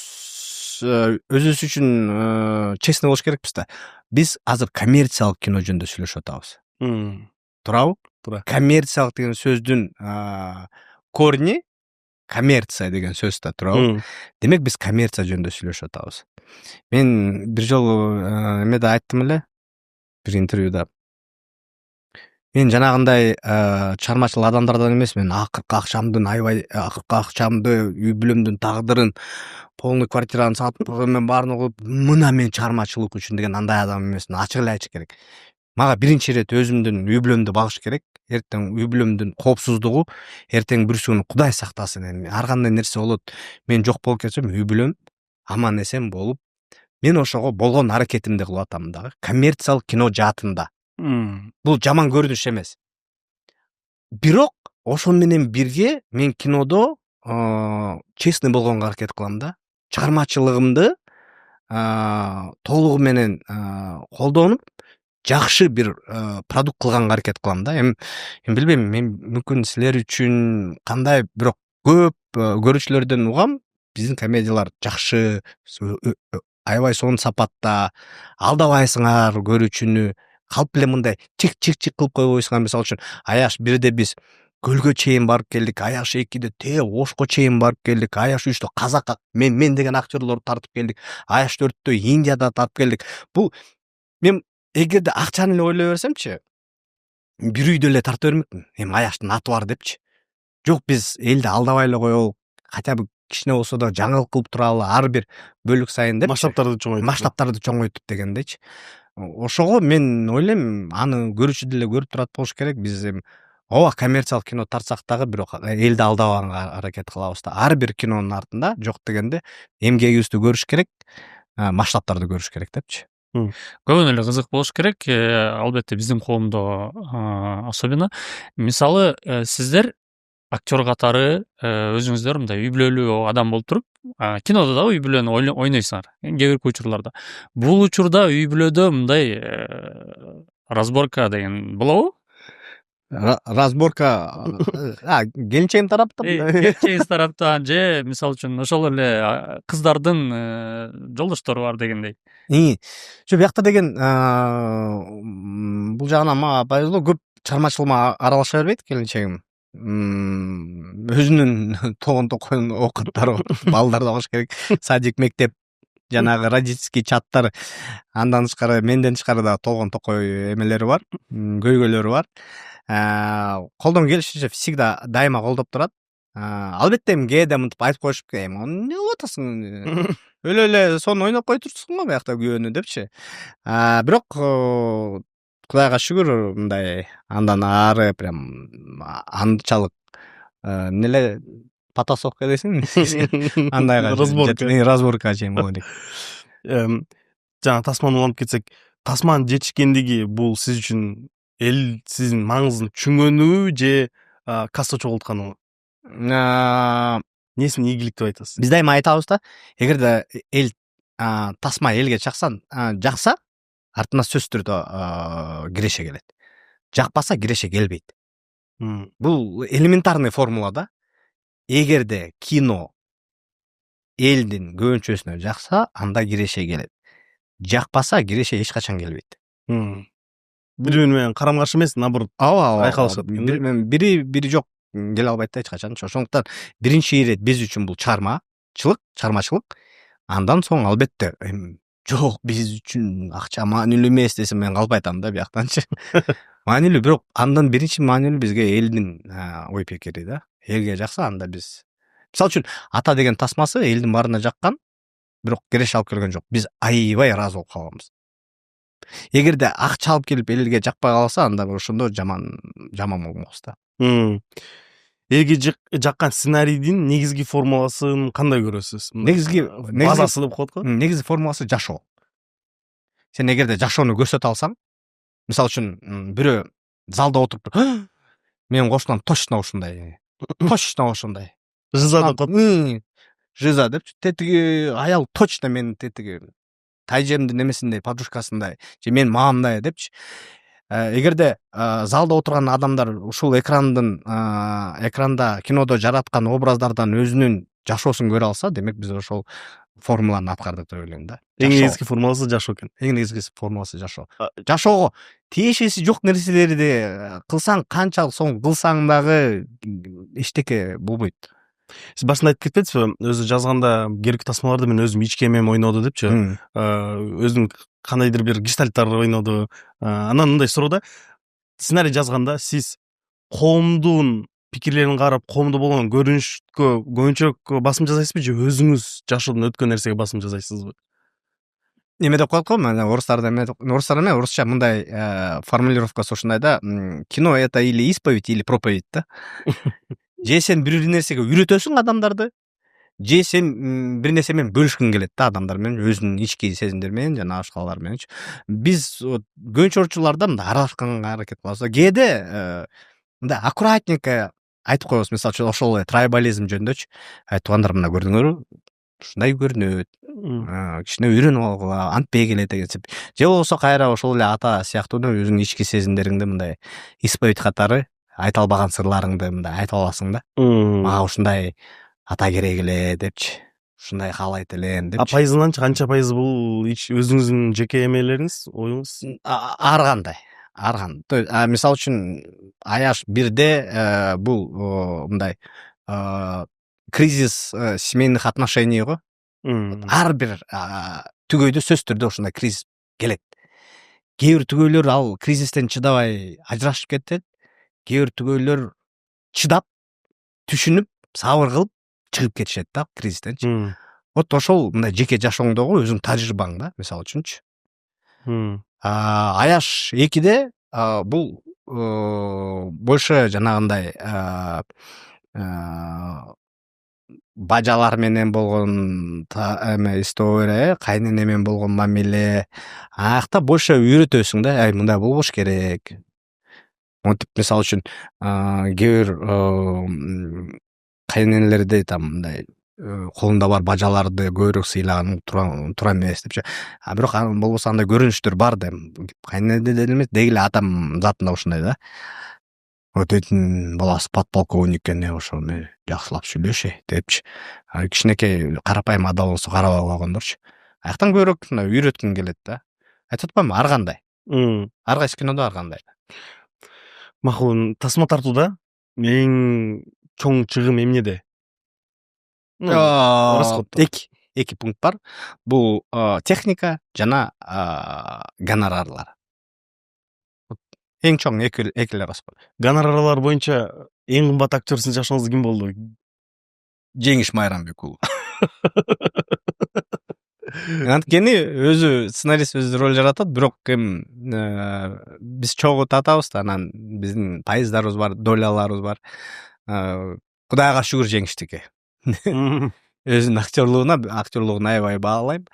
Speaker 1: үчүн честный болуш керекпиз да. Биз азыр коммерциялык кино жөнүндө сүйлөшүп атабыз. Туурабы?
Speaker 2: Туура.
Speaker 1: Коммерциялык деген сөздүн корни коммерция деген сөз да, туурабы? Демек биз коммерция жөнүндө сүйлөшүп атабыз. Мен бир жолу эмеде айттым эле, бир интервьюда. Мен жанагындай чыгармачыл адамдардан эмес, мен акыркы акчамды, үй бүлөмдүн тагдырын, полный квартираны сатып, мен баарын кылып, мына мен чыгармачылык үчүн деген андай адам эмесмин, ачык эле айтыш керек. Мага биринчи ирет өзүмдүн үй бүлөмдү багыш керек. Эртең үй бүлөмдүн коопсуздугу, эртең бир күнү Кудай сактасын, эми ар кандай нерсе болот. Мен жок болуп кетсем, үй бүлөм аман эсен болуп, мен ошого болгон аракетимди кылып атам дагы. Коммерциялык кино жаатында. Бул жаман көрүнүш эмес. Бирок ошон менен бирге мен кинодо честный болгонго аракет кылам да. Чыгармачылыгымды толугу менен колдонуп, жакшы бир продукт кылганга аракет кылам да. Эми билбейм, мен мүмкүн силер үчүн кандай, бирок көп көрүүчүлөрдөн угам, биздин комедиялар жакшы, аябай сонун сапатта алдабайсыңар көрүүчүнү калп эле мындай чик кылып койбойсуңар. Мисалы үчүн аяш 1де биз көлгө чейин барып келдик, аяш 2де те Ошко чейин барып келдик, аяш 3дө Казак мен деген актерлорду тартып келдик, аяш 4дө Индияда тартып келдик. Бул мен эгерде акчаны эле ойлой берсемчи, бир үйдө эле тартып бермекмин. Эми аяштын аты бар депчи. Жок, биз элди алдабай эле коелу, хотя бы кичине болсо да жаңылык кылып туралы, ар бир бөлүк сайын деп масштабтарды чоңойтуп дегендечи. Ошого мен ойлойм, аны көрүүчү деле көрүп турат болуш керек. Биз эми ооба коммерциялык кино тартсак дагы бирок элди алдабаганга аракет кылабыз да. Ар бир кинонун артында жок дегенде эмгегибизди көрүш керек, масштабтарды көрүш керек депчи.
Speaker 3: Көбүн эле кызык болуш керек, албетте биздин коомдо особенно. Мисалы, сиздер актер катары өзүңүздөр мындай үй бүлөлүү адам болуп туруп, кинодо дагы үй бүлөнү ойнойсуңар кээ бир учурларда. Бул учурда үй бүлөдө мындай разборка деген болобу?
Speaker 1: Разборка келинчегим тараптан,
Speaker 3: келинчегиңиз тараптан же мисалы үчүн ошол эле кыздардын жолдоштору бар дегендей.
Speaker 1: Жо биякта деген бул жагынан мага повезло, көп чыгармачылыгыма аралаша бербейт келинчегим. Өзүнүн тогон токойун окуттары балдар да болуш керек. Садик, мектеп, жанагы родительский чаттар, андан тышкары менден тышкары да толгон токой эмелери бар, көйгөйлөрү бар. Колдон келишинче всегда дайыма колдоп турат. Албетте эми кээде мынтип айтып коюшуп, эмне кылып атасың? Өлө эле сону ойноп кой турсуң го биякта күйөөнү депчи. Бирок Кудайга шүгүр, мындай андан ары прям анчалык эмнеле потасовка дейсиң, андайга разборка чейин боло элек.
Speaker 2: Жана тасманы уланып кетсек, тасманын жетишкендиги бул сиз үчүн эл сиздин маңызын түшүнгөнүбү же касса чогултканыбы? Несин ийгилик деп айтасыз?
Speaker 1: Биз дайыма айтабыз да, эгерде эл тасма элге жакса, артына сөзсүз түрдө киреше келет. Жакпаса киреше келбейт. Бул элементарный формула да. Эгерде кино элдин көбүнчөсүнө жакса, анда киреше келет. Жакпаса киреше эч качан келбейт.
Speaker 2: Бири менен карама каршы эмес, наоборот. Айкалышат.
Speaker 1: Бири жок келе албайт да эч качан. Ошондуктан биринчи ирет биз үчүн бул чармачылык. Андан соң албетте жок, биз үчүн акча маанилүү эмес десем мен калп айтам да бияктанчы. Маанилүү, бирок андан биринчи маанилүү бизге элдин ой пикири да. Элге жакса, анда биз, мисалы үчүн, Ата деген тасмасы элдин баарына жаккан, бирок киреше алып келген жок. Биз аябай ыраазы болуп калганбыз. Эгерде акча алып келип элге жакпай калса, анда ошондо жаман болмокпуз да.
Speaker 2: Элге жаккан сценарийдин негизги формуласын кандай көрөсүз?
Speaker 1: Негизги
Speaker 2: базасы деп коет го.
Speaker 1: Негизги формуласы жашоо. Сен эгерде жашоону көрсөтө алсаң, мисалы үчүн бирөө залда отуруп, менин кошунам точно ушундай.
Speaker 2: Жиза деп коет.
Speaker 1: Жиза депчи, тетиги аял точно менин тетиги тайжемдин эмесиндей, подружкасындай, же менин мамамдай депчи. Эгерде залда отурган адамдар ушул экранда кинодо жараткан образдардан өзүнүн жашоосун көрө алса, демек биз ошол формуланы аткардык деп ойлойм да.
Speaker 2: Эң негизги формуласы жашоо экен.
Speaker 1: Эң негизги формуласы жашоо. Жашоого тиешеси жок нерселерди кылсаң, канчалык соң кылсаң дагы эчтеке болбойт.
Speaker 2: Сиз башында айтып кетпедизби, өзү жазганда керектүү тасмаларды мен өзүм ички эмем ойноду депчи. Өзүнүн кандайдыр бир гештальттар ойноду. Анан мындай суроо да, сценарий жазганда сиз коомдун пикирлерин карап, коомдо болгон көрүнүшкө көбүнчөрөөк басым жасайсызбы же өзүңүз жашоодон өткөн нерсеге басым жасайсызбы?
Speaker 1: Эме деп коет го, орустарда орусча мындай формулировкасы ушундай да, кино это или исповедь, или проповедь да. Же сен бир нерсеге үйрөтөсүң адамдарды, же сен бир нерсе менен бөлүшкүң келет да адамдар менен, өзүнүн ички сезимдери менен жана башкалар мененчи. Биз көбүнчө учурларда мындай аралашканга аракет кылабыз. Кээде мындай аккуратненько айтып коебуз, мисалы үчүн ошол трайбализм жөнүндөчү. Айтып мына көрдүңөрбү? Ушундай көрүнөт. Кичине үйрөнүп алгыла, антпей келет деген сеп. Же болбосо кайра ошол эле ата сыяктуу өзүнүн ички сезимдериңди мындай исповедь катары айта албаган сырларыңды мындай айтып аласың да. Мага ушундай ата керек эле депчи. ушундай каалайт элем
Speaker 2: А
Speaker 1: депчи.
Speaker 2: пайызынанчы канча пайызы бул өзүңүздүн жеке эмелериңиз, оюңуз?
Speaker 1: Ар кандай. Мисалы үчүн аяш 1-де бул мындай кризис семейных отношений го. Ар бир түгөйдө сөзсүз түрдө ушундай кризис келет. Кээ бир түгөйлөр ал кризистен чыдабай ажырашып кетет. Кээ бир түгөйлөр чыдап, түшүнүп, сабыр кылып чыгып кетишет да кризистенчи. Вот ошол мындай жеке жашооңдогу өзүң тажрыйбаң да, мисалы үчүнчү. Аяш 2-де бул больше жанагындай бажалар менен болгон история, кайнене менен болгон мамиле. Аякта больше үйрөтөсүң да, мындай болбош керек. Монтип мисалы үчүн кээ бир кайненелерди там мындай колунда бар бажаларды көбүрөөк сыйлаган туура эмес депчи. Бирок болбосо андай көрүнүштөр бар да. Кайнене деле эмес, деги эле атам затында ушундай да. Өтөйтүн баласы подполковник экен, ошо мен жакшылап сүйлөшө депчи. Кичинекей карапайым адал болсо карабай койгондорчу. Аяктан көбүрөөк үйрөткүң келет да. Айтып атпаймынбы, ар кандай. Ар кайсы кинодо ар кандай.
Speaker 2: Макул, тасма тартууда эң чоң чыгым эмнеде? Расходдо.
Speaker 1: Эки пункт бар. Бул техника жана гонорарлар. Эң чоң эки эле расход.
Speaker 2: Гонорарлар боюнча эң кымбат актер сиздин жашооңузда ким болду?
Speaker 1: Жеңиш Майрамбек уулу. Анткени өзү сценарист өзү роль жаратат, бирок биз чогуу татабыз да, анан биздин пайыздарыбыз бар, доляларыбыз бар. Кудайга шүгүр жеңиштики. Өзүнүн актерлугуна аябай баалайм.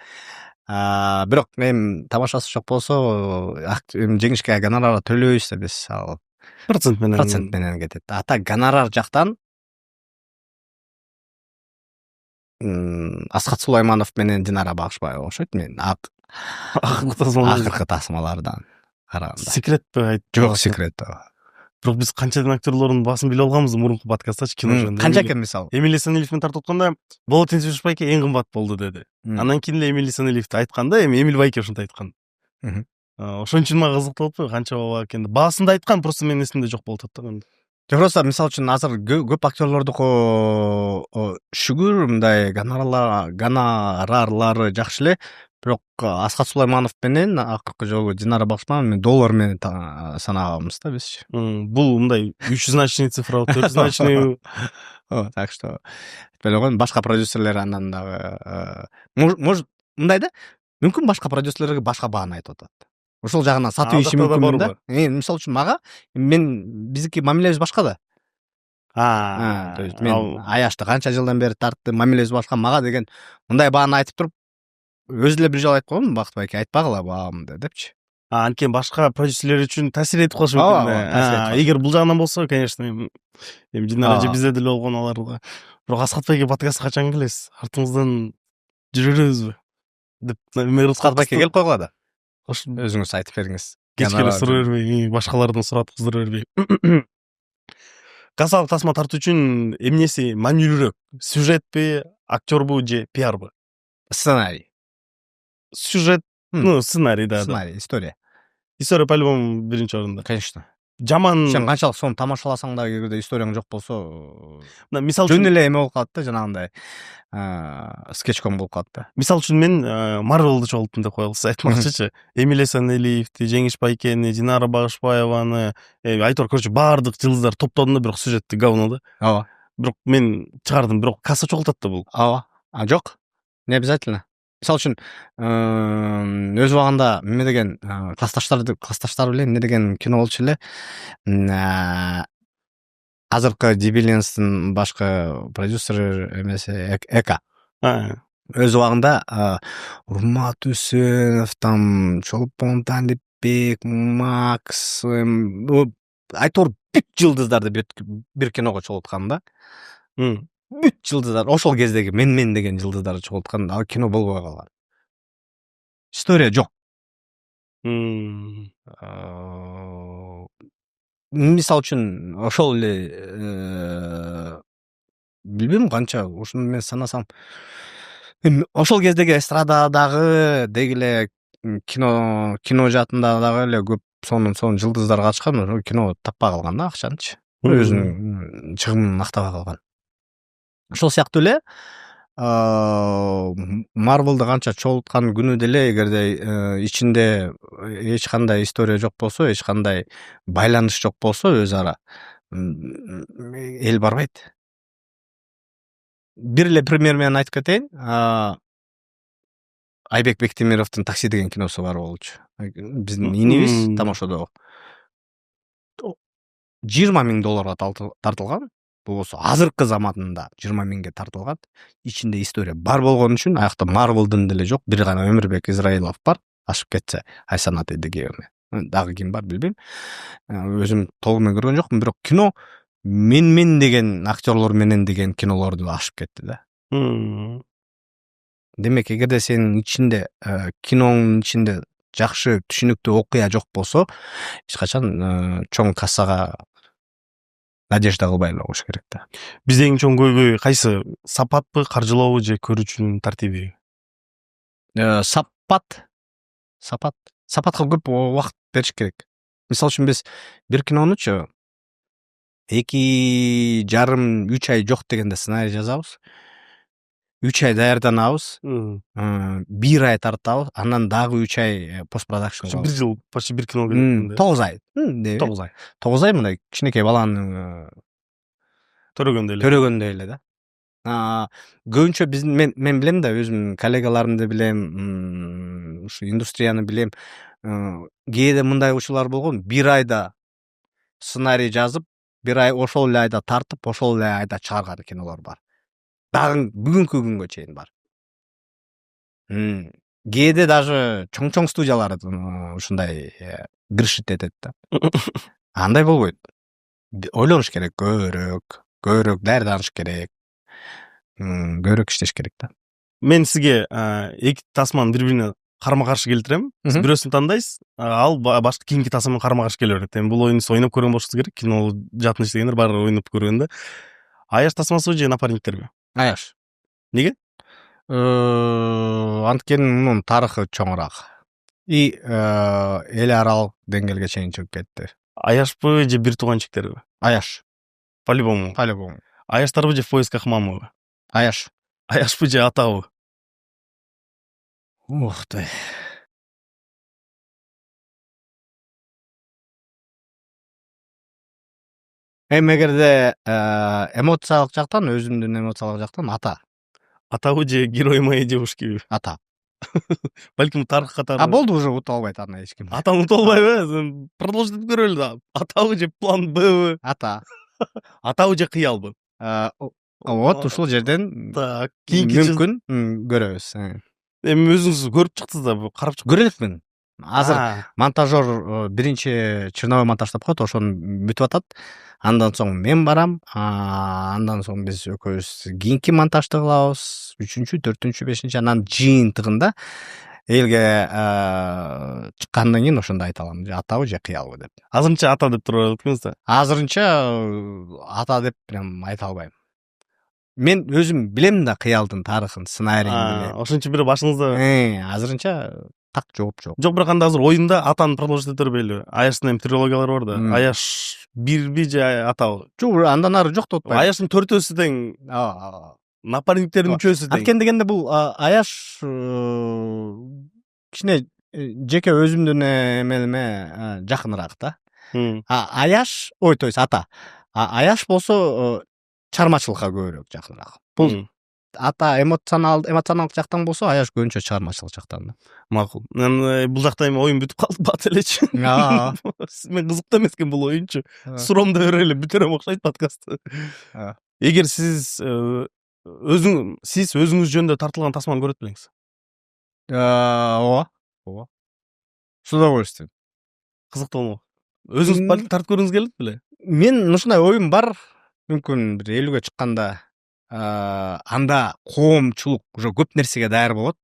Speaker 1: Бирок мен тамашасы жок болсо, жеңишке гонорар төлөбөйбүз да биз, ал
Speaker 2: процент
Speaker 1: менен кетет. Ата гонорар жактан Асхат Сулайманов менен Динара Багышбаева окшойт мен акыркы тасмалардан караганда.
Speaker 2: Секретпи айтып?
Speaker 1: Жок, секрет.
Speaker 2: Бирок биз канчадан актерлордун баасын биле алганбыз мурунку подкасттачы, кино жөнүндө.
Speaker 1: Канча экен мисалы?
Speaker 2: Эмилия Санелиев менен тартып атканда Болот Тинчибаев байке эң кымбат болду деди. Андан кийин эле Эмилия Санелиевди айтканда, эми Эмил байке ушинтип айткан. Ошон үчүн мага кызыктуу болуп, канча бала экенин. Баасын да айткан, просто менин эсимде жок болуп атат да.
Speaker 1: Просто мисалы үчүн азыр көп актерлордуку шүгүр мындай гонорарлары жакшы эле, бирок Асхат Сулайманов менен акыркы жолу Динара Багышбаева менен доллар менен санаганбыз да бизчи.
Speaker 2: Бул мындай 300-значный цифра, 400-значный.
Speaker 1: Так что белгон башка продюсерлер анан дагы может мындай да, мүмкүн башка продюсерлерге башка бааны айтып атат. Ошол жагынан сатып иши мүмкүн да. Мисалы үчүн мага биздики мамилебиз башка да. То есть мен Аяшты канча жылдан бери тарттым, мамилебиз башка, мага деген мындай бааны айтып туруп, өзү эле бир жолу айтып койгон, Бакыт байке айтпагыла баамды депчи.
Speaker 2: Анткени башка продюсерлер үчүн таасир этип калышы мүмкүн. Эгер бул жагынан болсо, конечно, эми Динара же бизде деле болгон аларга. Бирок Асхат байке подкастка качан келесиз? Артыңыздан жүрө беребизби? Деп
Speaker 1: Асхат байке келип койгула да.
Speaker 2: Ошо
Speaker 1: өзүңүз айтып бериңиз.
Speaker 2: Кечкеле суроо бербей, башкалардан сураткыздыра бербей. Кассалык тасма тартуу үчүн эмнеси маанилүүрөөк? Сюжетпи, актербу же пиарбы?
Speaker 1: Сценарий.
Speaker 2: Сюжет, сценарий, да.
Speaker 1: Сценарий, история.
Speaker 2: История по-любому биринчи орунда.
Speaker 1: Конечно.
Speaker 2: Жаман.
Speaker 1: Сен канчалык соны тамашаласаң да, эгерде историяң жок болсо,
Speaker 2: мисалы
Speaker 1: жөн эле эме болуп калат да, жанагындай скетчком болуп калат да.
Speaker 2: Мисалы үчүн мен Марвелды чогулттум деп коелучу, айтмакчычы. Эмилия Санелиевди, Жеңиш байкени, Динара Багышбаеваны, айтор көрчү баардык жылдыздар топтодум да, бирок сюжети говно да.
Speaker 1: Ооба.
Speaker 2: Бирок мен чыгардым, бирок касса чогултат да бул.
Speaker 1: Ооба. Жок. Не обязательно. Мисалы үчүн өз убагында эме деген классташтар билен эмне деген кино болчу эле. Азыркы Дибилинстин башкы продюсери эмеси Эка. Өз убагында Урмат Үсөнов, там Чолпон Талипбек, Макс, айтор бүт жылдыздарды бир киного чогулткан да. Бүт жылдыздар, ошол кездеги мен деген жылдыздарды чогулткан, ал кино болбой калган. История жок. Мисалы үчүн ошол эле билбейм канча, ушуну мен санасам Эми ошол кездеги эстрададагы деги эле кино жаатында дагы эле көп сонун жылдыздар катышкан, ошо кино таппай калган да акчанычы. Өзүнүн чыгымын актабай калган. Ошол сыяктуу эле Marvel'ды канча чогулткан күнү деле эгерде ичинде эч кандай история жок болсо, эч кандай байланыш жок болсо өз ара эл барбайт. Бир эле пример менен айтып кетейин. Айбек Бектемировдун Такси деген киносу бар болчу. Биздин инибиз тамашадагы. $20,000 тартылган. Болсо азыркы заматында 20,000 тартылган. Ичинде история бар болгон үчүн аякта Marvel'дын деле жок, бир гана Өмүрбек Израилов бар. Ашып кетсе, Айсанат Эдегеевна. Дагы ким бар билбейм. Өзүм толугу көргөн жокмун, бирок кино мен деген актерлор менен деген кинолорду ашып кетти да. Демек, эгерде сенин ичинде кинонун ичинде жакшы түшүнүктүү окуя жок болсо, эч качан чоң кассага надежда кылбай эле коюш керек да.
Speaker 2: Бизде эң чоң көйгөй кайсы? Сапатпы, каржылообу же көрүүчүнүн тартиби?
Speaker 1: Сапатка көп убакыт бериш керек. Мисалы үчүн биз бир кинонучу 2,5-3 ай жок дегенде сценарий жазабыз. 3 ай даярданабыз. 1 ай тартабыз, андан дагы 3 ай постпродакшн.
Speaker 2: Бир жыл, почти бир кино керек.
Speaker 1: 9 ай. 9 ай мындай кичинекей баланын төрөгөндөй эле да. Көбүнчө мен билем да, өзүмдүн коллегаларымды билем, ушу индустрияны билем. Кээде мындай учурлар болгон, 1 айда сценарий жазып, 1 ай ошол эле айда тартып, ошол эле айда чыгарган кинолор бар. Дагы бүгүнкү күнгө чейин бар. Кээде даже чоң студиялар ушундай кырышыт этет да. Андай болбойт. Ойлонуш керек, көбүрөөк даярданыш керек. Көбүрөөк иштеш керек да.
Speaker 2: Мен сизге эки тасманы бири-бирине карма-каршы келтирем. Сиз бирөөсүн тандайсыз, ал башка кийинки тасманы карма-каршы келе берет. Эми бул оюнду ойноп көргөн болушуңуз керек. Кино жаатын иштегендер баары ойноп көргөн да. Аяш тасмасыбы же напарниктерби?
Speaker 1: Аяш.
Speaker 2: Неге?
Speaker 1: Анткени мунун тарыхы чоңураак. И эл аралык деңгээлге чейин чыгып кетти.
Speaker 2: Аяшпы же бир тууганчектерби?
Speaker 1: Аяш.
Speaker 2: По-любому. Аяштарбы же в поисках мамыбы?
Speaker 1: Аяш.
Speaker 2: Аяшпы же атабы?
Speaker 1: Ух ты. Эми эгерде эмоциялык жактан, өзүмдүн эмоциялык жактан ата.
Speaker 2: Атабы же герой моей девушкиби?
Speaker 1: Ата.
Speaker 2: Балким тарых катары.
Speaker 1: Болду, уже утуп албайт аны эч ким.
Speaker 2: Атаны утуп албайбы? Продолжить этип көрөлү да. Атабы же план Б'бы?
Speaker 1: Ата.
Speaker 2: Атабы же кыялбы?
Speaker 1: Вот ушул жерден
Speaker 2: так,
Speaker 1: мүмкүн көрөбүз.
Speaker 2: Эми өзүңүз көрүп чыктыңыз да, карап чыктыңыз.
Speaker 1: Көрө элекмин. Азыр монтажер биринчи черновой монтаждап коет, ошону бүтүп атат. Андан соң мен барам, андан соң биз экөөбүз кийинки монтажды кылабыз. 3-чү, 4-чү, 5-чи анан жыйынтыгында элге чыккандан кийин ошондо айта алам, атабы же кыялбы деп.
Speaker 2: Азырынча ата деп туруп атпайсыңыз да?
Speaker 1: Азырынча ата деп прям айта албайм. Мен өзүм билем да кыялдын тарыхын, сценарийин билем.
Speaker 2: Ошончо бир башыңызда
Speaker 1: азырынча так жок.
Speaker 2: Жок, бирок анда азыр оюнда атаны продолжить этеп бербейли? Аяштын эми трилогиялары бар да. Аяш бирби же атабы?
Speaker 1: Жок, андан ары жок деп атпайм.
Speaker 2: Аяштын 4-өөсү тең. Напарниктердин 3-өөсү тең.
Speaker 1: Анткени дегенде бул Аяш кичине жеке өзүмдүн эмелиме жакыныраак да. Аяш, то есть ата. Аяш болсо чыгармачылыкка көбүрөөк жакыныраак. Бул ата эмоционалдык жактан болсо, Аяш көбүнчө чыгармачылык жактан да.
Speaker 2: Макул. Бул жакта эми оюн бүтүп калды бат элечи. Мен кызыктуу эмес экен бул оюнчу. Суромдо берели, бүтөрөм окшойт подкастты. Эгер сиз өзүңүз жөнүндө тартылган тасманы көрөт белеңиз? Ооба. С удовольствием. Кызыктуу болмок. Өзүңүз балким тартып көргүңүз келет беле?
Speaker 1: Мен ушундай оюм бар. Мүмкүн бир 50ге чыкканда анда коомчулук уже көп нерсеге даяр болот.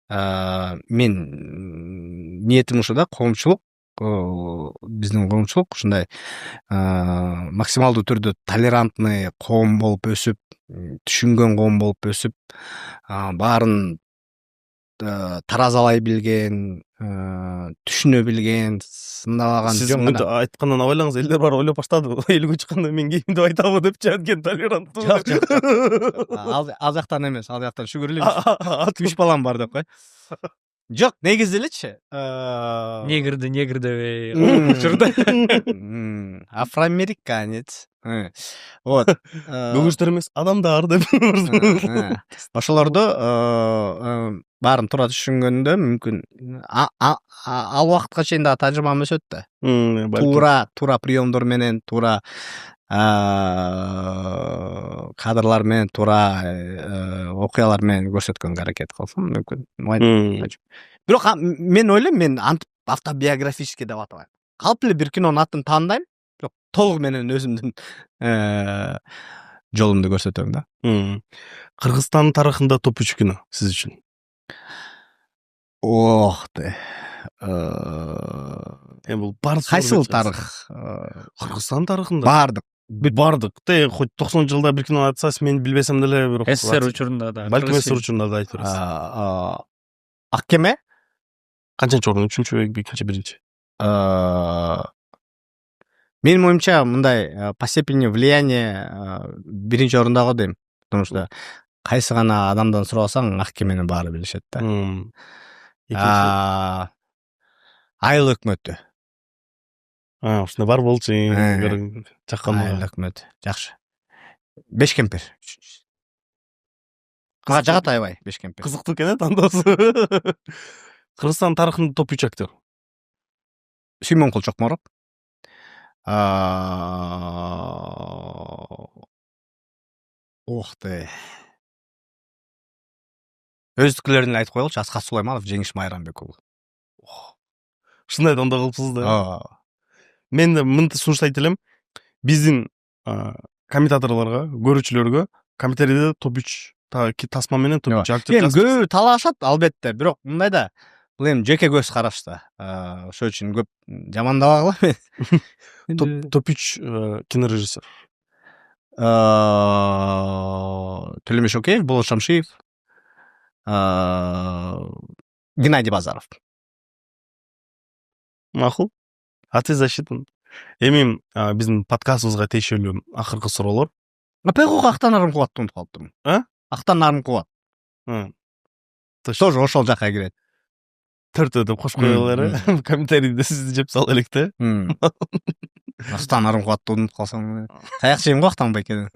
Speaker 1: Мен ниетим ушу да, коомчулук, биздин коомчулук ушундай максималдуу түрдө толерантный коом болуп өсүп, түшүнгөн коом болуп өсүп, баарын таразалай билген, түшүнө билген, сындабаган
Speaker 2: сиз
Speaker 1: жөн
Speaker 2: мынтип
Speaker 1: гана.
Speaker 2: айткандан абайлаңыз, элдер бар ойлоп баштады. Элге чыкканда мен кийимди айтабы депчи, аткен толеранттуу.
Speaker 1: Жок. Ал жактан эмес, ал жактан шүгүр эле 3 балам бар деп кой. Жок, негизи элечи.
Speaker 3: Негр дебей
Speaker 1: Учурда афроамериканец. Вот.
Speaker 2: Көгүштөр эмес, адамдар деп.
Speaker 1: Ошолорду баарын туура түшүнгөндө мүмкүн ал убакытка чейин да тажрыйбам өсөт да. Туура приемдор менен, туура кадрлар менен, туура окуялар менен көрсөткөнгө аракет кылсам мүмкүн. Бирок мен ойлойм, мен антип автобиографический деп атабайм. Калп эле бир кинонун атын таандайм, бирок толугу менен өзүмдүн жолумду көрсөтөм да.
Speaker 2: Кыргызстан тарыхында топ 3 кино сиз үчүн?
Speaker 1: Ох ты.
Speaker 2: Бул бар.
Speaker 1: Кайсыл тарых?
Speaker 2: Кыргызстан тарыхында
Speaker 1: Бардык.
Speaker 2: Хоть 90-жылда бир кино айтсаңыз, мен билбесем деле, бирок
Speaker 3: СССР учурунда да.
Speaker 2: Балким СССР учурунда да айтып бересиз.
Speaker 1: Ак кеме?
Speaker 2: Канчанчы орун? 3-чү, экинчи, биринчи?
Speaker 1: Менин оюмча мындай по степени влияния биринчи орунда го дейм. Потому что кайсы гана адамдан сурасаң, ак кемени баары билишет да. Айыл өкмөтү.
Speaker 2: Ушундай бар болчу. Жаккан.
Speaker 1: Айыл өкмөтү. Жакшы. Бешкемпир. Мага жагат аябай Бешкемпир.
Speaker 2: Кызыктуу экен тандоосу. Кыргызстан тарыхында топ 3 актер.
Speaker 1: Сүймөнкул Чокморов. Ох ты. Өздүкүлөрүн айтып коелучу. Аскат Сулайманов, Жеңиш Майрамбек уулу.
Speaker 2: Ушундай тандоо кылыпсыз да. Мен да мынтип сунуштайт элем. Биздин комментаторлорго, көрүүчүлөргө комментарийде топ 3 тасма менен топ 3 актер.
Speaker 1: Көбү талашат албетте, бирок мындай да, бул эми жеке көз караш да. Ошол үчүн көп жамандабагыла мен.
Speaker 2: Топ 3 кинорежиссер.
Speaker 1: Төлөмөш Океев, Болот Шамшиев, Геннадий Базаров.
Speaker 2: Макул. Ответ засчитан. Эми биздин подкастыбызга тиешелүү акыркы суроолор.
Speaker 1: Апайга Актан Нарымкулатты унутуп калыптым. Актан Нарымкулат. Тоже ошол жакка кирет.
Speaker 2: 4 деп кошуп коелар. Комментарийде сизди жеп сала элек да.
Speaker 1: Актан Нарымкулатты унутуп калсаң, каяк жейм го Актан байкеден.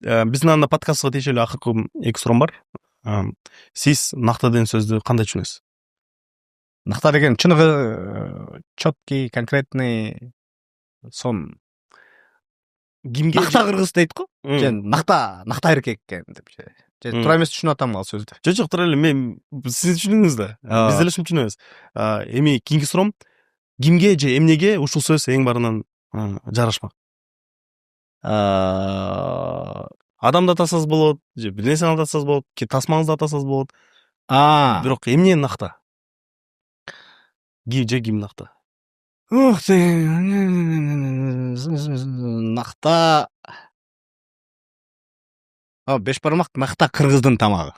Speaker 2: Биздин анда подкастка тиешелүү акыркы 2 суроом бар. Сиз накта деген сөздү кандай түшүнөсүз?
Speaker 1: Накта деген чыныгы, четкий, конкретный, сон
Speaker 2: Кимге?
Speaker 1: Накта кыргыз дейт го. Накта эркек экен деп. Туура эмес түшүнүп атам ал сөздү.
Speaker 2: Жок, туура эле, мен сиз түшүндүңүз да. Биз деле ушинтип түшүнөбүз. Эми кийинки суроом, кимге же эмнеге ушул сөз эң барынан жарашмак? Адамды атасаңыз болот, же бир нерсени атасаңыз болот, тасмаңызды атасаңыз болот. Бирок эмне накта? Ким накта?
Speaker 1: Ух ты. Накта. Беш бармак накта кыргыздын тамагы.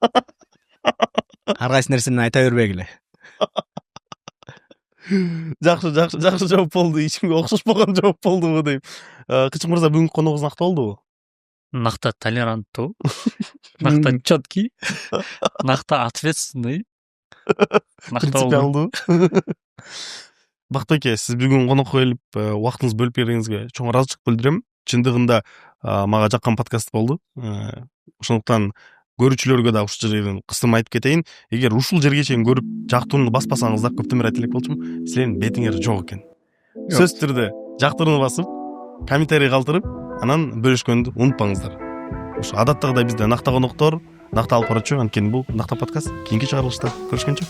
Speaker 1: Ар кайсы нерсени айта бербегиле.
Speaker 2: Жакшы жооп болду. Ичимге окшош болгон жооп болдубу дейм. Кычык мырза, бүгүнкү коногубуз накта болдубу?
Speaker 3: Накта толеранттуу. Накта четкий. Накта ответственный.
Speaker 2: Принципиалдуу. Бактыке, сиз бүгүн конокко келип, убактыңызды бөлүп бергениңизге чоң ыраазычылык билдирем. Чындыгында мага жаккан подкаст болду. Ошондуктан көрүүчүлөргө да ушул жерден кысым айтып кетейин. Эгер ушул жерге чейин көрүп жактырууну баспасаңыздар, көптөн бери айтып элек болчумун, силердин бетиңер жок экен. Сөзсүз түрдө жактырууну басып, комментарий калтырып, анан бөлүшкөндү унутпаңыздар. Ошо адаттагыдай бизде накта коноктор, накта алып барчу, анткени бул накта подкаст. Кийинки чыгарылышта көрүшкөнчө.